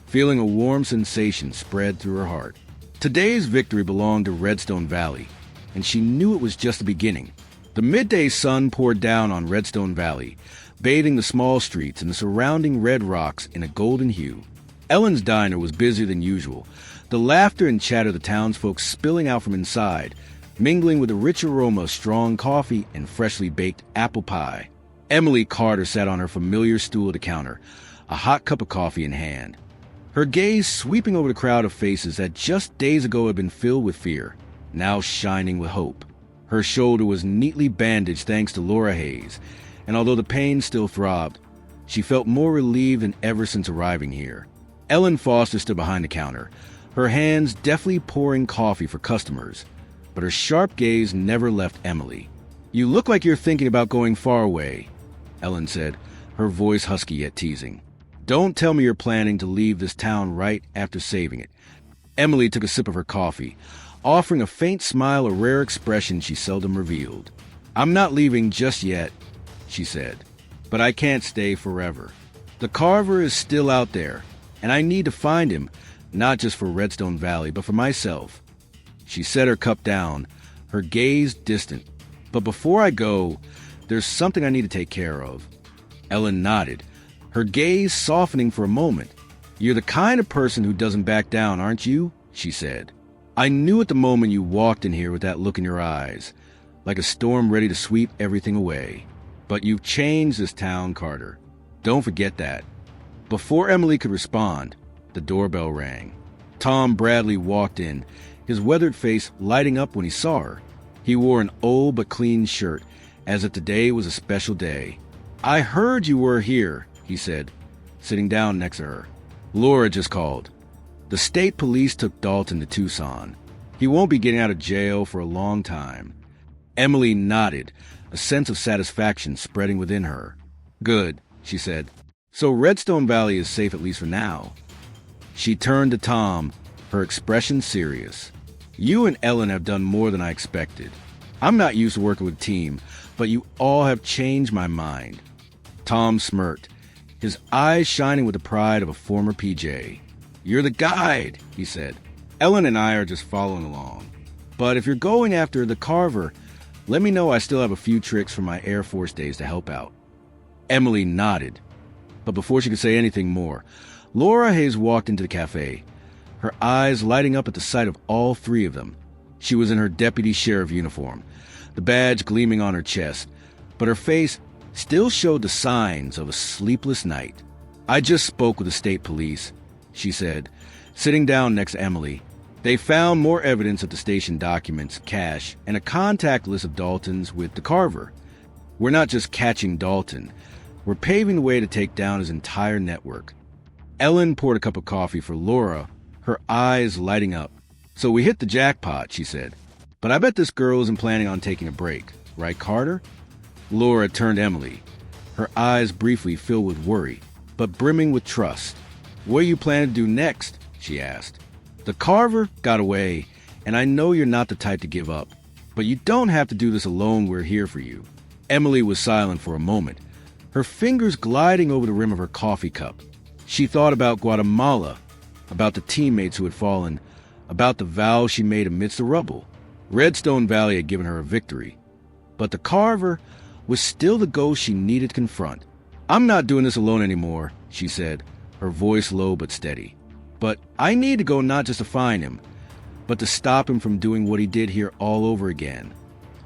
S1: feeling a warm sensation spread through her heart. Today's victory belonged to Redstone Valley, and she knew it was just the beginning. The midday sun poured down on Redstone Valley, bathing the small streets and the surrounding red rocks in a golden hue. Ellen's diner was busier than usual, the laughter and chatter of the townsfolk spilling out from inside, mingling with the rich aroma of strong coffee and freshly baked apple pie. Emily Carter sat on her familiar stool at the counter, a hot cup of coffee in hand, her gaze sweeping over the crowd of faces that just days ago had been filled with fear, now shining with hope. Her shoulder was neatly bandaged thanks to Laura Hayes, and although the pain still throbbed, she felt more relieved than ever since arriving here. Ellen Foster stood behind the counter, her hands deftly pouring coffee for customers, but her sharp gaze never left Emily. "You look like you're thinking about going far away," Ellen said, her voice husky yet teasing. Don't tell me you're planning to leave this town right after saving it. Emily took a sip of her coffee, offering a faint smile, a rare expression she seldom revealed. I'm not leaving just yet, she said, but I can't stay forever. The Carver is still out there, and I need to find him, not just for Redstone Valley, but for myself. She set her cup down, her gaze distant. But before I go, there's something I need to take care of. Ellen nodded, her gaze softening for a moment. You're the kind of person who doesn't back down, aren't you? She said. I knew at the moment you walked in here with that look in your eyes, like a storm ready to sweep everything away. But you've changed this town, Carter. Don't forget that. Before Emily could respond, the doorbell rang. Tom Bradley walked in, his weathered face lighting up when he saw her. He wore an old but clean shirt, as if today was a special day. I heard you were here, he said, sitting down next to her. Laura just called. The state police took Dalton to Tucson. He won't be getting out of jail for a long time. Emily nodded, a sense of satisfaction spreading within her. Good, she said. So Redstone Valley is safe at least for now. She turned to Tom, her expression serious. You and Ellen have done more than I expected. I'm not used to working with a team, but you all have changed my mind. Tom smirked, his eyes shining with the pride of a former PJ. You're the guide, he said. Ellen and I are just following along. But if you're going after the Carver, let me know. I still have a few tricks from my Air Force days to help out. Emily nodded. But before she could say anything more, Laura Hayes walked into the cafe, her eyes lighting up at the sight of all three of them. She was in her deputy sheriff uniform, the badge gleaming on her chest, but her face still showed the signs of a sleepless night. I just spoke with the state police, she said, sitting down next to Emily. They found more evidence at the station documents, cash, and a contact list of Dalton's with the Carver. We're not just catching Dalton. We're paving the way to take down his entire network. Ellen poured a cup of coffee for Laura, her eyes lighting up. So we hit the jackpot, she said. But I bet this girl isn't planning on taking a break. Right, Carter? Laura turned to Emily, her eyes briefly filled with worry, but brimming with trust. What are you planning to do next? She asked. The Carver got away, and I know you're not the type to give up. But you don't have to do this alone. We're here for you. Emily was silent for a moment, her fingers gliding over the rim of her coffee cup. She thought about Guatemala, about the teammates who had fallen, about the vow she made amidst the rubble. Redstone Valley had given her a victory, but the Carver was still the ghost she needed to confront. I'm not doing this alone anymore, she said, her voice low but steady. But I need to go not just to find him, but to stop him from doing what he did here all over again.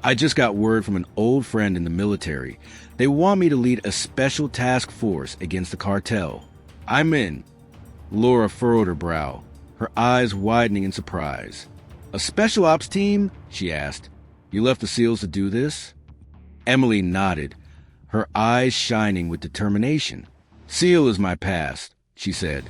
S1: I just got word from an old friend in the military. They want me to lead a special task force against the cartel. I'm in. Laura furrowed her brow, her eyes widening in surprise. A special ops team? She asked. You left the SEALs to do this? Emily nodded, her eyes shining with determination. SEAL is my past, she said.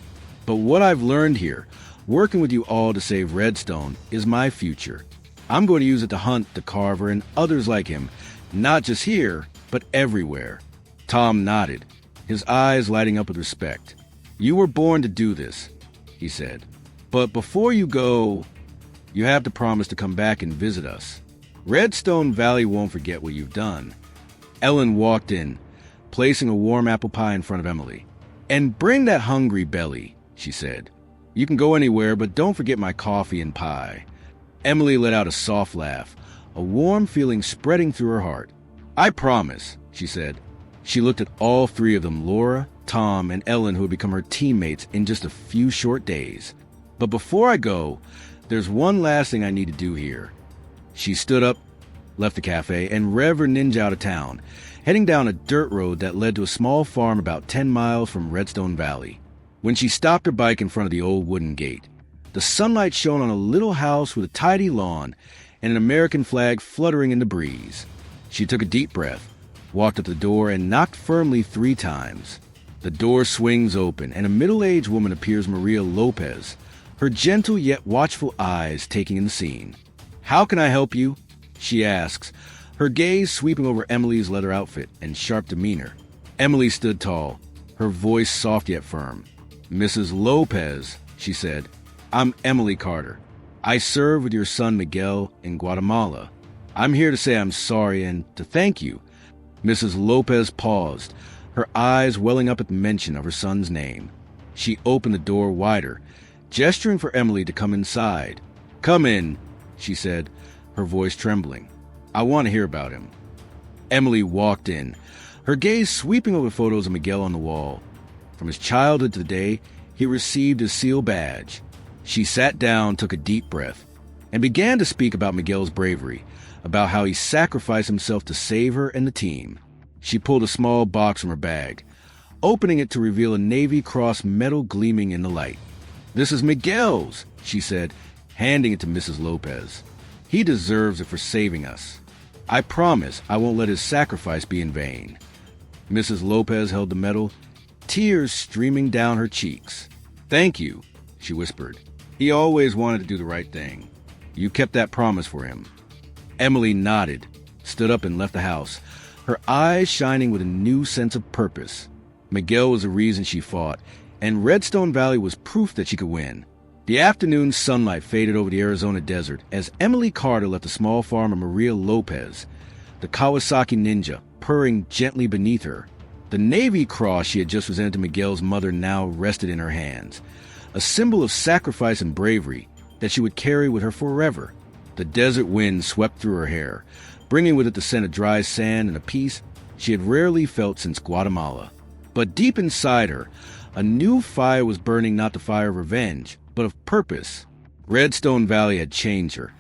S1: But what I've learned here, working with you all to save Redstone, is my future. I'm going to use it to hunt the Carver and others like him, not just here, but everywhere. Tom nodded, his eyes lighting up with respect. You were born to do this, he said. But before you go, you have to promise to come back and visit us. Redstone Valley won't forget what you've done. Ellen walked in, placing a warm apple pie in front of Emily. And bring that hungry belly, she said. You can go anywhere, but don't forget my coffee and pie. Emily let out a soft laugh, a warm feeling spreading through her heart. I promise, she said. She looked at all three of them, Laura, Tom, and Ellen, who had become her teammates in just a few short days. But before I go, there's one last thing I need to do here. She stood up, left the cafe, and revved her ninja out of town, heading down a dirt road that led to a small farm about 10 miles from Redstone Valley. When she stopped her bike in front of the old wooden gate, the sunlight shone on a little house with a tidy lawn and an American flag fluttering in the breeze. She took a deep breath, walked up the door, and knocked firmly 3 times. The door swings open, and a middle-aged woman appears, Maria Lopez, her gentle yet watchful eyes taking in the scene. How can I help you? She asks, her gaze sweeping over Emily's leather outfit and sharp demeanor. Emily stood tall, her voice soft yet firm. "Mrs. Lopez," she said, "I'm Emily Carter. I serve with your son Miguel in Guatemala. I'm here to say I'm sorry and to thank you." Mrs. Lopez paused, her eyes welling up at the mention of her son's name. She opened the door wider, gesturing for Emily to come inside. "Come in," she said, her voice trembling. "I want to hear about him." Emily walked in, her gaze sweeping over photos of Miguel on the wall. From his childhood to the day he received his SEAL badge. She sat down, took a deep breath, and began to speak about Miguel's bravery, about how he sacrificed himself to save her and the team. She pulled a small box from her bag, opening it to reveal a Navy Cross medal gleaming in the light. "This is Miguel's," she said, handing it to Mrs. Lopez. "He deserves it for saving us. I promise I won't let his sacrifice be in vain." Mrs. Lopez held the medal, tears streaming down her cheeks. "Thank you," she whispered. "He always wanted to do the right thing. You kept that promise for him." Emily nodded, stood up and left the house, her eyes shining with a new sense of purpose. Miguel was the reason she fought, and Redstone Valley was proof that she could win. The afternoon sunlight faded over the Arizona desert as Emily Carter left the small farm of Maria Lopez, the Kawasaki Ninja, purring gently beneath her. The Navy Cross she had just presented to Miguel's mother now rested in her hands, a symbol of sacrifice and bravery that she would carry with her forever. The desert wind swept through her hair, bringing with it the scent of dry sand and a peace she had rarely felt since Guatemala. But deep inside her, a new fire was burning, not the fire of revenge, but of purpose. Redstone Valley had changed her,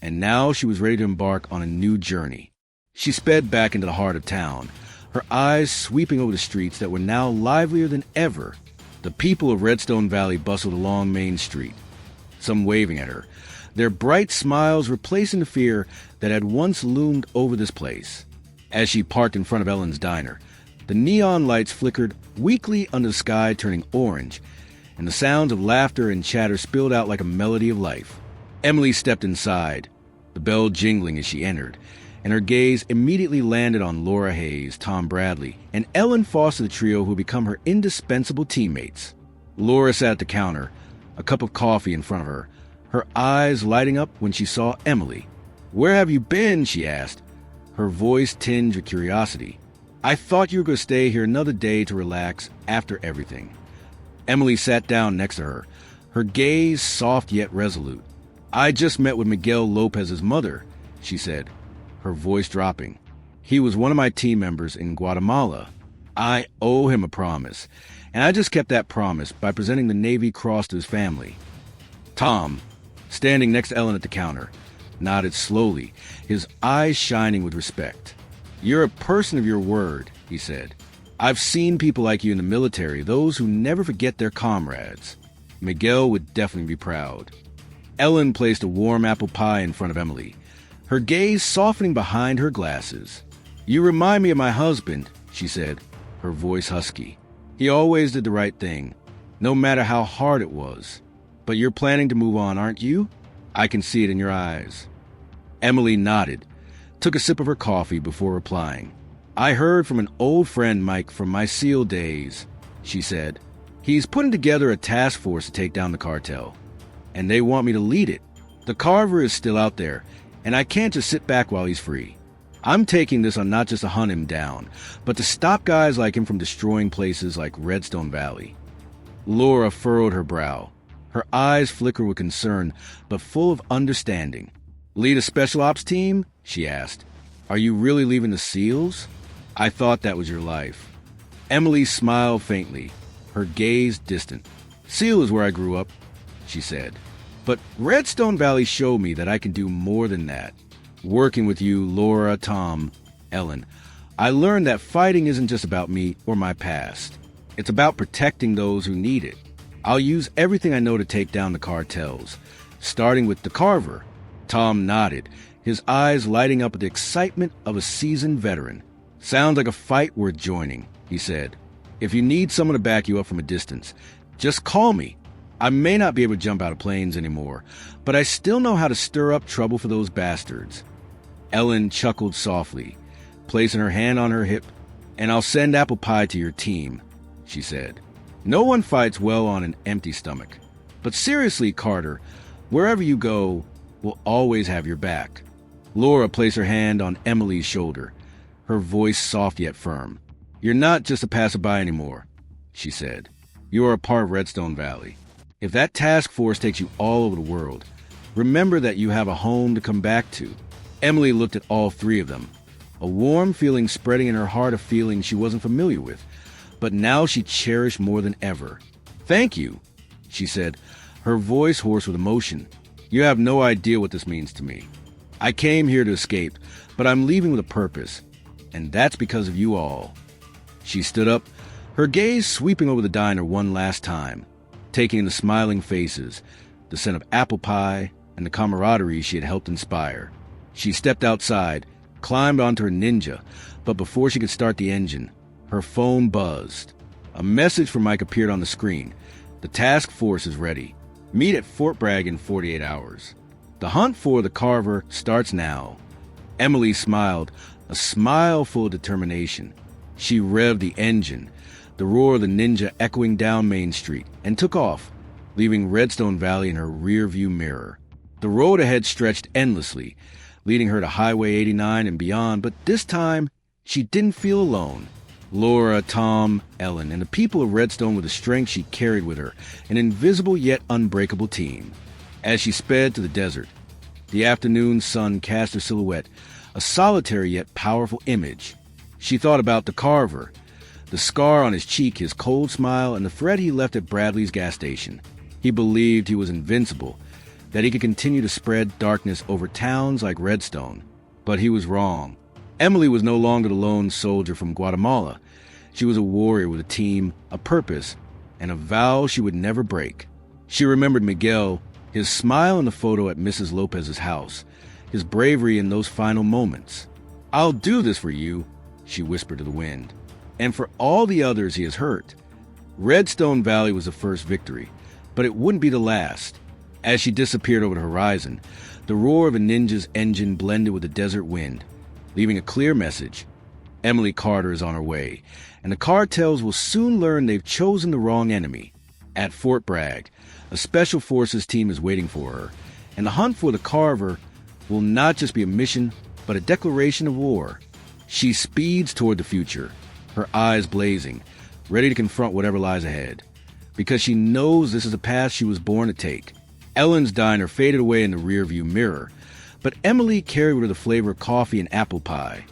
S1: and now she was ready to embark on a new journey. She sped back into the heart of town, her eyes sweeping over the streets that were now livelier than ever. The people of Redstone Valley bustled along Main Street, some waving at her, their bright smiles replacing the fear that had once loomed over this place. As she parked in front of Ellen's diner, the neon lights flickered weakly under the sky, turning orange, and the sounds of laughter and chatter spilled out like a melody of life. Emily stepped inside, the bell jingling as she entered, and her gaze immediately landed on Laura Hayes, Tom Bradley, and Ellen Foster, the trio who had become her indispensable teammates. Laura sat at the counter, a cup of coffee in front of her, her eyes lighting up when she saw Emily. "Where have you been?" she asked, her voice tinged with curiosity. "I thought you were going to stay here another day to relax after everything." Emily sat down next to her, her gaze soft yet resolute. "I just met with Miguel Lopez's mother," she said, her voice dropping. "He was one of my team members in Guatemala. I owe him a promise, and I just kept that promise by presenting the Navy Cross to his family." Tom, standing next to Ellen at the counter, nodded slowly, his eyes shining with respect. "You're a person of your word," he said. "I've seen people like you in the military, those who never forget their comrades. Miguel would definitely be proud." Ellen placed a warm apple pie in front of Emily, her gaze softening behind her glasses. "You remind me of my husband," she said, her voice husky. "He always did the right thing, no matter how hard it was. But you're planning to move on, aren't you? I can see it in your eyes." Emily nodded, took a sip of her coffee before replying. "I heard from an old friend, Mike, from my SEAL days," she said. "He's putting together a task force to take down the cartel, and they want me to lead it. The Carver is still out there, and I can't just sit back while he's free. I'm taking this on not just to hunt him down, but to stop guys like him from destroying places like Redstone Valley." Laura furrowed her brow, her eyes flickered with concern, but full of understanding. "Lead a special ops team?" she asked. "Are you really leaving the SEALs? I thought that was your life." Emily smiled faintly, her gaze distant. "SEAL is where I grew up," she said. "But Redstone Valley showed me that I can do more than that. Working with you, Laura, Tom, Ellen, I learned that fighting isn't just about me or my past. It's about protecting those who need it. I'll use everything I know to take down the cartels, starting with the Carver." Tom nodded, his eyes lighting up with the excitement of a seasoned veteran. "Sounds like a fight worth joining," he said. "If you need someone to back you up from a distance, just call me. I may not be able to jump out of planes anymore, but I still know how to stir up trouble for those bastards." Ellen chuckled softly, placing her hand on her hip. "And I'll send apple pie to your team. she said. No one fights well on an empty stomach. But seriously, Carter, wherever you go, we'll always have your back. Laura placed her hand on Emily's shoulder, her voice soft yet firm. You're not just a passerby anymore, she said. You are a part of Redstone Valley. If that task force takes you all over the world, remember that you have a home to come back to. Emily looked at all three of them, a warm feeling spreading in her heart, a feeling she wasn't familiar with, but now she cherished more than ever. Thank you, she said, her voice hoarse with emotion. You have no idea what this means to me. I came here to escape, but I'm leaving with a purpose, and that's because of you all. She stood up, her gaze sweeping over the diner one last time, taking in the smiling faces, the scent of apple pie, and the camaraderie she had helped inspire. She stepped outside, climbed onto her Ninja, but before she could start the engine, her phone buzzed. A message from Mike appeared on the screen. The task force is ready. Meet at Fort Bragg in 48 hours. The hunt for the Carver starts now. Emily smiled, a smile full of determination. She revved the engine, the roar of the Ninja echoing down Main Street, and took off, leaving Redstone Valley in her rear-view mirror. The road ahead stretched endlessly, leading her to Highway 89 and beyond, but this time, she didn't feel alone. Laura, Tom, Ellen, and the people of Redstone were the strength she carried with her, an invisible yet unbreakable team. As she sped to the desert, the afternoon sun cast her silhouette, a solitary yet powerful image. She thought about the Carver, the scar on his cheek, his cold smile, and the threat he left at Bradley's gas station. He believed he was invincible, that he could continue to spread darkness over towns like Redstone. But he was wrong. Emily was no longer the lone soldier from Guatemala. She was a warrior with a team, a purpose, and a vow she would never break. She remembered Miguel, his smile in the photo at Mrs. Lopez's house, his bravery in those final moments. I'll do this for you, she whispered to the wind, and for all the others he has hurt. Redstone Valley was the first victory, but it wouldn't be the last. As she disappeared over the horizon, the roar of a Ninja's engine blended with the desert wind, leaving a clear message. Emily Carter is on her way, and the cartels will soon learn they've chosen the wrong enemy. At Fort Bragg, a special forces team is waiting for her, and the hunt for the Carver will not just be a mission, but a declaration of war. She speeds toward the future, her eyes blazing, ready to confront whatever lies ahead, because she knows this is a path she was born to take. Ellen's diner faded away in the rearview mirror, but Emily carried with her the flavor of coffee and apple pie,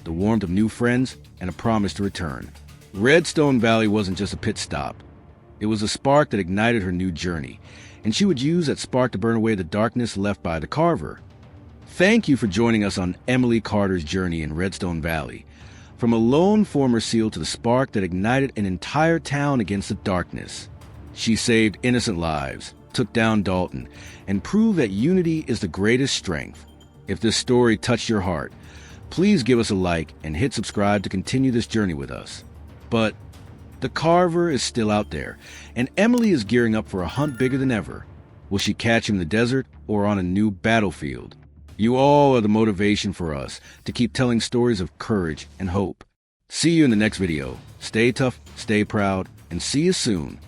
S1: the warmth of new friends, and a promise to return. Redstone Valley wasn't just a pit stop. It was a spark that ignited her new journey, and she would use that spark to burn away the darkness left by the Carver. Thank you for joining us on Emily Carter's journey in Redstone Valley. From a lone former SEAL to the spark that ignited an entire town against the darkness. She saved innocent lives, took down Dalton, and proved that unity is the greatest strength. If this story touched your heart, please give us a like and hit subscribe to continue this journey with us. But the Carver is still out there, and Emily is gearing up for a hunt bigger than ever. Will she catch him in the desert or on a new battlefield? You all are the motivation for us to keep telling stories of courage and hope. See you in the next video. Stay tough, stay proud, and see you soon.